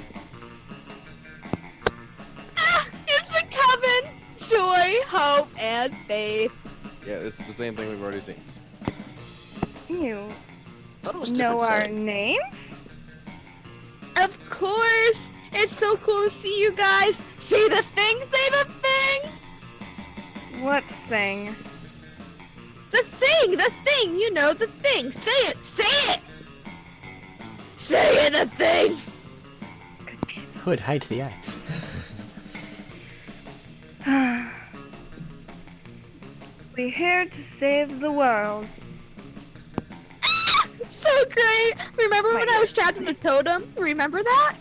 Ah, it's the coven! Joy, hope, and faith. Yeah, it's the same thing we've already seen. You thought it was know different our setting. names? Of course! It's so cool to see you guys! Say the thing! Say the thing! What thing? The thing! The thing! You know, the thing! Say it! Say it! Say it, the thing! Hood hides the eye. We're here to save the world. So great! Remember when I was trapped in the totem? Remember that?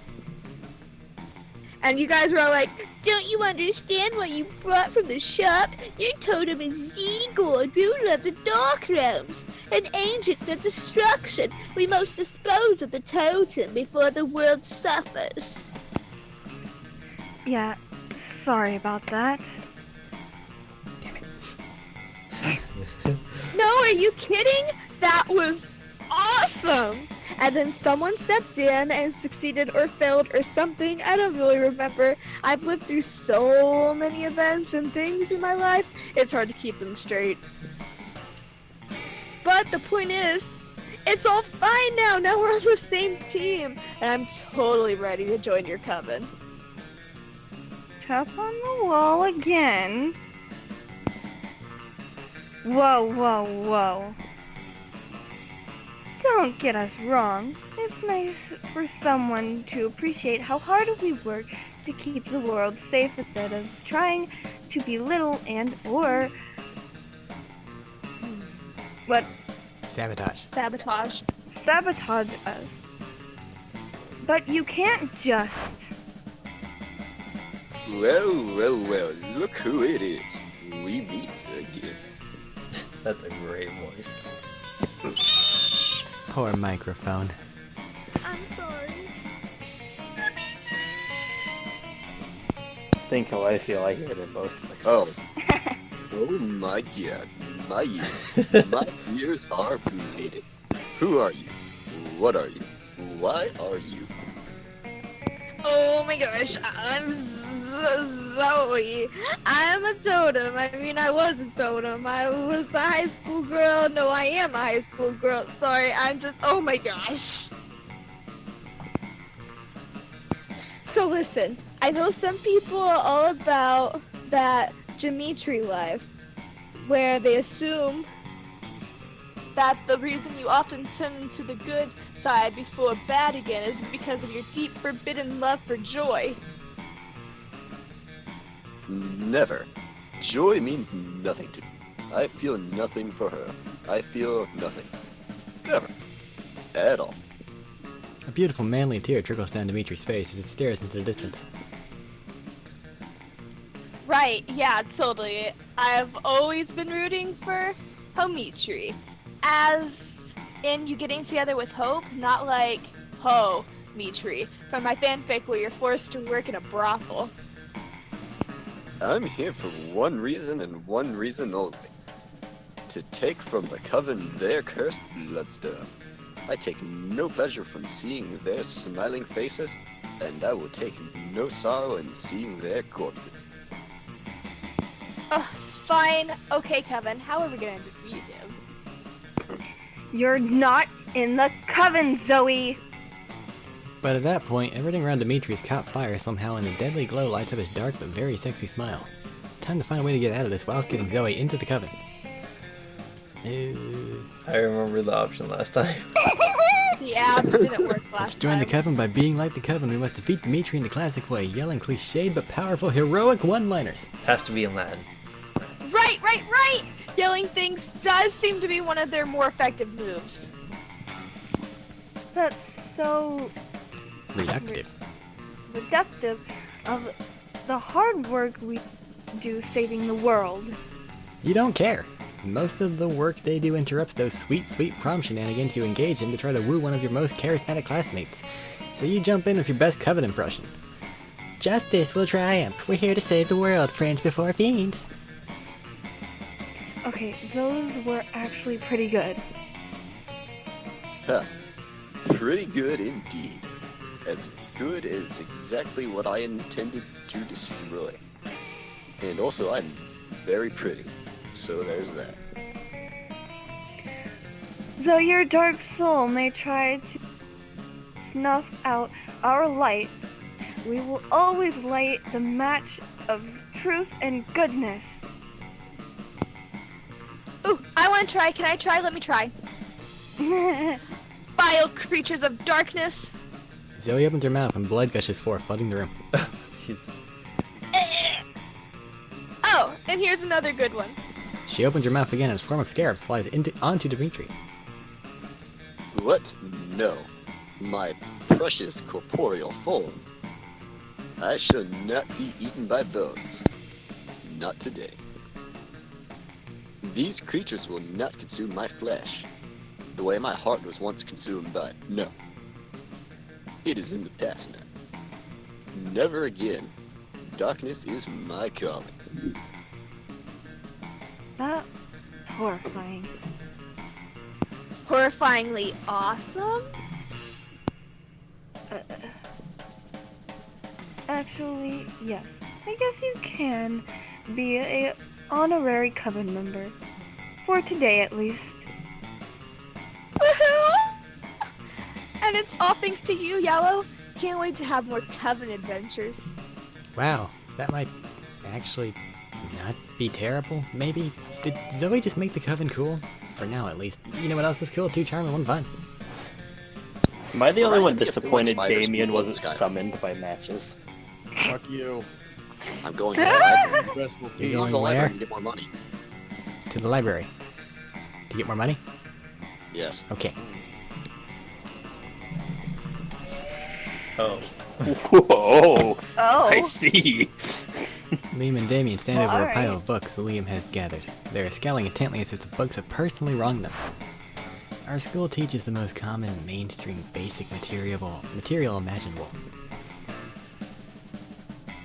And you guys were all like, don't you understand what you brought from the shop? Your totem is Z-Gold, ruler of the Dark Realms, an agent of destruction. We must dispose of the totem before the world suffers. Yeah, sorry about that. No, are you kidding? That was awesome! And then someone stepped in and succeeded or failed or something. I don't really remember. I've lived through so many events and things in my life, it's hard to keep them straight. But the point is, it's all fine now. Now we're on the same team. And I'm totally ready to join your coven. Tap on the wall again. Whoa, whoa, whoa. Don't get us wrong. It's nice for someone to appreciate how hard we work to keep the world safe instead of trying to belittle and or what Sabotage. Sabotage. sabotage us. But you can't just. Well, well, well, look who it is. We meet again. That's a great voice. Poor microphone. I'm sorry. Think how I feel. I hear it in both places. Oh. Oh my god, my ears are bleeding. Who are you? What are you? Why are you? Oh my gosh, I'm Zoe. I'm a totem. I mean, I was a totem. I was a high school girl. No, I am a high school girl. Sorry, I'm just, oh my gosh. So listen, I know some people are all about that Dimitri life. where they assume that the reason you often turn to the good side before bad again is because of your deep forbidden love for joy. Never. Joy means nothing to me. I feel nothing for her. I feel nothing. Never. At all. A beautiful manly tear trickles down Dimitri's face as it stares into the distance. Right, yeah, totally. I've always been rooting for Homitri. As in you getting together with Hope, not like Ho-Mitri from my fanfic where you're forced to work in a brothel. I'm here for one reason and one reason only. To take from the coven their cursed bloodstone. I take no pleasure from seeing their smiling faces, and I will take no sorrow in seeing their corpses. Ugh, fine. Okay, Kevin, how are we gonna defeat him? You're not in the coven, Zoe! But at that point, everything around Dimitri's caught fire somehow, and a deadly glow lights up his dark but very sexy smile. Time to find a way to get out of this whilst getting Zoe into the coven. I remember the option last time. The abs didn't work last Let's join time. the coven by being like the coven. We must defeat Dimitri in the classic way, yelling cliched but powerful heroic one-liners. Has to be in Latin. Right! Yelling things does seem to be one of their more effective moves. That's so Reductive. reductive of the hard work we do saving the world. You don't care. Most of the work they do interrupts those sweet, sweet prom shenanigans you engage in to try to woo one of your most charismatic classmates. So you jump in with your best coven impression. Justice will triumph. We're here to save the world, friends before fiends. Okay, those were actually pretty good. Huh. Pretty good indeed. As good as exactly what I intended to destroy. And also, I'm very pretty. So there's that. Though your dark soul may try to snuff out our light, we will always light the match of truth and goodness. Ooh, I want to try. Can I try? Let me try. Vile creatures of darkness. Zoe opens her mouth and blood gushes forth, flooding the room. He's Oh, and here's another good one. She opens her mouth again and a swarm of scarabs flies onto Dimitri. What? No. My precious corporeal form. I shall not be eaten by bones. Not today. These creatures will not consume my flesh, the way my heart was once consumed by... No. It is in the past now. Never again. Darkness is my calling. That's horrifying. Horrifyingly awesome? Actually, yes. I guess you can be a honorary coven member. For today, at least. Woohoo! And it's all thanks to you, Yellow. Can't wait to have more coven adventures. Wow, that might actually not be terrible, maybe? Did Zoe just make the coven cool? For now, at least. You know what else is cool? 2 charm and 1 fun. Am I the only one Right, disappointed spiders Damien will wasn't sky. summoned by matches? Fuck you. I'm going to the library. Restful You're peace. going Use the library where? to get more money. To the library. To get more money? Yes. Okay. oh. Whoa! Oh! I see. Liam and Damien stand Well, over a alright. pile of books Liam has gathered. They're scowling intently as if the books have personally wronged them. Our school teaches the most common, mainstream, basic material imaginable.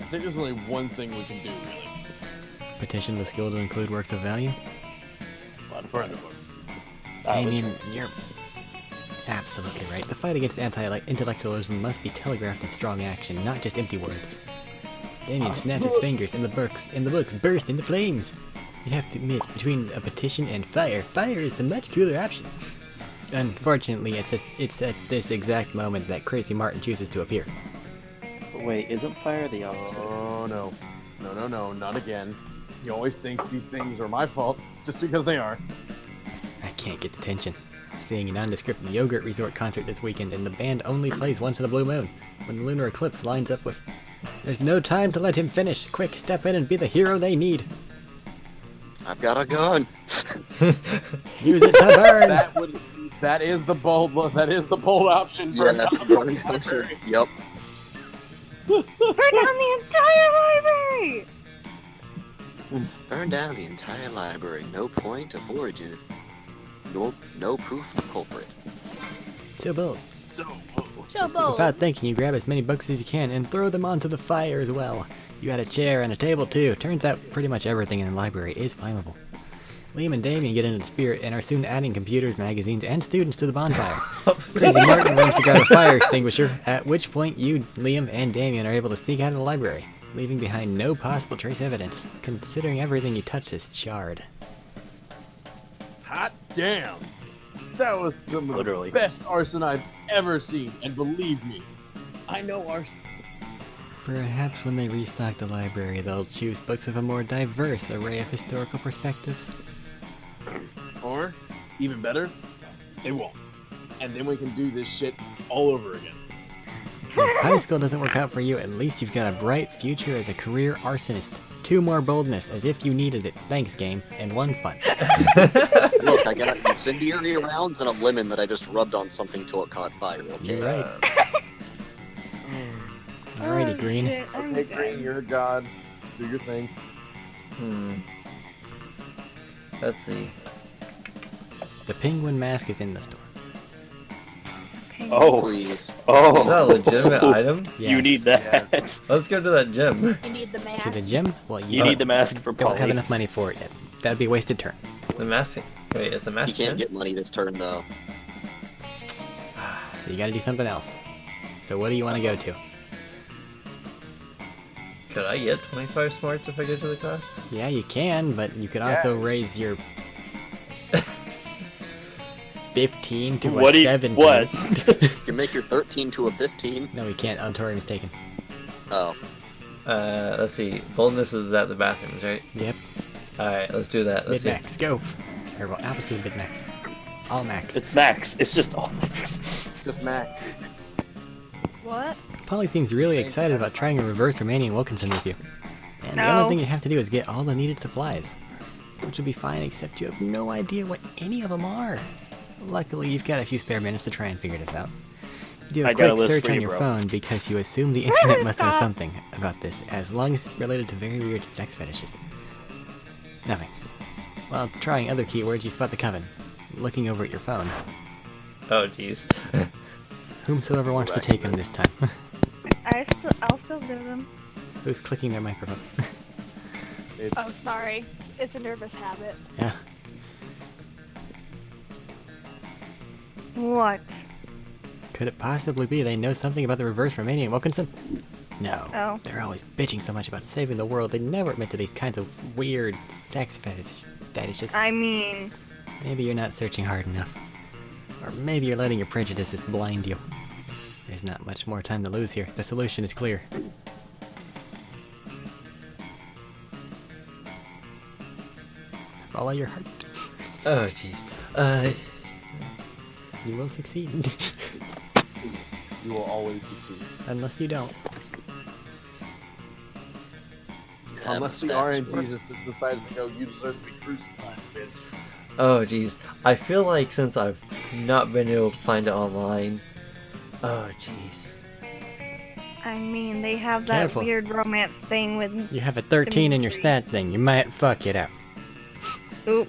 I think there's only one thing we can do, really. Petition the school to include works of value? Burn the books. Damien, you're absolutely right. The fight against anti-intellectualism must be telegraphed in strong action, not just empty words. Damien snaps his fingers and the books burst into flames. You have to admit, between a petition and fire is the much cooler option. Unfortunately, it's at this exact moment that Crazy Martin chooses to appear. Wait, isn't fire the opposite? Oh no. No, not again. He always thinks these things are my fault, just because they are. I can't get the tension. I'm seeing a nondescript yogurt resort concert this weekend, and the band only plays once in a blue moon, when the lunar eclipse lines up with... There's no time to let him finish. Quick, step in and be the hero they need. I've got a gun. Use it to burn. That is the bold option for a gun from the library. Yep. Burn down the entire library! Burn down the entire library. No point of origin. No proof of culprit. So bold. So bold. So bold. Without thinking, you grab as many books as you can and throw them onto the fire as well. You had a chair and a table too. Turns out pretty much everything in the library is flammable. Liam and Damien get into the spirit and are soon adding computers, magazines, and students to the bonfire. Crazy Martin runs to grab a fire extinguisher, at which point you, Liam, and Damien are able to sneak out of the library, leaving behind no possible trace evidence, considering everything you touch is charred. Hot damn! That was some of Literally. the best arson I've ever seen, and believe me, I know arson. Perhaps when they restock the library, they'll choose books of a more diverse array of historical perspectives. Or, even better, they won't. And then we can do this shit all over again. If high school doesn't work out for you, at least you've got a bright future as a career arsonist. 2 more boldness, as if you needed it. Thanks, game. And 1 fun. Look, I got incendiary rounds and a lemon that I just rubbed on something till it caught fire, okay? You're right. Alrighty, Green. Shit, I'm Okay, done. Green, you're a god. Do your thing. Let's see. The penguin mask is in the store. Okay. Oh, Please. oh. Is that a legitimate item? You Yes. need that. Yes. Let's go to that gym. You need the To mask. the gym? Well, You need the mask for don't have Polly. enough money for it yet. That'd be a wasted turn. The mask. Wait, is the He mask can't gym? get money this turn, though. So you gotta do something else. So what do you want to go to? Could I get 25 smarts if I go to the class? Yeah, you can, but you could also raise your 15 to What a do you, 17. what? You can make your 13 to a 15. No, we can't. Auditorium's taken. Oh. Let's see. Boldness is at the bathrooms, right? Yep. Alright, let's do that. Let's see. Mid-max, go. Or well, opposite of mid-max. All max. It's max. It's just all max. Just Max. What? Polly seems really excited about trying a reverse Romanian Wilkinson with you. And the No. only thing you have to do is get all the needed supplies. Which will be fine, except you have no idea what any of them are. Luckily, you've got a few spare minutes to try and figure this out. You do a I got a quick list search for on you, your bro. phone because you assume the internet must know Stop. something about this, as long as it's related to very weird sex fetishes. Nothing. While trying other keywords, you spot the coven. Looking over at your phone. Oh, jeez. Whomsoever wants to take them this time. I'll still do them. Who's clicking their microphone? Oh, sorry. It's a nervous habit. Yeah. What? Could it possibly be they know something about the reverse Romanian Wilkinson? No. Oh. They're always bitching so much about saving the world, they never admit to these kinds of weird sex fetishes. I mean, Maybe you're not searching hard enough. Or maybe you're letting your prejudices blind you. There's not much more time to lose here. The solution is clear. Follow your heart. Oh, jeez. You will succeed. You will always succeed. Unless you don't. Unless the RNG just decides to go, you deserve to be crucified, bitch. Oh, jeez. I feel like since I've not been able to find it online. Oh, jeez. I mean, they have that Careful. weird romance thing with. You have a 13 in your stat thing. You might fuck it up. Oop.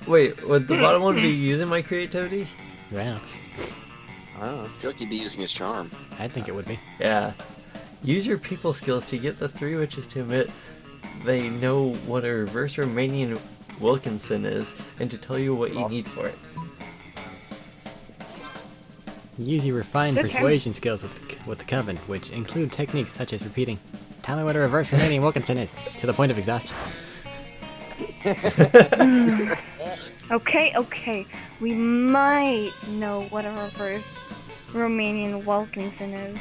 Wait, would the bottom one be using my creativity? Well, I don't know. I feel like he'd be using his charm. I think it would be. Yeah. Use your people skills to get the 3 witches to admit they know what a reverse Romanian Wilkinson is and to tell you what you need for it. Use your refined Okay. persuasion skills with the coven, which include techniques such as repeating, "Tell me what a reverse Romanian Wilkinson is," to the point of exhaustion. Okay. We might know what a reverse Romanian Wilkinson is.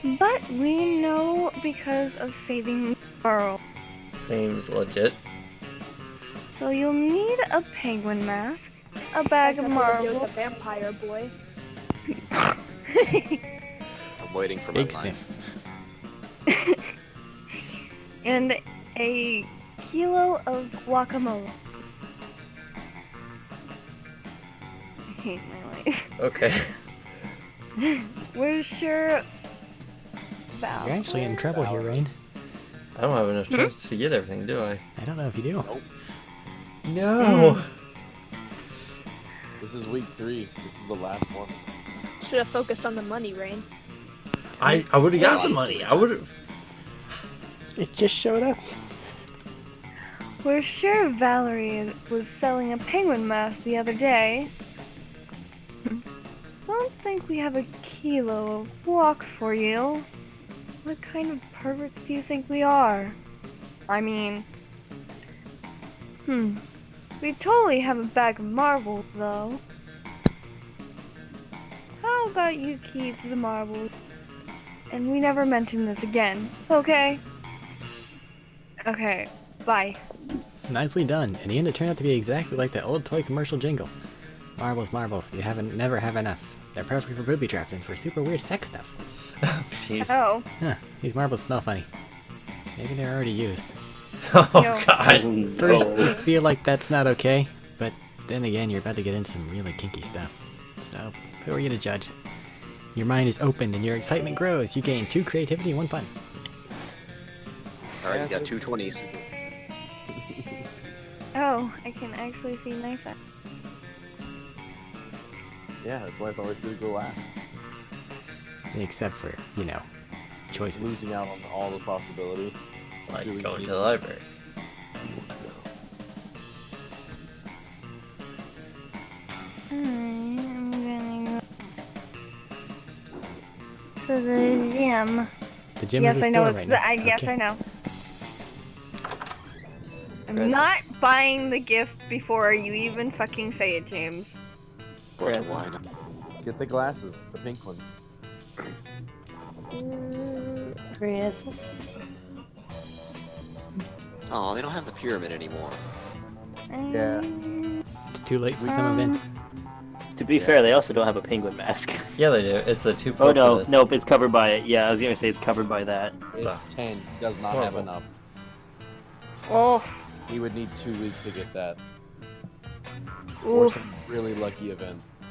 But we know because of saving Carl. Seems legit. So you'll need a penguin mask, a bag Has of nothing to do with marbles. the vampire boy. I'm waiting for my Big lines. And a kilo of guacamole. I hate my life. Okay. We're sure about You're actually in trouble here, Rain. I don't have enough charge to get everything, do I? I don't know if you do. No. This is week 3. This is the last one. Should have focused on the money, Rain. I would have got the money. I would have. It just showed up. We're sure Valerie was selling a penguin mask the other day. Don't think we have a kilo of guac for you. What kind of perverts do you think we are? I mean... We totally have a bag of marbles, though. How about you keep the marbles? And we never mention this again, okay? Okay, bye. Nicely done. In the end, it turned out to be exactly like that old toy commercial jingle. Marbles, marbles. You never have enough. They're perfect for booby traps and for super weird sex stuff. Jeez. Oh, Huh. These marbles smell funny. Maybe they're already used. Oh Yo. god. First, you feel like that's not okay, but then again, you're about to get into some really kinky stuff. So, who are you to judge? Your mind is open and your excitement grows. You gain 2 creativity and 1 fun. Alright, you got 2 20s. oh, I can actually see nice. Yeah, that's why it's always good to go last. Except for, you know, choices. Losing out on all the possibilities. Like Doing going to neat. the library. I'm gonna go to the gym. The gym Yes, is a I know. store It's right the, now. yes, Okay. I know. I'm Present. not buying the gift before you even fucking say it, James. But Present. why not? Get the glasses, the pink ones. Oh, they don't have the pyramid anymore. Yeah. It's too late for some events. To be fair, they also don't have a penguin mask. Yeah, they do. It's a 2 Oh for no, this. nope, it's covered by it. Yeah, I was gonna say it's covered by that. It's 10. He does not have Horrible. enough. Oh, He would need 2 weeks to get that. Or ooh. some really lucky events.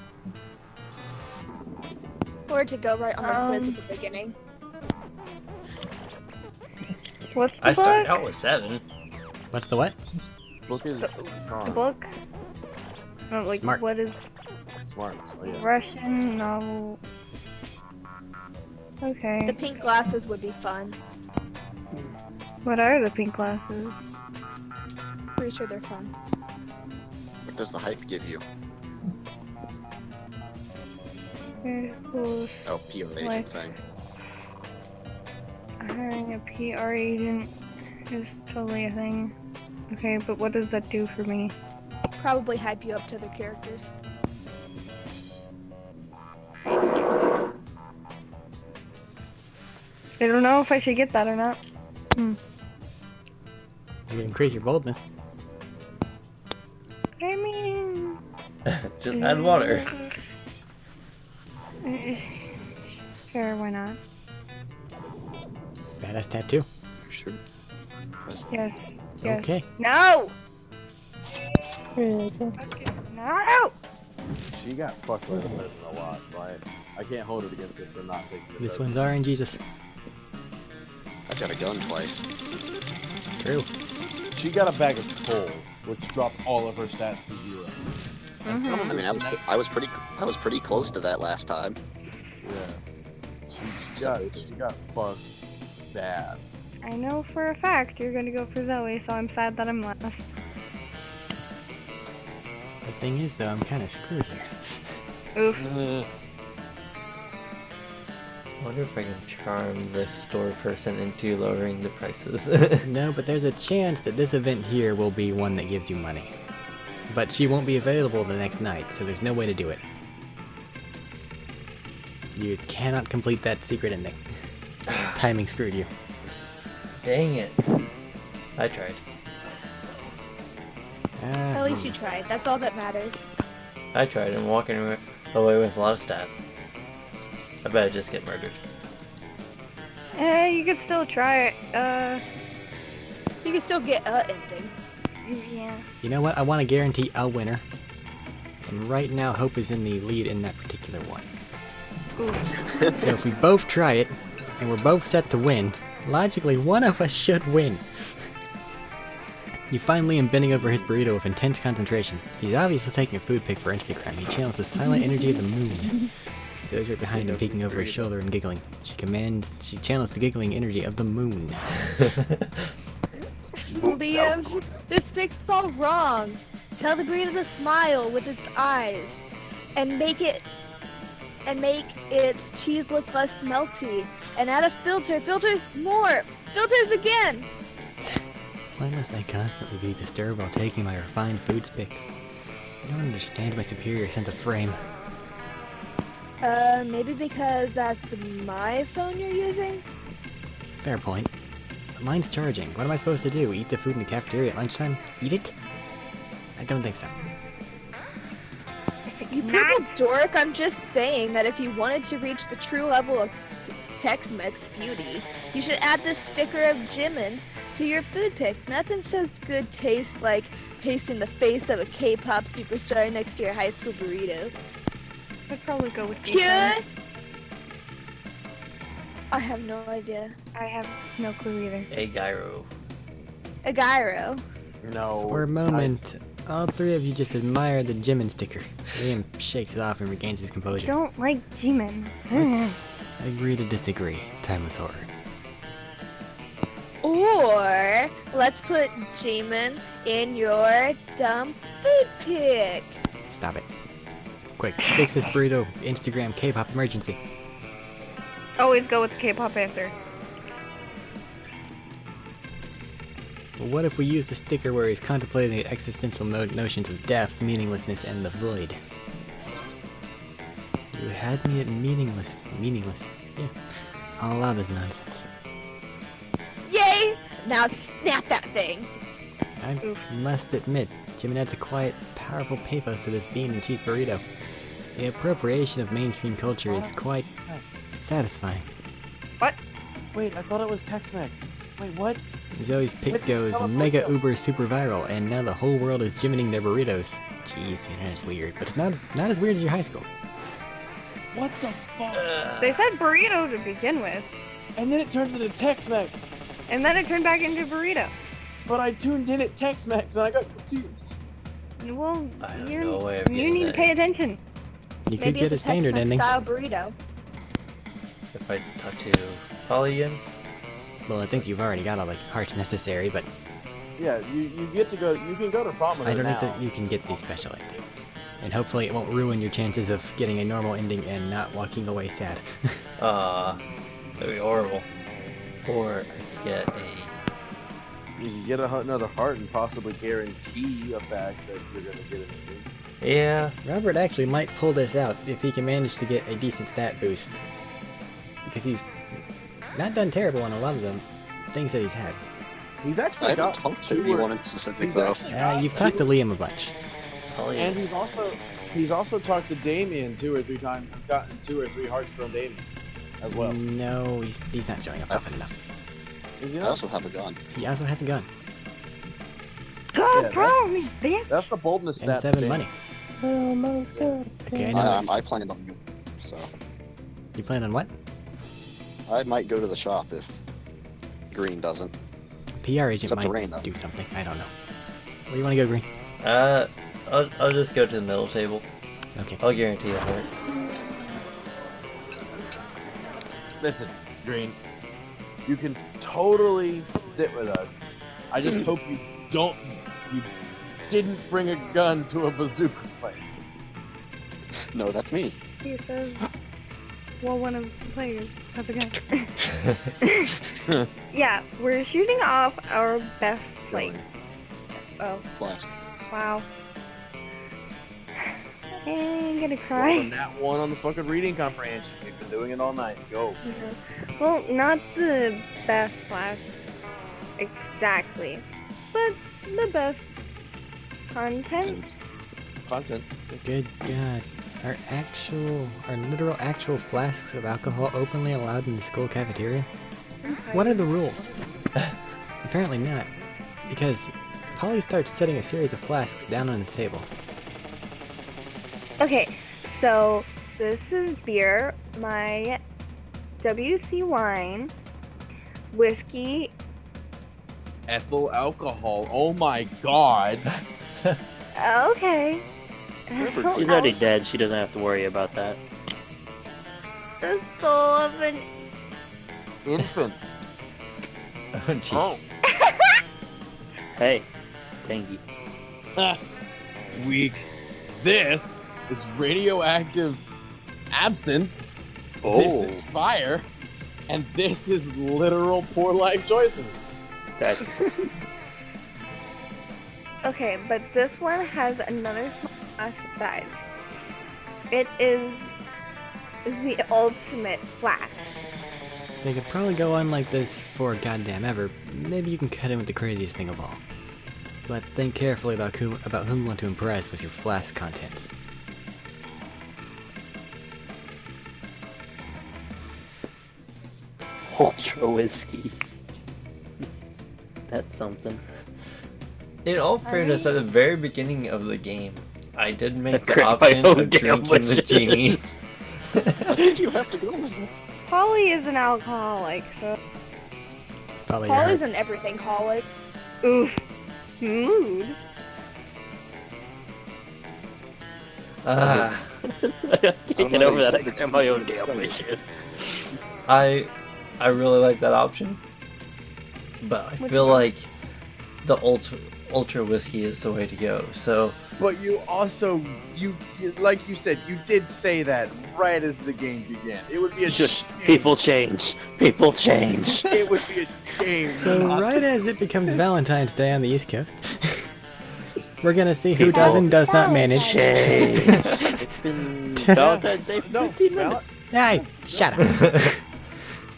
Or to go right on the quiz at the beginning. What's the I started book? out with 7. What's the what? Book is The strong. book? No, like, Smart. what is Smart. Oh yeah. Russian novel? Okay. The pink glasses would be fun. What are the pink glasses? Pretty sure they're fun. What does the hype give you? Very cool. Oh, PR agent Like- thing. Hiring a PR agent is totally a thing. Okay, but what does that do for me? Probably hype you up to other characters. I don't know if I should get that or not. You can increase your boldness. I mean... Just add water. Sure, why not? Badass tattoo. Sure. Present. Yes. Yes. Okay. No! Okay, no! She got fucked by the present a lot, so I can't hold it against it for not taking the This present. one's RNGesus. I got a gun twice. True. She got a bag of coal, which dropped all of her stats to 0. And some of I mean, I was pretty close to that last time. Yeah. She got fucked bad. I know for a fact you're gonna go for Zoe, so I'm sad that I'm last. The thing is, though, I'm kind of screwed here. Oof. I wonder if I can charm the store person into lowering the prices. No, but there's a chance that this event here will be one that gives you money. But she won't be available the next night, so there's no way to do it. You cannot complete that secret ending. timing screwed you. Dang it. I tried. At least you tried. That's all that matters. I tried. I'm walking away with a lot of stats. I bet I just get murdered. You could still try it. You can still get a ending. Yeah. You know what? I want to guarantee a winner. And right now, Hope is in the lead in that particular one. So if we both try it, and we're both set to win, logically one of us should win. You find Liam bending over his burrito with intense concentration. He's obviously taking a food pic for Instagram. He channels the silent energy of the moon. Zoe's right behind him, peeking over his shoulder and giggling. She channels the giggling energy of the moon. Liam, this pic's all wrong. Tell the burrito to smile with its eyes, and make its cheese look less melty, and add a filter. Filters more. Filters again. Why must I constantly be disturbed while taking my refined foods pics? I don't understand my superior sense of frame. Maybe because that's my phone you're using? Fair point. But mine's charging. What am I supposed to do? Eat the food in the cafeteria at lunchtime? Eat it? I don't think so. You purple dork, I'm just saying that if you wanted to reach the true level of Tex-Mex beauty, you should add this sticker of Jimin to your food pic. Nothing says good taste like pasting the face of a K-pop superstar next to your high school burrito. I'd probably go with Cute? Jason. I have no idea. I have no clue either. A gyro. A gyro. No. For a it's moment, all three of you just admire the Jimin sticker. Liam shakes it off and regains his composure. Don't like Jimin. Let's agree to disagree. Timeless horror. Or let's put Jimin in your dumb food pic. Stop it. Quick, fix this burrito. Instagram K-pop emergency. Always go with the K-pop answer. Well, what if we use the sticker where he's contemplating the existential notions of death, meaninglessness, and the void? You had me at meaningless. Meaningless. Yeah. I'll allow this nonsense. Yay! Now snap that thing. I must admit, Jimin adds a quiet, powerful pathos to this bean and cheese burrito. The appropriation of mainstream culture is quite satisfying. What? Wait, I thought it was Tex-Mex. Wait, what? Zoe's pic goes mega uber super viral, and now the whole world is Jimining their burritos. Jeez, the internet's weird, but it's not as weird as your high school. What the fuck? They said burrito to begin with, And then it turned into Tex-Mex. and then it turned back into burrito. But I tuned in at Tex-Mex and I got confused. Well, I have you no way of you getting need to that. pay attention. You could Maybe get it's a a standard Tex-Mex ending. style burrito. If I talk to Holly again, Well, I think you've already got all the parts necessary, but Yeah, you get to go. You can go to prom with I her don't now. think that you can get the special ending. And hopefully it won't ruin your chances of getting a normal ending and not walking away sad. that'd be horrible. Or I could get a. You can get another heart and possibly guarantee a fact that you're gonna get an ending. Yeah, Robert actually might pull this out if he can manage to get a decent stat boost. Because he's not done terrible on a lot of them things that he's had. He's I actually haven't got talked to two anyone or- in specific he's though. actually got You've talked to two- Liam a bunch. Holly. And he's also talked to Damien 2 or 3 times and has gotten 2 or 3 hearts from Damien as well. No, he's not showing up often enough. Is he I not? also have a gun. He also has a gun. Go Yeah, prom, bitch! That's the boldness And stat. 7 thing. money. Almost good. Okay, I know. I planned on going, so You plan on what? I might go to the shop if Green doesn't. PR agent It's up to might Rain, though. do something. I don't know. Where you want to go, Green? I'll just go to the middle table. Okay. I'll guarantee a heart. Listen, Green, you can totally sit with us. I just hope you didn't bring a gun to a bazooka fight. No, that's me. He says, well, one of the players has a gun. Yeah, we're shooting off our best, like, oh, Flash. wow. I'm gonna Well, cry. on that one on the fucking reading comprehension. We've been doing it all night. Go. Well, not the best flask exactly, but the best content. Contents. Good God. Are literal actual flasks of alcohol openly allowed in the school cafeteria? What are the rules? Apparently not, because Polly starts setting a series of flasks down on the table. Okay, so this is beer, my WC wine, whiskey. Ethyl alcohol. Oh my god. Okay. She's already dead. She doesn't have to worry about that. The soul of an. Infant. Oh, jeez. Hey, tangy. Weak. This is radioactive absinthe. Oh, This is fire. And this is literal poor life choices. that's Okay, but this one has another small flask inside. It is the ultimate flask. They could probably go on like this for goddamn ever. Maybe you can cut in with the craziest thing of all. But think carefully about whom you want to impress with your flask contents. ultra whiskey. That's something. In all fairness, at the very beginning of the game, I did make the Crap, my option own of damn drinking the wishes. genies. You have to go with it. Polly is an alcoholic, so. Probably Polly's an everything holic. Oof. Mood. Ah, Can't get over that. I grab my own damn wishes. I really like that option, but I Which feel one? like the ultra whiskey is the way to go. So But you also, like you said, you did say that right as the game began. It would be a Just shame. people change. People change. It would be a shame. So not right to- as it becomes Valentine's Day on the East Coast, we're gonna see who does and does not manage. Change. It's been Valentine's Day for No, 15 minutes. Hey, shut up.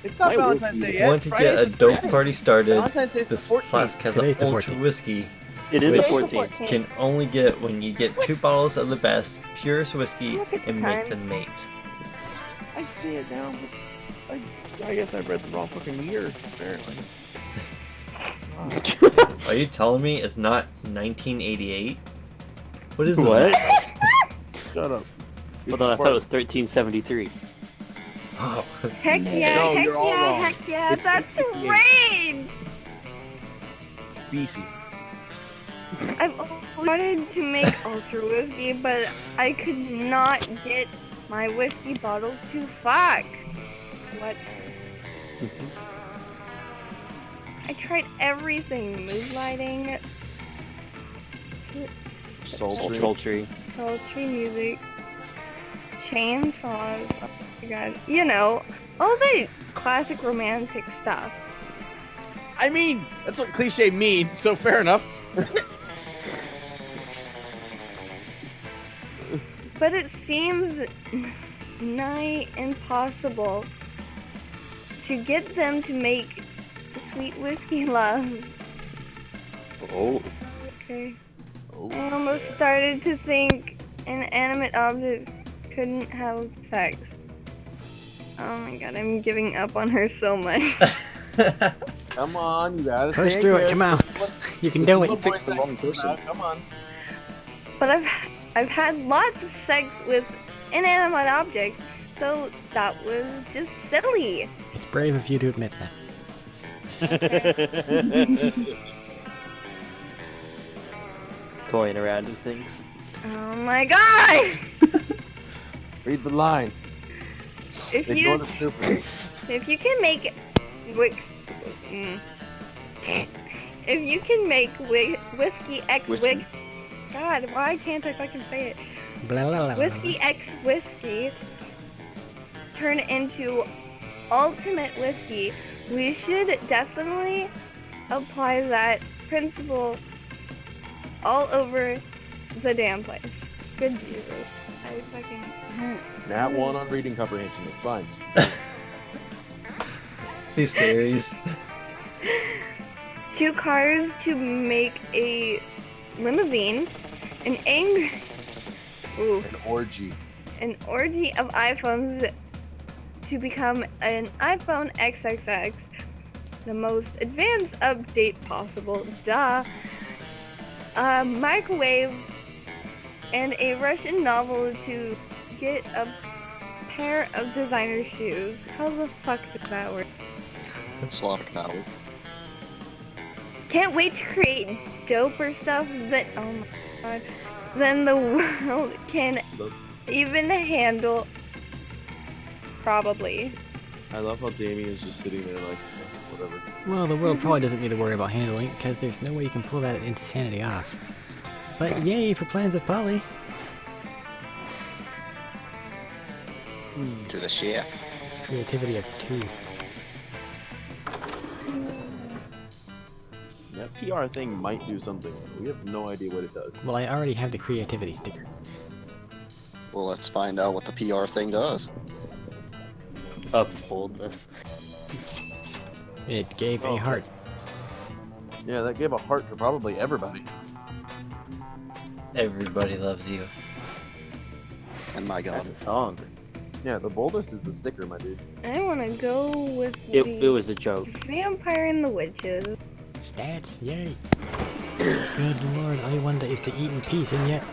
It's not Why would Valentine's you Day yet. want to Friday's get a the dope 13th. party started. Valentine's Day's the This 14th. flask has Today's an the ultra 14th. whiskey. It is the Which 14th. Can only get when you get 2 bottles of the best, purest whiskey Look at and the make time. them mate. I see it now. But I guess I read the wrong fucking year, apparently. Are you telling me it's not 1988? What is this? What? Shut up. Hold on, I thought it was 1373. Oh, Heck yeah, No, heck you're all yeah, wrong. heck yeah, It's that's 58. great! BC. I've always wanted to make ultra whiskey, but I could not get my whiskey bottle to fuck. What? I tried everything. Moonlighting, Sultry. Sultry. sultry music, chainsaws, oh my god. You know, all the classic romantic stuff. I mean, that's what cliche means, so fair enough. But it seems nigh impossible to get them to make sweet whiskey love. Oh. Okay. Oh, I almost started to think inanimate objects couldn't have sex. Oh my god, I'm giving up on her so much. come on, you gotta Push stay through it, good. come on. This is what- You can this do is it. what Pick voice the wrong acting is person. about. Come on. But I've had lots of sex with inanimate objects, so that was just silly. It's brave of you to admit that. Toying around with things. Oh my god! Read the line. If Ignore you the stupid. if you can make if you can make whiskey X Whiskey. God, why can't I fucking say it? Blah, blah, blah, blah, Whiskey X whiskey turn into ultimate whiskey, we should definitely apply that principle all over the damn place. Good Jesus. I fucking Nat 1 on reading comprehension. It's fine. Just- These theories. 2 cars to make a limousine, an angry, An orgy. an orgy of iPhones to become an iPhone XXX, the most advanced update possible, duh, a microwave, and a Russian novel to get a pair of designer shoes. How the fuck does that work? Slavic novel. Can't wait to create doper stuff that, oh my god, then the world can even handle. Probably. I love how Damien is just sitting there like, whatever. Well, the world probably doesn't need to worry about handling it, because there's no way you can pull that insanity off. But yay for plans of Polly. To the chef. Creativity of 2. That PR thing might do something. We have no idea what it does. Well, I already have the creativity sticker. Well, let's find out what the PR thing does. Ups boldness. It gave Oh, a heart. Yeah, that gave a heart to probably everybody. Everybody loves you. And my god. That's a song. Yeah, the boldest is the sticker, my dude. I want to go with It was a joke. Vampire and the Witches. Stats, yay. Good lord, all you wanted is to eat in peace, and yet...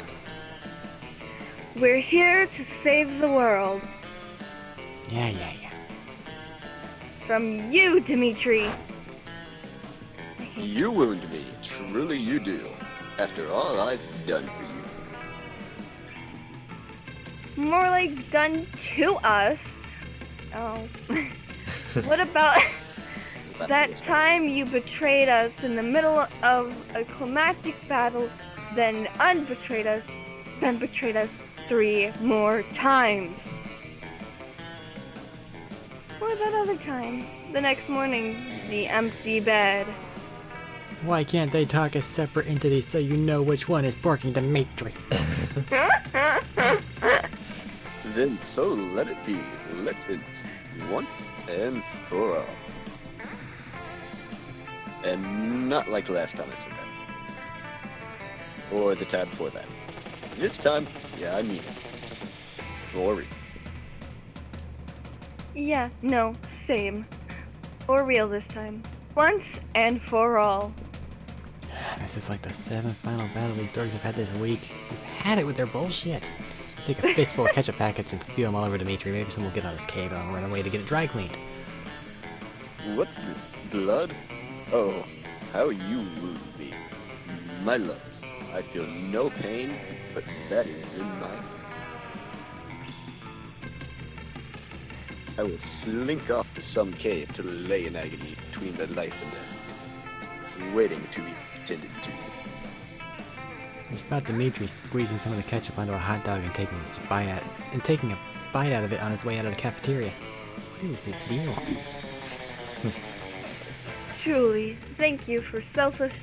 We're here to save the world. Yeah. From you, Dimitri. You wound me. Truly you do. After all I've done for you. More like done to us. Oh. What about that time you betrayed us in the middle of a climactic battle, then unbetrayed us, then betrayed us 3 more times? Or that other time, the next morning, the empty bed. Why can't they talk as separate entities so you know which one is barking Dimitri? Then so let it be. Let's end this once and for all. And not like last time I said that. Or the time before that. This time, yeah, I mean it. For real. Yeah, no, same. For real this time. Once and for all. This is like the 7th final battle these dorks have had this week. We've had it with their bullshit. Take a fistful of ketchup packets and spew them all over Dimitri. Maybe someone will get on his cable and run away to get it dry cleaned. What's this? Blood? Oh, how you wound me. My loves, I feel no pain, but that is in my... I will slink off to some cave to lay in agony between the life and death, waiting to be tended to. We spot Dimitri squeezing some of the ketchup onto a hot dog and taking a bite out of it on his way out of the cafeteria. What is his deal? Truly, thank you for selfless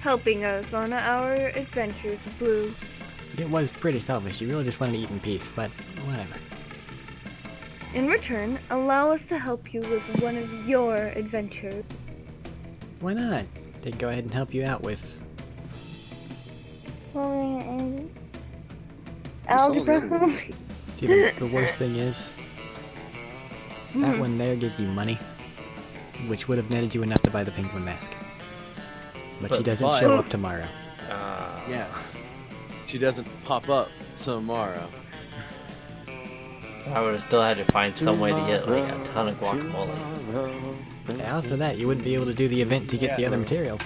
helping us on our adventures, Blue. It was pretty selfish. You really just wanted to eat in peace, but whatever. In return, allow us to help you with one of your adventures. Why not? They'd go ahead and help you out with... Algebra. See, the worst thing is, that one there gives you money, which would have netted you enough to buy the penguin mask. But she doesn't show up tomorrow. Yeah. She doesn't pop up tomorrow. I would have still had to find some way to get like a ton of guacamole. Yeah, also that, you wouldn't be able to do the event to get the other materials.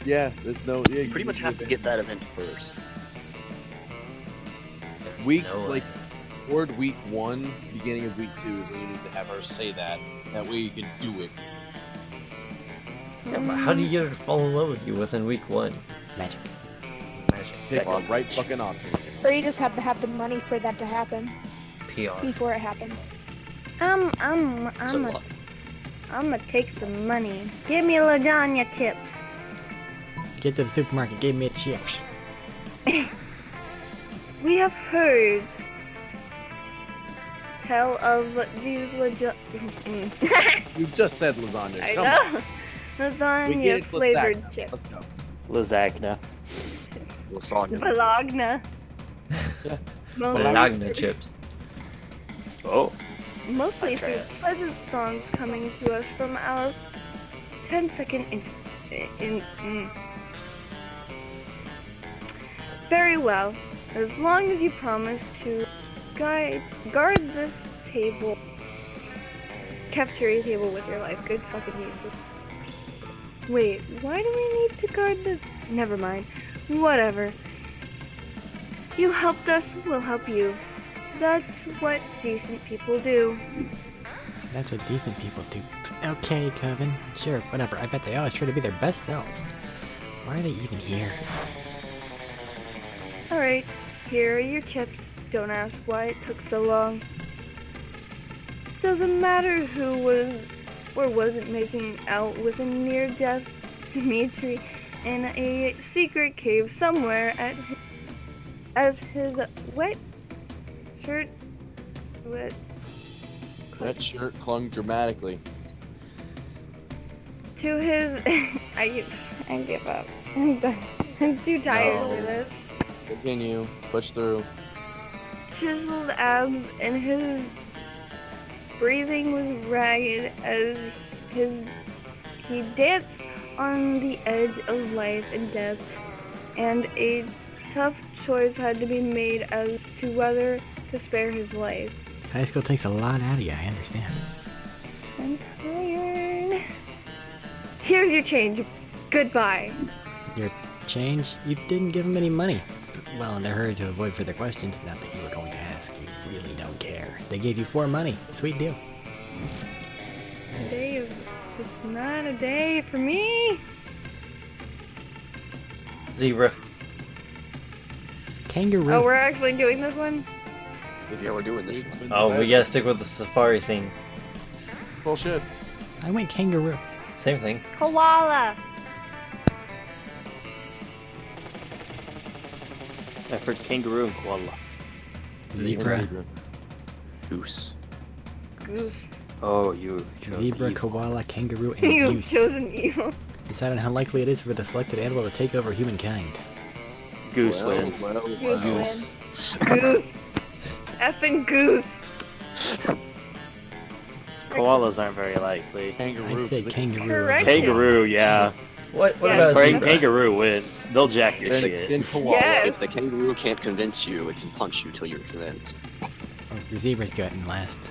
Yeah, there's no... Yeah, You pretty much have to get that event first. Week, No way. like, toward week 1, beginning of week 2 is when you need to have her say that. That way you can do it. Yeah, but how do you get her to fall in love with you within week 1? Magic. Pick the right fucking options. Or you just have to have the money for that to happen PR. before it happens. I'm So what? gonna take some money. Give me lasagna chips. Get to the supermarket, give me a chip. We have heard tell of these You just said lasagna. I Come on. know. We Lasagna get it, flavored lasagna. chips. Let's go. Lasagna. Lasagna. Bologna. Bologna chips. Oh. Mostly I'll try through it. pleasant songs coming to us from our 10-second Very well. As long as you promise to guard this table, cafeteria table with your life. Good fucking use. Wait, why do we need to guard this? Never mind. Whatever. You helped us, we'll help you. That's what decent people do. That's what decent people do. Okay, Coven. Sure, whatever. I bet they always try to be their best selves. Why are they even here? Alright, here are your chips. Don't ask why it took so long. Doesn't matter who was or wasn't making out with a near-death Dimitri in a secret cave somewhere as his wet shirt That shirt clung dramatically. to his I give up. I'm done. I'm too tired No. for this. Continue. Push through. Chiseled abs and his breathing was ragged as he danced on the edge of life and death, and a tough choice had to be made as to whether to spare his life. High school takes a lot out of you, I understand. I'm tired. Here's your change. Goodbye. Your change? You didn't give them any money. Well, in their hurry to avoid further questions, not that you were going to ask, you really don't care. They gave you 4 money. Sweet deal. Today is just not a day for me. Zebra. Kangaroo. Oh, we're actually doing this one? Yeah, we're doing this one. Oh, we gotta stick with the safari theme. Bullshit. I went kangaroo. Same thing. Koala. I've heard kangaroo and koala. Zebra. Goose. Goose. Oh, you chose Zebra, evil. koala, kangaroo, and You've goose. chosen evil. Decide on how likely it is for the selected animal to take over humankind. Goose Well, wins. well, Goose well. wins. Goose. Effing goose. Koalas aren't very likely. Kangaroo. I'd say 'cause they- kangaroo. Correct. Kangaroo, yeah. What Yeah. about Frank, zebra? kangaroo wins. They'll jack your Then, shit. then koala. Yes. If the kangaroo can't convince you, it can punch you till you're convinced. Oh, the zebra's getting last.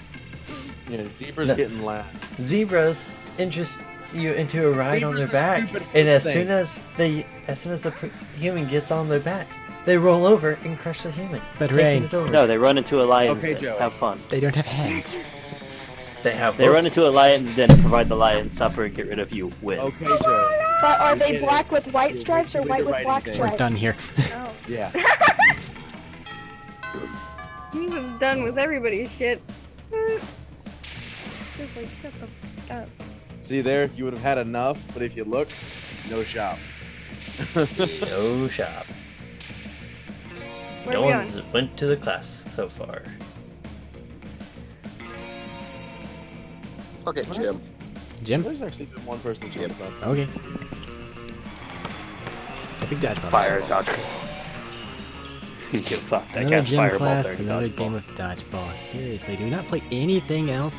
Yeah, zebra's No. getting last. Zebras interest you into a ride on Zebras their are back, stupid and as thing. soon as the human gets on their back, they roll over and crush the human, But taking Ray- it over. No, they run into a lion's Okay, den. Joey. Have fun. They don't have hands. They have. They run hooves. into a lion's den and provide the lion supper and get rid of you. Win. Okay, Joe. But are We they get it. black with white Yeah, stripes or we white did with write black anything. We're stripes? done here. Oh. Yeah. He was done with everybody's shit. Just like, shut the fuck up. See there, you would have had enough, but if you look, no shop. No shop. Where No are we one's on? went to the class so far. Fuck it, Jim. Jim? There's actually been one person that's joined the class. Okay. A big dodgeball. Fire dodger. Get fucked. I Another cast gym fireball class, during another dodgeball. game of dodgeball. Seriously, do we not play anything else?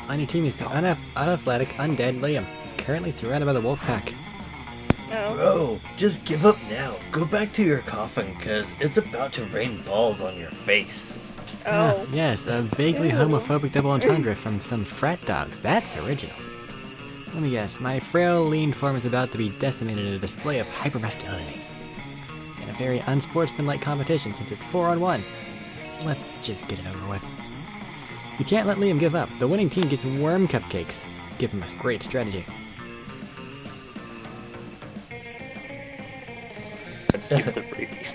On your team is the unathletic, undead Liam, currently surrounded by the wolf pack. No. Bro, just give up now. Go back to your coffin, cause it's about to rain balls on your face. Oh. Yes, a vaguely Ew. homophobic double entendre from some frat dogs. That's original. Let me guess, my frail, lean form is about to be decimated in a display of hypermasculinity. In a very unsportsmanlike competition since it's 4-on-1. Let's just get it over with. You can't let Liam give up. The winning team gets worm cupcakes. Give him a great strategy. Give the rabies.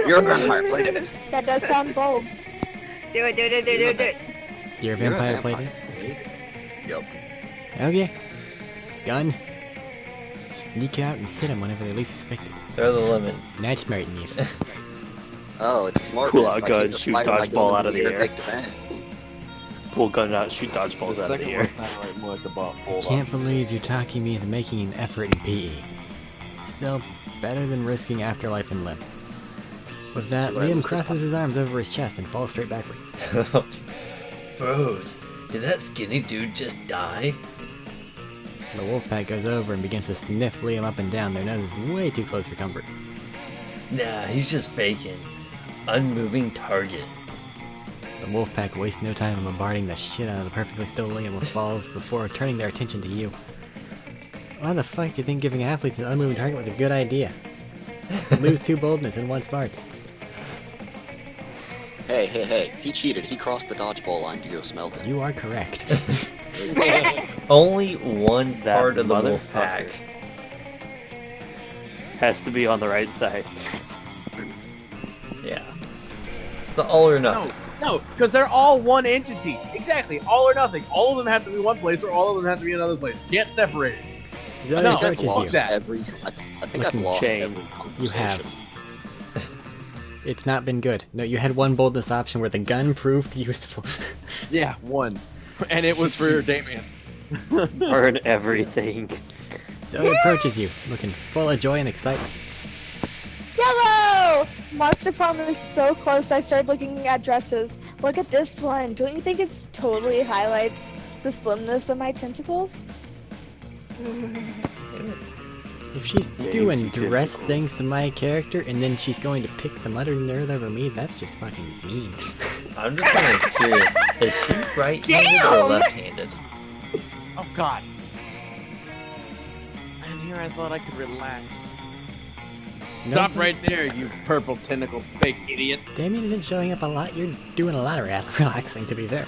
You're a vampire, play it. That does sound bold. Do it, do it, do it, do it, do it. You're a You're a vampire player? vampire. Yup. Okay. Gun. Sneak out and hit him whenever they least suspect it. Throw the lemon. Not smart enough. Oh, it's smart. Pull man. out If I gun, keep the shoot fire like dodgeball going out of into the air. make demands. Pull gun out, shoot The dodgeballs out of the second air. one sounded like more like the ball. I can't believe you're talking me into making an effort in PE. Still, better than risking afterlife in limb. With that, So I Liam lose this crosses his arms over his chest and falls straight backward. Bros, did that skinny dude just die? The wolf pack goes over and begins to sniff Liam up and down. Their noses way too close for comfort. Nah, he's just faking. Unmoving target. The wolf pack wastes no time in bombarding the shit out of the perfectly still Liam with balls before turning their attention to you. Why the fuck do you think giving athletes an unmoving target was a good idea? Lose 2 boldness and 1 smarts. Hey, he cheated. He crossed the dodgeball line to go smell it. You are correct. Only one That part of the wolf motherfucker. pack. Has to be on the right side. Yeah. It's all or nothing. No, because they're all one entity. Exactly, all or nothing. All of them have to be one place, or all of them have to be another place. You can't separate it. Zoe No, approaches fuck you. that. I think I've Looking lost chain. every You conversation. have. It's not been good. No, you had one boldness option where the gun proved useful. Yeah, one. And it was for Damien. Burn everything. Zoe approaches you, looking full of joy and excitement. Yellow! Monster prom is so close I started looking at dresses. Look at this one. Don't you think it totally highlights the slimness of my tentacles? If she's Yeah, doing you two dress tentacles. things to my character and then she's going to pick some other nerd over me, that's just fucking mean. I'm just kind of curious. Is she right-handed or Damn! left-handed? Oh god. And here I thought I could relax. Stop Nope. right there, you purple tentacle fake idiot. Damien isn't showing up a lot. You're doing a lot of relaxing, to be fair.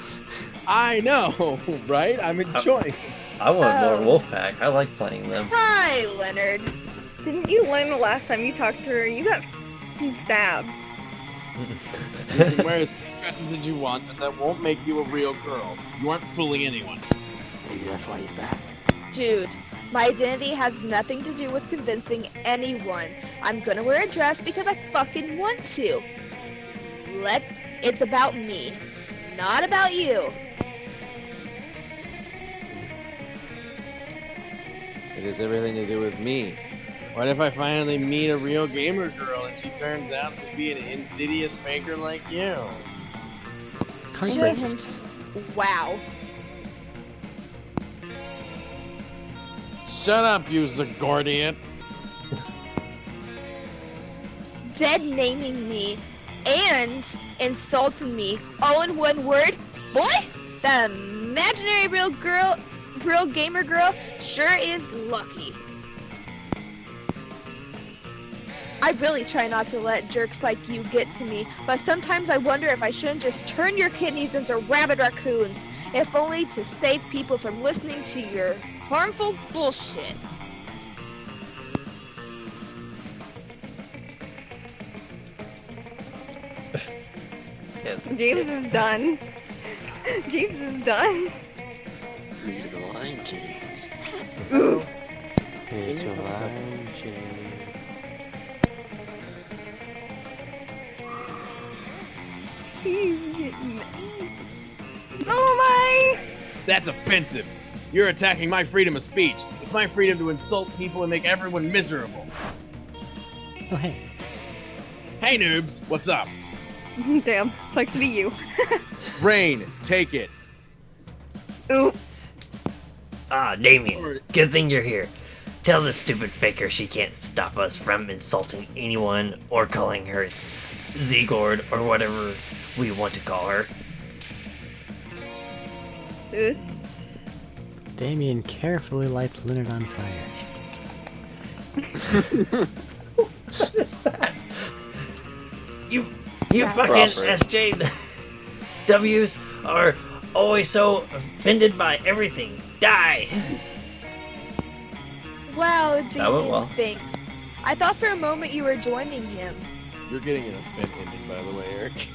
I know, right? I'm enjoying it. I want Oh. more wolf pack. I like playing them. Hi, Leonard. Didn't you learn the last time you talked to her? You got stabbed. You can wear as many dresses as you want, but that won't make you a real girl. You aren't fooling anyone. Maybe that's why he's back. Dude, my identity has nothing to do with convincing anyone. I'm gonna wear a dress because I fucking want to. It's about me, not about you. It has everything to do with me. What if I finally meet a real gamer girl and she turns out to be an insidious faker like you? Heartbreaking. Just, wow. Shut up, you Zagordian. Dead naming me and insulting me all in one word. Boy, the imaginary real gamer girl sure is lucky. I really try not to let jerks like you get to me, but sometimes I wonder if I shouldn't just turn your kidneys into rabid raccoons, if only to save people from listening to your harmful bullshit. James is done. James is done. Lead of the line, James. Here's Give me your a couple seconds. line, James. He's getting... Oh my! That's offensive. You're attacking my freedom of speech. It's my freedom to insult people and make everyone miserable. Oh, hey. Hey, noobs, what's up? Damn, sucks to be you. Brain, take it. Ooh, Ah, Damien, good thing you're here. Tell this stupid faker she can't stop us from insulting anyone or calling her Z-Gord or whatever we want to call her. ooh. Damien carefully lights Leonard on fire. What is that? You Exactly. fucking SJWs are always so offended by everything. Die! Wow, That went Damien, well. think. I thought for a moment you were joining him. You're getting an event ending, by the way, Eric.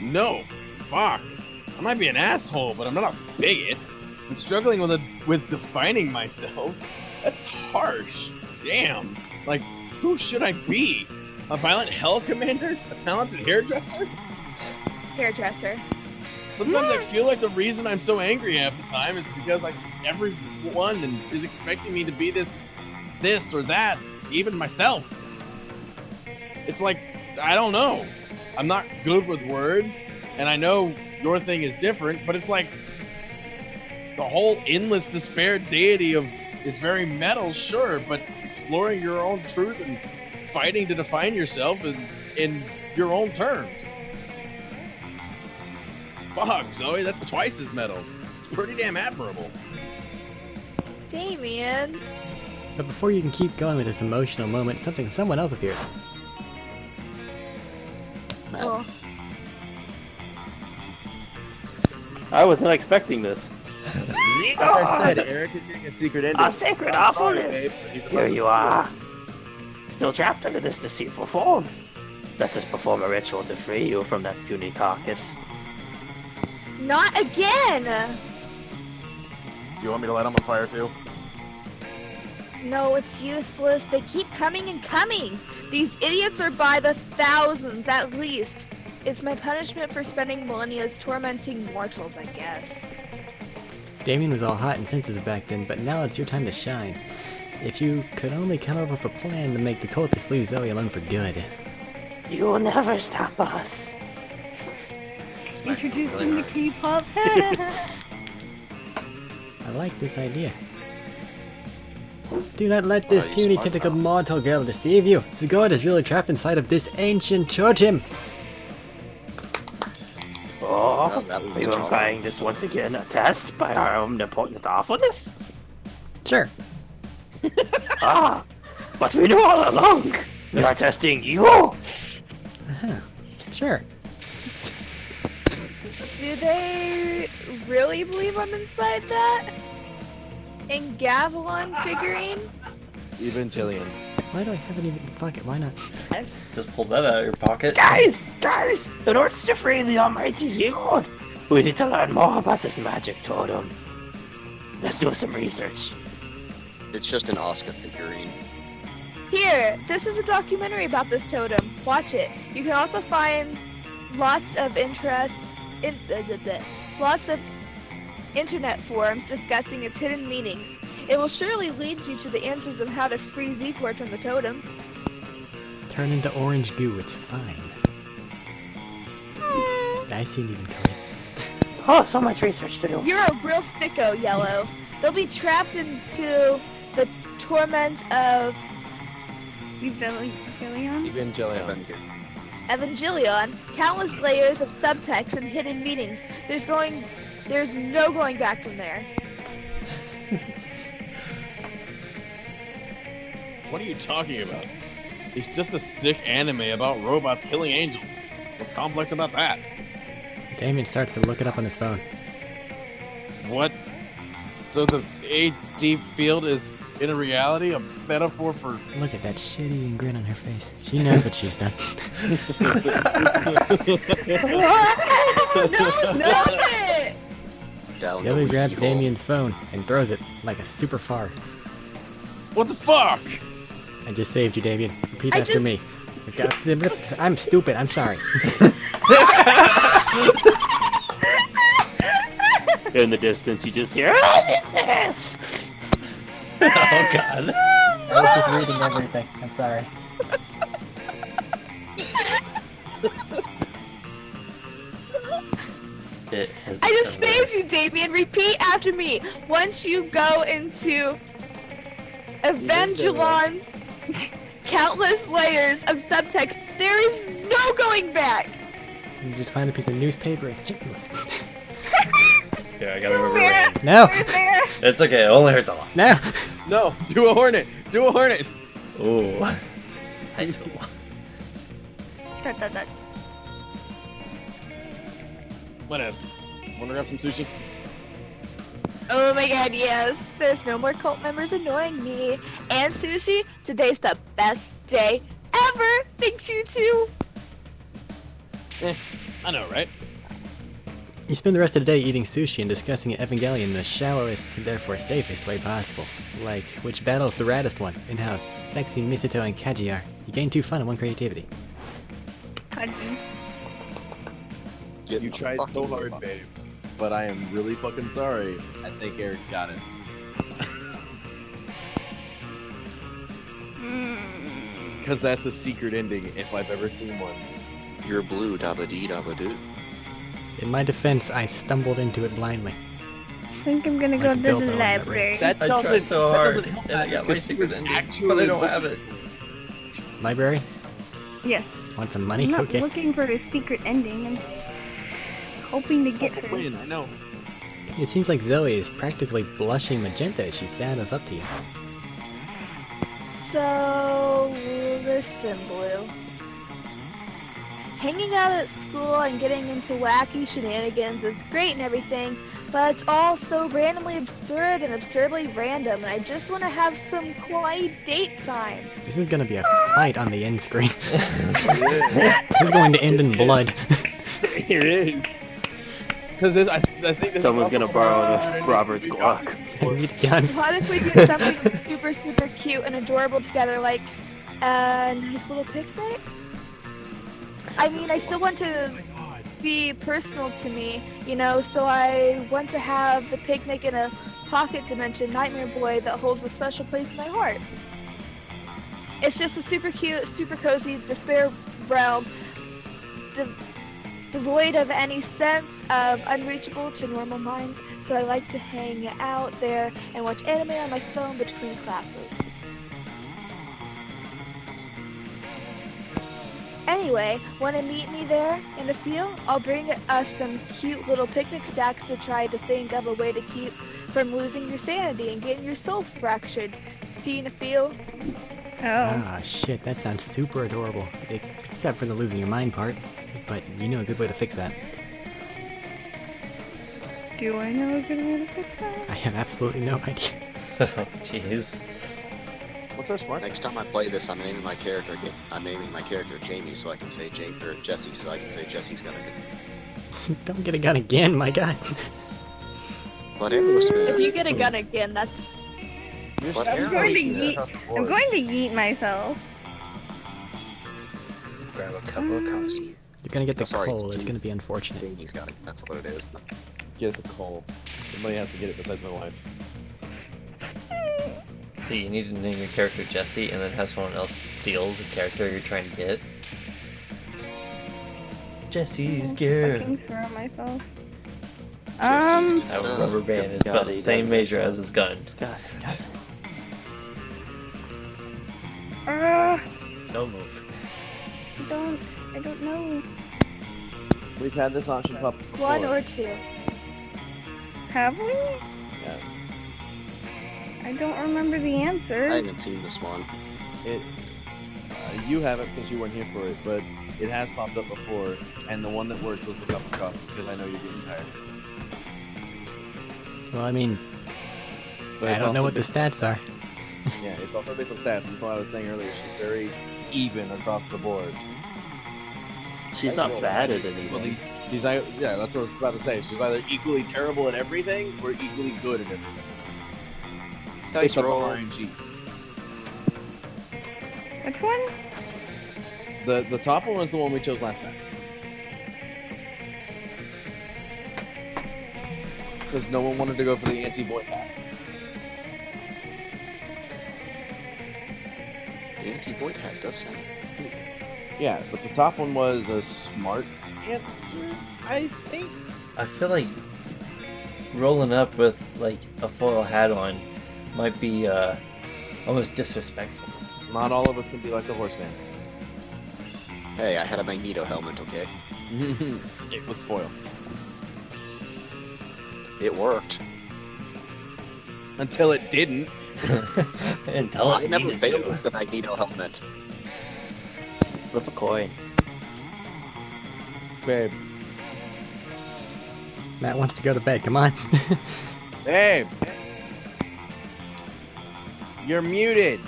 No. Fuck. I might be an asshole, but I'm not a bigot. I'm struggling with defining myself. That's harsh. Damn. Like, Who should I be? A violent hell commander? A talented hairdresser? Hairdresser. Sometimes I feel like the reason I'm so angry half the time is because like everyone is expecting me to be this or that, even myself. It's like, I don't know. I'm not good with words, and I know your thing is different, but it's like the whole endless despair deity is very metal, sure, but exploring your own truth and fighting to define yourself in your own terms. Fuck, Zoe, that's twice as metal. It's pretty damn admirable. Damien. But before you can keep going with this emotional moment, someone else appears. Oh. I was not expecting this. Like I said, Arik is getting a secret ending. A secret I'm sorry, awfulness. babe, but he's about Here to you steal are. Still trapped under this deceitful form. Let us perform a ritual to free you from that puny carcass. Not again! Do you want me to light him on fire too? No, it's useless. They keep coming and coming. These idiots are by the thousands, at least. It's my punishment for spending millennia tormenting mortals, I guess. Damien was all hot and sensitive back then, but now it's your time to shine. If you could only come up with a plan to make the cultists leave Zoe alone for good. You will never stop us. Introducing the K-pop. I like this idea. Do not let this puny tentacle mortal girl deceive you. The god is really trapped inside of this ancient totem. Oh, that would are be you wrong. implying this once again a test by our omnipotent awfulness? Sure. Ah, but we knew all along. We are testing you. Uh-huh. Sure. Do they really believe I'm inside that? In Gavilan figurine? Evangelion. Why do I have it even? Fuck it, why not? Yes. Just pull that out of your pocket. Guys, in order to free the almighty Zegod, we need to learn more about this magic totem. Let's do some research. It's just an Oscar figurine. Here, this is a documentary about this totem. Watch it. You can also find lots of lots of internet forums discussing its hidden meanings. It will surely lead you to the answers of how to free Zekord from the totem. Turn into orange goo, it's fine. I seen even coming. Oh, so much research to do. You're a real sicko, Yellow. They'll be trapped into the torment of Evangelion? Evangelion. Evangelion, countless layers of subtext and hidden meanings. There's no going back from there. What are you talking about? It's just a sick anime about robots killing angels. What's complex about that? Damien starts to look it up on his phone. What? So the AD field is, in a reality, a metaphor for... Look at that shitty grin on her face. She knows what she's done. No, stop it! Down the Zoe wiki grabs hole. Damien's phone and throws it like a super far. What the fuck? I just saved you, Damien. Repeat I after just- me. I'm stupid, I'm sorry. In the distance, you just hear, "What is this?" Oh god. I was just reading everything. I'm sorry. I just saved you, Damien. Repeat after me. Once you go into Evangelion, countless layers of subtext, there is no going back. You just find a piece of newspaper and hit me with it. Yeah, I gotta remember rain. No! It's okay, it only hurts a lot. No! No, do a hornet. Do a hornet. Ooh. Nice. That. Whatevs. Wanna grab some sushi? Oh my god, yes. There's no more cult members annoying me. And Sushi, today's the best day ever. Thanks, you two. I know, right? You spend the rest of the day eating sushi and discussing Evangelion in the shallowest, therefore safest way possible. Like, which battle is the raddest one, and how sexy Misato and Kaji are. You gain 2 fun and 1 creativity. Kaji. Get You the tried fucking so hard, robot. babe. But I am really fucking sorry. I think Eric's got it. Because that's a secret ending if I've ever seen one. You're blue, dabba dee dabba doo. In my defense, I stumbled into it blindly. I think I'm gonna Like go a to Bilbo the in that library. That I doesn't, tried so that hard, doesn't help and I that got my because she secret was ending, actually but I don't have it. Library? Yes. Want some I'm money? not Okay. looking for the secret ending. I'm hoping to get her. Win, I know. It seems like Zoe is practically blushing magenta as she saddles up to you. So, listen, Blue. Hanging out at school and getting into wacky shenanigans is great and everything, but it's all so randomly absurd and absurdly random, and I just want to have some quiet date time. This is gonna be a fight on the end screen. It This is going to end in blood. is. It is. Because I think this Someone's is gonna also borrow something the Robert's Glock. Gun. What if we do something super, super cute and adorable together, like a nice little picnic? I mean, I still want Oh to my god. be personal to me, you know, so I want to have the picnic in a pocket dimension nightmare void that holds a special place in my heart. It's just a super cute, super cozy despair realm, devoid of any sense of unreachable to normal minds, so I like to hang out there and watch anime on my phone between classes. Anyway, want to meet me there in a few? I'll bring us some cute little picnic stacks to try to think of a way to keep from losing your sanity and getting your soul fractured. See in a few? Oh. Ah, shit, that sounds super adorable. Except for the losing your mind part. But you know a good way to fix that. Do I know a good way to fix that? I have absolutely no idea. Jeez. What's our smart? Next time I play this, I'm naming my character Jamie, so I can say Jesse, so I can say Jesse's got a good. Don't get a gun again, my god. But Aerosmith. If you get a gun again, that's... Your What stats I'm are going to equal yeet- across the I'm board. going to yeet myself. Grab a cup of coffee. You're gonna get the Sorry, coal, it's Steve. gonna be unfortunate. Jamie's got it. That's what it is. Get the coal. Somebody has to get it besides my wife. So you need to name your character Jesse and then have someone else steal the character you're trying to get. Jesse's girl. Fucking throw myself. Jesse's That rubber band is God, about the he same does. measure as his gun. God, does. No move. I don't know. We've had this option pop up before. One or two. Have we? Yes. I don't remember the answer. I haven't seen this one. It. You haven't because you weren't here for it, but it has popped up before, and the one that worked was the cup of coffee because I know you're getting tired. Well, I mean, But I it's don't know also what the based on stats are. Yeah, it's also based on stats. And that's what I was saying earlier. She's very even across the board. She's not bad at anything. Well, yeah, that's what I was about to say. She's either equally terrible at everything or equally good at everything. Dice Based on roll. RNG. Which one? The top one was the one we chose last time. Because no one wanted to go for the anti-boy hat. The anti-void hat does sound. Yeah, but the top one was a smart answer, I think. I feel like rolling up with like a foil hat on might be almost disrespectful. Not all of us can be like the horseman. Hey, I had a Magneto helmet, okay? It was foil. It worked. Until it didn't. Until I it never needed failed to. with the Magneto helmet. Flip a coin. Babe. Matt wants to go to bed, come on. Babe! You're muted!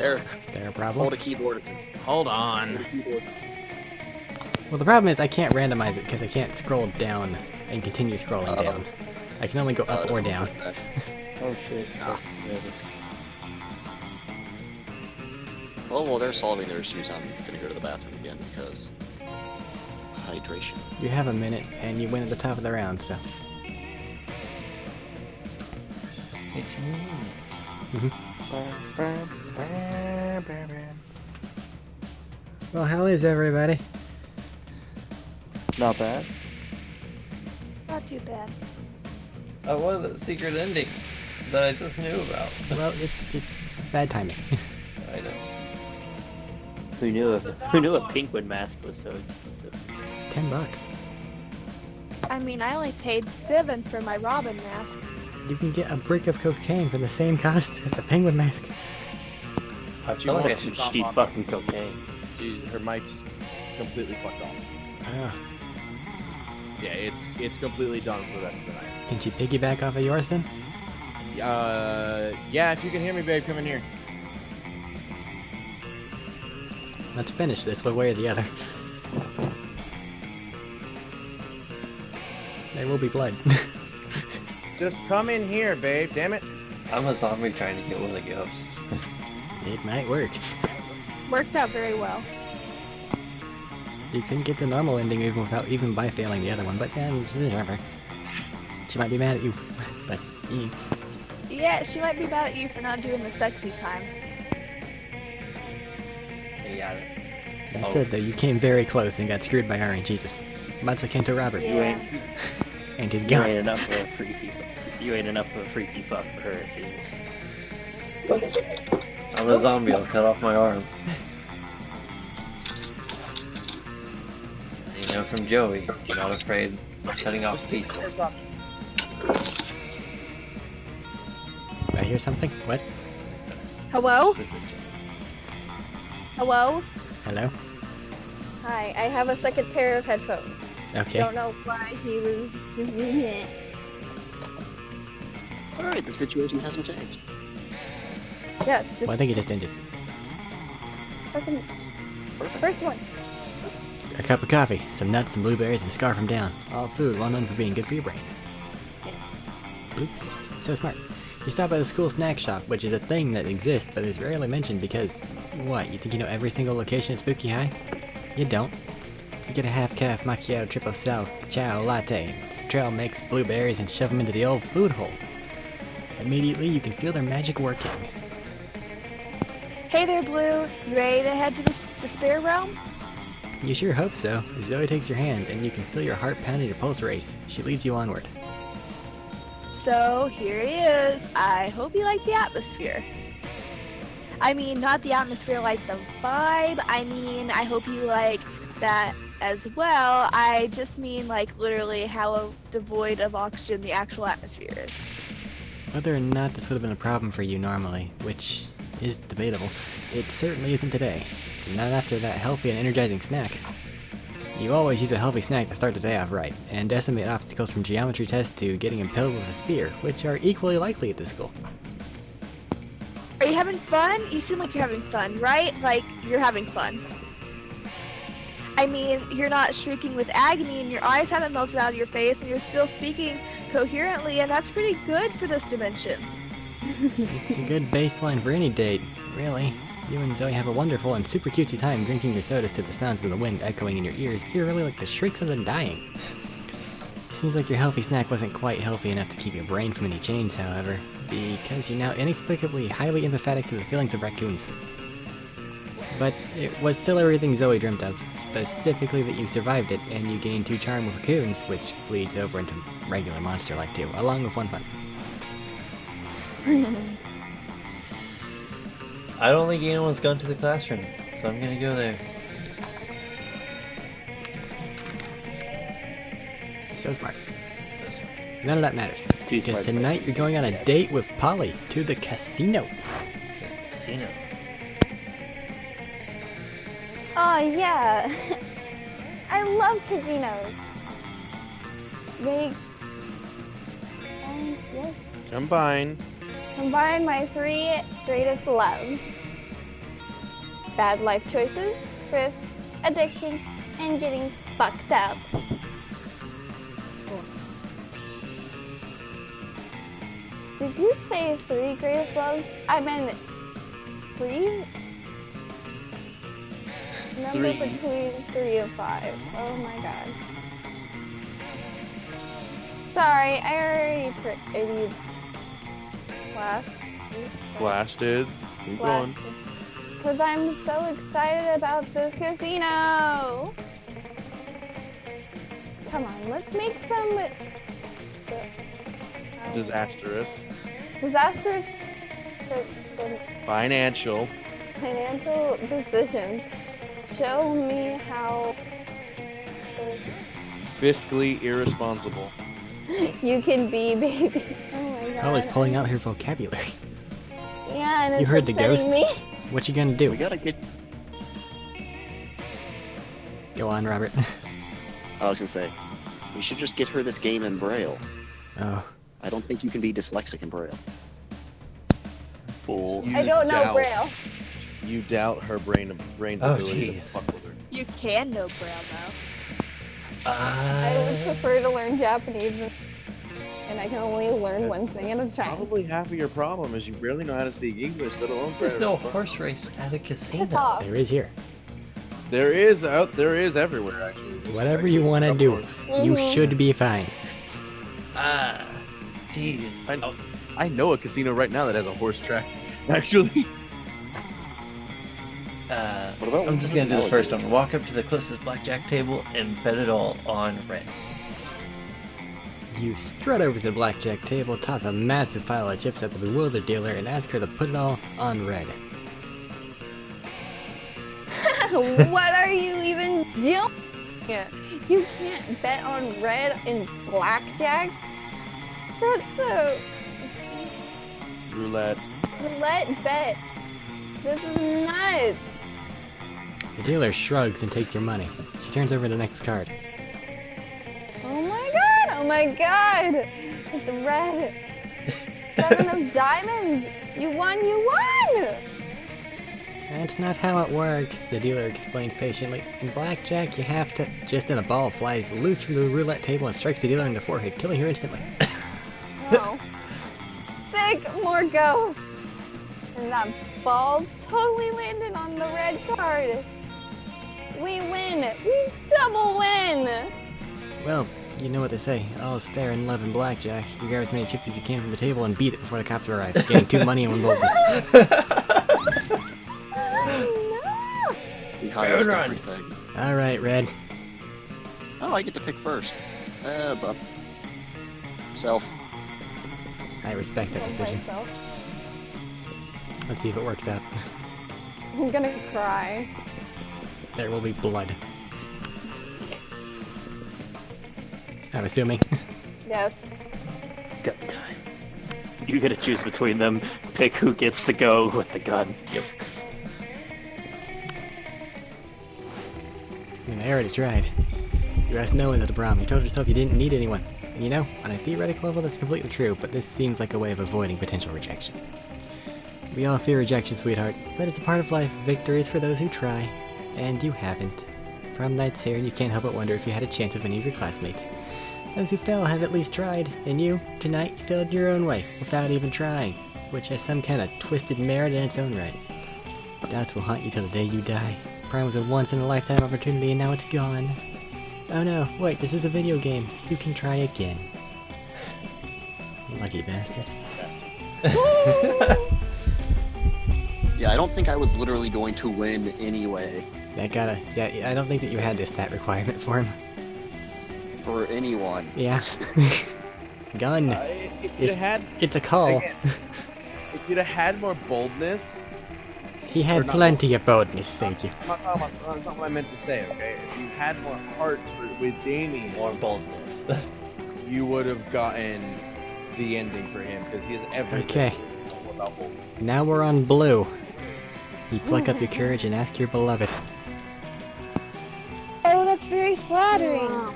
Eric, There a problem? hold a keyboard. Hold on. Well, the problem is I can't randomize it because I can't scroll down and continue scrolling down. I can only go up or down. Oh shit. Well, while they're solving their issues, I'm gonna go to the bathroom again because hydration. You have a minute, and you win at the top of the round, so. 6 minutes. Well, how is everybody? Not bad. Not too bad. I wanted that secret ending that I just knew about. Well, bad timing. I know. Who knew a penguin mask was so expensive? $10. I mean, I only paid 7 for my Robin mask. You can get a brick of cocaine for the same cost as the penguin mask. I She feel like I wants should to talk She's on fucking cocaine. Her mic's completely fucked off. Oh. Yeah, it's completely done for the rest of the night. Can she piggyback off of yours then? Yeah, if you can hear me, babe, come in here. Let's finish this one way or the other. There will be blood. Just come in here, babe. Damn it. I'm a zombie trying to get one of the ghosts. It might work. Worked out very well. You couldn't get the normal ending even by failing the other one, but whatever. She might be mad at you, but Yeah, she might be mad at you for not doing the sexy time. Yeah. that said though, you came very close and got screwed by Arik. Jesus. Matsukento Robert. Yeah. And he's You gone. ain't enough of a freaky. You ain't enough of a freaky fuck for her, it seems. I'm a zombie, I'll cut off my arm. You know from Joey, you're not afraid of cutting off pieces. I hear something? What? Hello? This is Joey. Hello? Hello? Hi, I have a second pair of headphones. Okay. Don't know why he was using it. Alright, the situation hasn't changed. Yes, just Well, I think it just ended. fucking Perfect. first one. A cup of coffee, some nuts, some blueberries, and scarf 'em down. All food, well known for being good for your brain. Oops, so smart. You stop by the school snack shop, which is a thing that exists but is rarely mentioned because, what, you think you know every single location at Spooky High? You don't. You get a half-calf macchiato triple sal chow latte, some trail mix, blueberries, and shove them into the old food hole. Immediately, you can feel their magic working. Hey there, Blue. You ready to head to the spare realm? You sure hope so. Zoe takes your hand, and you can feel your heart pounding your pulse race. She leads you onward. So, here it is. I hope you like the atmosphere. I mean, not the atmosphere like the vibe. I mean, I hope you like that as well. I just mean, like, literally how devoid of oxygen the actual atmosphere is. Whether or not this would have been a problem for you normally, which is debatable, it certainly isn't today. Not after that healthy and energizing snack. You always use a healthy snack to start the day off right, and decimate obstacles from geometry tests to getting impaled with a spear, which are equally likely at this school. Are you having fun? You seem like you're having fun, right? Like, you're having fun. I mean, you're not shrieking with agony and your eyes haven't melted out of your face and you're still speaking coherently, and that's pretty good for this dimension. It's a good baseline for any date, really. You and Zoe have a wonderful and super cutesy time drinking your sodas to the sounds of the wind echoing in your ears, eerily like the shrieks of the dying. Seems like your healthy snack wasn't quite healthy enough to keep your brain from any change, however, because you're now inexplicably highly empathetic to the feelings of raccoons. But it was still everything Zoe dreamt of, specifically that you survived it, and you gained 2 charm with raccoons, which bleeds over into regular monster life too, along with 1 fun. I don't think anyone's gone to the classroom, so I'm gonna go there. So smart. None of that matters, Too because smart to tonight miss. you're going on a date with Polly to the casino. Casino. Oh yeah. I love casinos. They Combine. combine my 3 greatest loves. bad life choices, risk, addiction, and getting fucked up. Did you say 3 greatest loves? I meant 3? Number 3. between 3 and 5. Oh my god. Sorry, I already Blasted. Keep going. Because I'm so excited about this casino. Come on, let's make some Disastrous. disastrous Financial. financial decisions. Show me how Fiscally irresponsible. you can be, baby. Oh my god. Always pulling out her vocabulary. Yeah, and it's You heard the upsetting ghost? me. What you gonna do? We gotta get. Go on, Robert. I was gonna say, we should just get her this game in Braille. Oh. I don't think you can be dyslexic in Braille. Fool. You I don't know doubt- Braille. You doubt her brain's Oh, ability to jeez. fuck with her. You can know Braille though. I would prefer to learn Japanese, and I can only learn one That's thing at a time. Probably half of your problem is you barely know how to speak English, let alone try There's to- no horse race at a Piss casino. off. There is here. There is everywhere actually. There's Whatever actually you want to a do, couple you Mhm. should be fine. Jeez. of- I know a casino right now that has a horse track. Actually, What about I'm just gonna do the alligator? first one. Walk up to the closest blackjack table and bet it all on red. You strut over to the blackjack table, toss a massive pile of chips at the bewildered dealer, and ask her to put it all on red. What are you even doing? You can't bet on red in blackjack. That's so roulette. roulette bet. This is nuts. The dealer shrugs and takes your money. She turns over the next card. Oh my god! Oh my god! It's red. 7 of diamonds. You won! You won! That's not how it works, the dealer explains patiently. In blackjack, you have to. Just then, a ball flies loose from the roulette table and strikes the dealer in the forehead, killing her instantly. No. Sick, more ghosts. And that ball totally landed on the red card. We win. We double win. Well, you know what they say. All is fair in love and blackjack. You grab as many chips as you can from the table and beat it before the cops arrive, getting 2 money and 1 boldness. No. We highest Run. everything. Alright, Red. Oh, I get to pick first. But self. I respect that Kill decision. myself. Let's see if it works out. I'm gonna cry. There will be blood. I'm assuming. Yes. Gun time. You gotta choose between them. Pick who gets to go with the gun. Yep. I mean, I already tried. You asked no one to the prom. You told yourself you didn't need anyone. And you know, on a theoretical level, that's completely true, but this seems like a way of avoiding potential rejection. We all fear rejection, sweetheart, but it's a part of life. Victory is for those who try, and you haven't. Prom night's here, and you can't help but wonder if you had a chance with any of your classmates. Those who fail have at least tried, and you, tonight, you failed your own way, without even trying, which has some kind of twisted merit in its own right. Doubts will haunt you till the day you die. Prom was a once-in-a-lifetime opportunity, and now it's gone. Oh no, wait, this is a video game. You can try again. Lucky bastard. Yeah, I don't think I was literally going to win anyway. Yeah, I don't think that you had this stat requirement for him. For anyone. Yeah. Gun. If you'd It's, had it's a call. again, if you'd have had more boldness, He or had not plenty of boldness, thank you. I'm not talking about. That's not what I meant to say. Okay, if you had more heart with Damien, More boldness. you would have gotten the ending for him because he has everything. Okay. Without boldness. Now we're on blue. You pluck up your courage and ask your beloved. Oh, that's very flattering. Wow.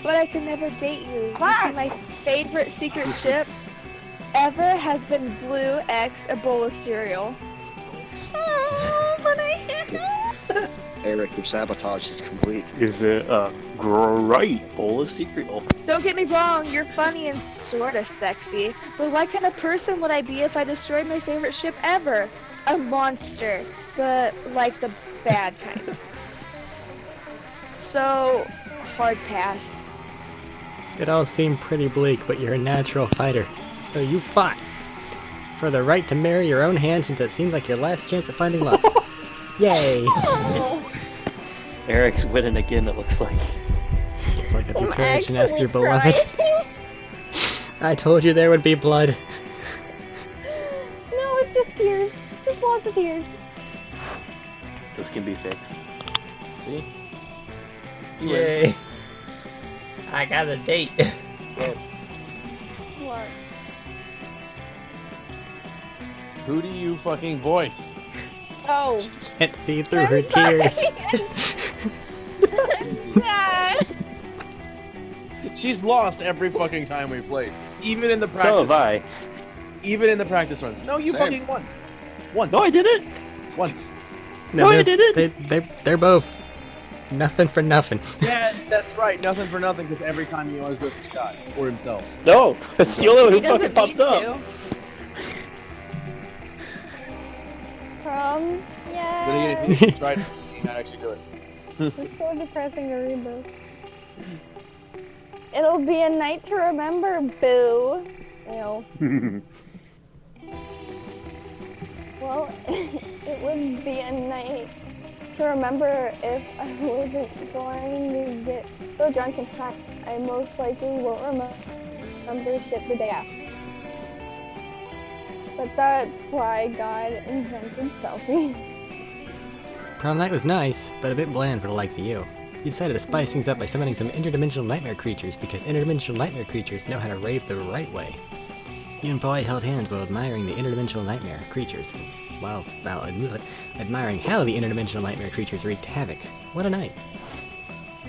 But I could never date you. You Fuck. see, my favorite secret ship ever has been Blue X, a bowl of cereal. Eric, your sabotage is complete. Is it a great bowl of cereal? Don't get me wrong, you're funny and sorta sexy, but what kind of person would I be if I destroyed my favorite ship ever? A monster, but like the bad kind. So, hard pass. It all seemed pretty bleak, but you're a natural fighter. So you fought for the right to marry your own hand since it seemed like your last chance of finding love. Yay! Eric's winning again, it looks like. Like up your I'm courage and ask your actually beloved. crying. I told you there would be blood. No, it's just tears. Just lots of tears. This can be fixed. See? He Yay! wins. I got a date. What? Who do you fucking voice? Oh. Can't see through her I'm sorry. tears. I'm sad. She's lost every fucking time we played. Even in the practice. So have I. Even in the practice runs. No, you Same. fucking won. Once. No, I didn't. Once. No, I they're- didn't. They're both nothing for nothing. Yeah, that's right. Nothing for nothing, because every time he always goes for Scott or himself. No, it's the only one He who fucking doesn't need popped up. to. Prom? But Yeah. again, if you tried, you not actually do it. It's so depressing to read this. It'll be a night to remember, boo. Ew. Well, it would be a night to remember if I wasn't going to get so drunk. In fact, I most likely won't remember shit the day after. But that's why God invented selfies. Prom night was nice, but a bit bland for the likes of you. You decided to spice things up by summoning some interdimensional nightmare creatures because interdimensional nightmare creatures know how to rave the right way. You and Boy held hands while admiring the interdimensional nightmare creatures, while admiring how the interdimensional nightmare creatures wreaked havoc. What a night.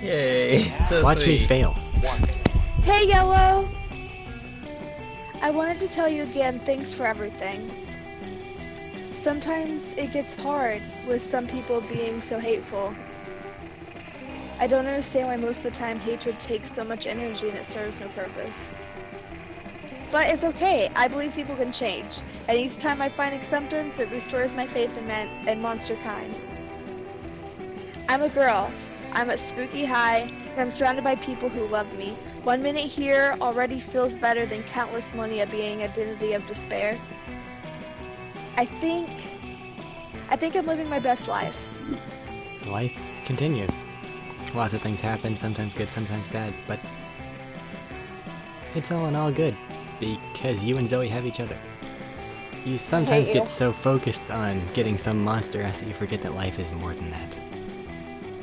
Yay! So Watch sweet. me fail. Hey, Yellow! I wanted to tell you again, thanks for everything. Sometimes it gets hard with some people being so hateful. I don't understand why most of the time hatred takes so much energy and it serves no purpose. But it's okay, I believe people can change, and each time I find acceptance, it restores my faith in monster kind. I'm a girl, I'm at Spooky High, and I'm surrounded by people who love me. 1 minute here already feels better than countless millennia being identity of despair. I think I'm living my best life. Life continues. Lots of things happen, sometimes good, sometimes bad, but it's all in all good, because you and Zoe have each other. You sometimes you. get so focused on getting some monster ass that you forget that life is more than that.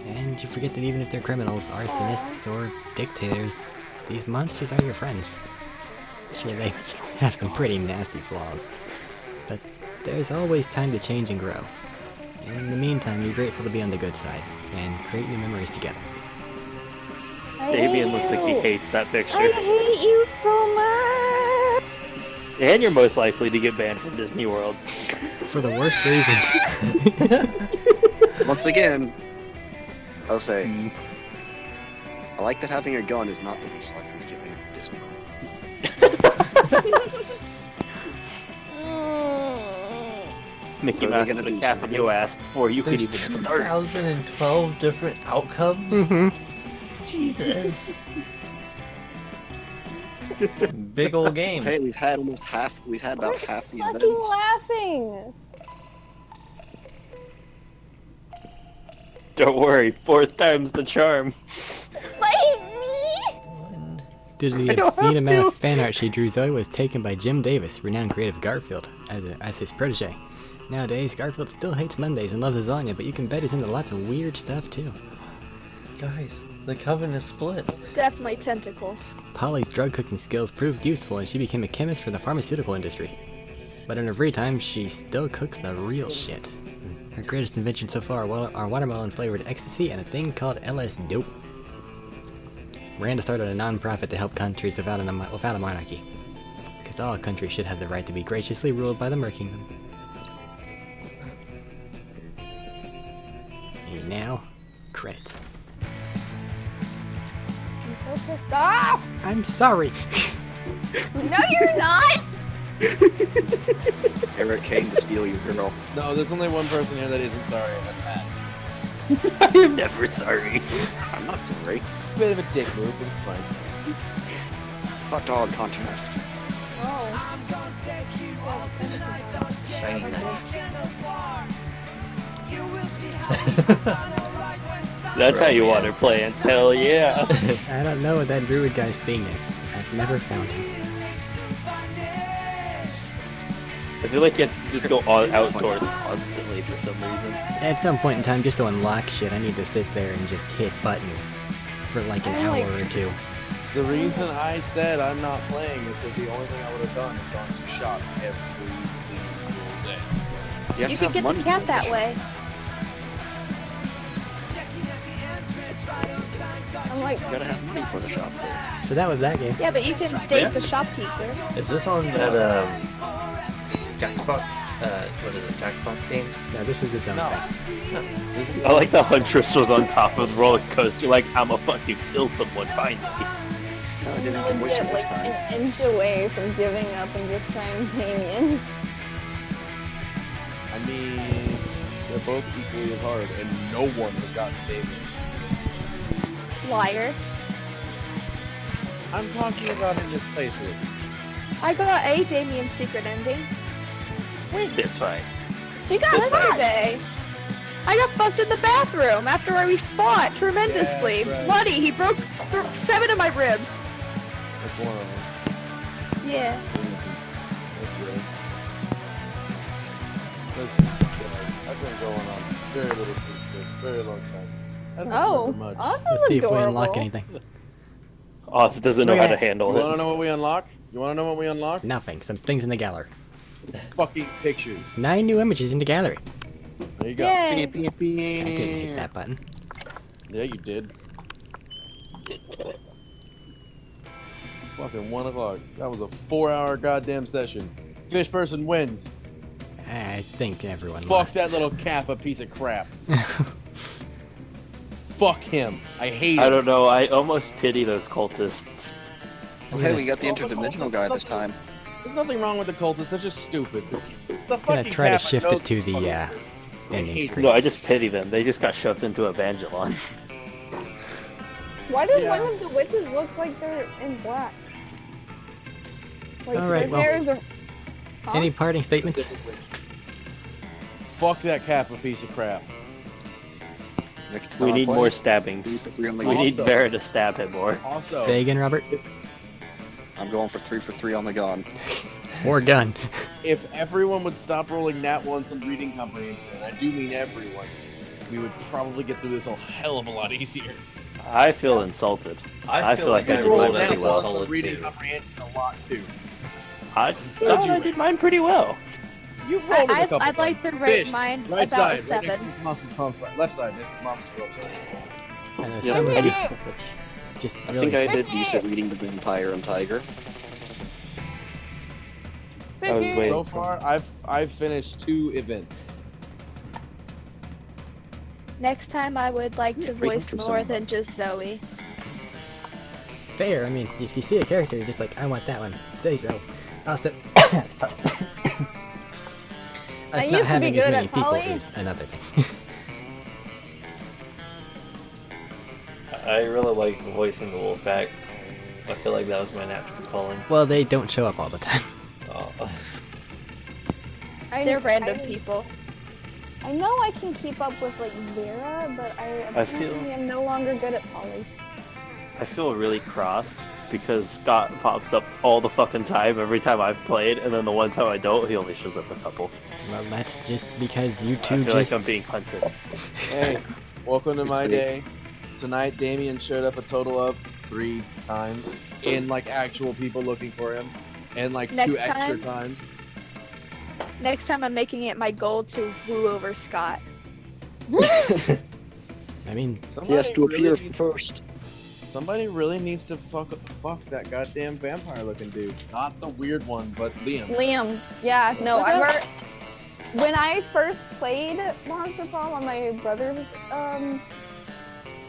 And you forget that even if they're criminals, arsonists, or dictators, these monsters are your friends. Sure, they have some pretty nasty flaws, but there's always time to change and grow. In the meantime, you're grateful to be on the good side, and create new memories together. Damien looks like he hates that picture. I hate you so much. And you're most likely to get banned from Disney World. For the worst reasons. Once again, I'll say, I like that having a gun is not the least likely to get banned from Disney World. Mickey What are Mouse they put gonna a do? cap in your ass before you could There's even start. 2012 different outcomes? Jesus. Big old game. Hey, we've had about half the Fucking event. laughing. Don't worry, fourth time's the charm. Fight me. Due to the I don't obscene have amount to. of fan art she drew, Zoe was taken by Jim Davis, renowned creative Garfield, as his protege. Nowadays, Garfield still hates Mondays and loves lasagna, but you can bet he's into lots of weird stuff too. Guys, the coven is split. Definitely tentacles. Polly's drug cooking skills proved useful and she became a chemist for the pharmaceutical industry. But in her free time, she still cooks the real shit. Her greatest invention so far are watermelon flavored ecstasy and a thing called LS Dope. Miranda started a non-profit to help countries without a monarchy. Because all countries should have the right to be graciously ruled by the Mer Kingdom. And now, I'm sorry. No, you're not! Eric came to steal your girl. No, there's only one person here that isn't sorry, and that's Matt. I am never sorry. I'm not sorry. Bit of a dick move, but it's fine. Hot dog contest. Oh. Shiny knife. That's how you water plants, hell yeah. I don't know what that druid guy's thing is. I've never found him. I feel like you have to just go outdoors constantly for some reason. At some point in time, just to unlock shit, I need to sit there and just hit buttons for like an hour or two. The reason I said I'm not playing is because the only thing I would have done is gone to shop every single day. You can get the cat that way. I'm like, You gotta have money for the shop. So that was that game. Yeah, but you can date the shopkeeper. Is this on that Jackbox? What is it? Jackbox games? No, this is its own No. thing. This is I like the Huntress was on top of the roller coaster, like, I'ma fucking kill someone finally. I didn't even wait legit for like that time. an inch away from giving up and just trying Damien. I mean, they're both equally as hard, and no one has gotten Damien's. Liar. I'm talking about in this playthrough. I got a Damien secret ending It's fine. She got This hurt. yesterday. I got fucked in the bathroom after we fought tremendously. Yeah, right. Bloody. He broke 7 of my ribs. That's one of them. Yeah. That's right. Listen, I've been going on very little sleep for a very long time. I don't Oh, remember much. Oz Let's is see if we adorable. unlock anything. Oz doesn't know Look how at to that. handle You wanna it. know what we unlock? You wanna know what we unlock? Nothing. Some things in the gallery. Fucking pictures. 9 new images in the gallery. There you go. Yay. I didn't hit that button. Yeah, you did. It's fucking 1 o'clock. That was a 4-hour goddamn session. Fish person wins. I think everyone Fuck lost. that little cap, a piece of crap. Fuck him. I hate I him. don't know, I almost pity those cultists. Well, hey, we got the Well, the interdimensional cultists, guy this something- time. There's nothing wrong with the cultists. They're just stupid. The I'm gonna fucking try to cap shift knows it to the fucking- ending hate screen. No, I just pity them. They just got shoved into Evangelon. Why does Yeah. one of the witches look like they're in black? Like All their right, well, hairs are. Huh? Any parting statements? Fuck that cap, a piece of crap. Next time We I need play, more stabbings. we only We got- need Also- Vera to stab him more. Also, Say again, Robert. I'm going for 3 for 3 on the gun. Or gun. if everyone would stop rolling nat ones and reading comprehension, and I do mean everyone, we would probably get through this a hell of a lot easier. I feel insulted. I feel like I You did roll mine nat pretty well. ones on reading comprehension a lot too. I Did thought you I did mine pretty well. You rolled it a couple I'd like to times. rate Fish, mine right about side, a right next to 7. the mom's side. Left side, next to the mom's roll. And Yeah, somebody I just I really think I did decent reading the Vampire and Tiger. I was waiting. So far, I've finished 2 events. Next time I would like to voice more than just Zoe. fair. I mean, if you see a character, you're just like, I want that one. Say so. Also, sorry. I Us used not to be having as good many at people Poly. is another thing. I really like voicing the Wolfpack. I feel like that was my natural calling. Well, they don't show up all the time. Oh. They're random people. I know I can keep up with like Vera, but I feel- apparently am no longer good at Polly. I feel really cross because Scott pops up all the fucking time every time I've played, and then the one time I don't, he only shows up a couple. Well, that's just because you two I feel just... like I'm being hunted. Hey, welcome to It's my me. day. Tonight, Damien showed up a total of 3 times in like actual people looking for him, and like Next 2 extra time? times. Next time I'm making it my goal to woo over Scott. I mean, He has to really appear needs- first. Somebody really needs to fuck that goddamn vampire-looking dude. Not the weird one, but Liam. Liam, yeah, no, I've heard. When I first played Monster Prom on my brother's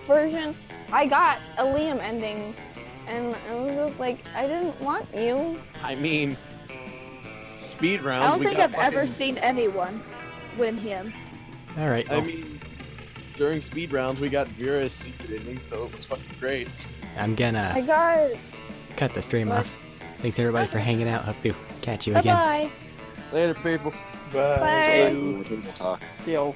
version, I got a Liam ending and I was just like, I didn't want you. I mean, speed round. I don't we think got I've ever fucking- seen anyone win him. All right. I Well, mean, during speed round, we got Vera's secret ending, so it was fucking great. I'm I gonna got cut the stream What? off. Thanks everybody for hanging out. Hope to catch you Bye again. bye. Later, people. Bye. Bye. We'll talk. See y'all.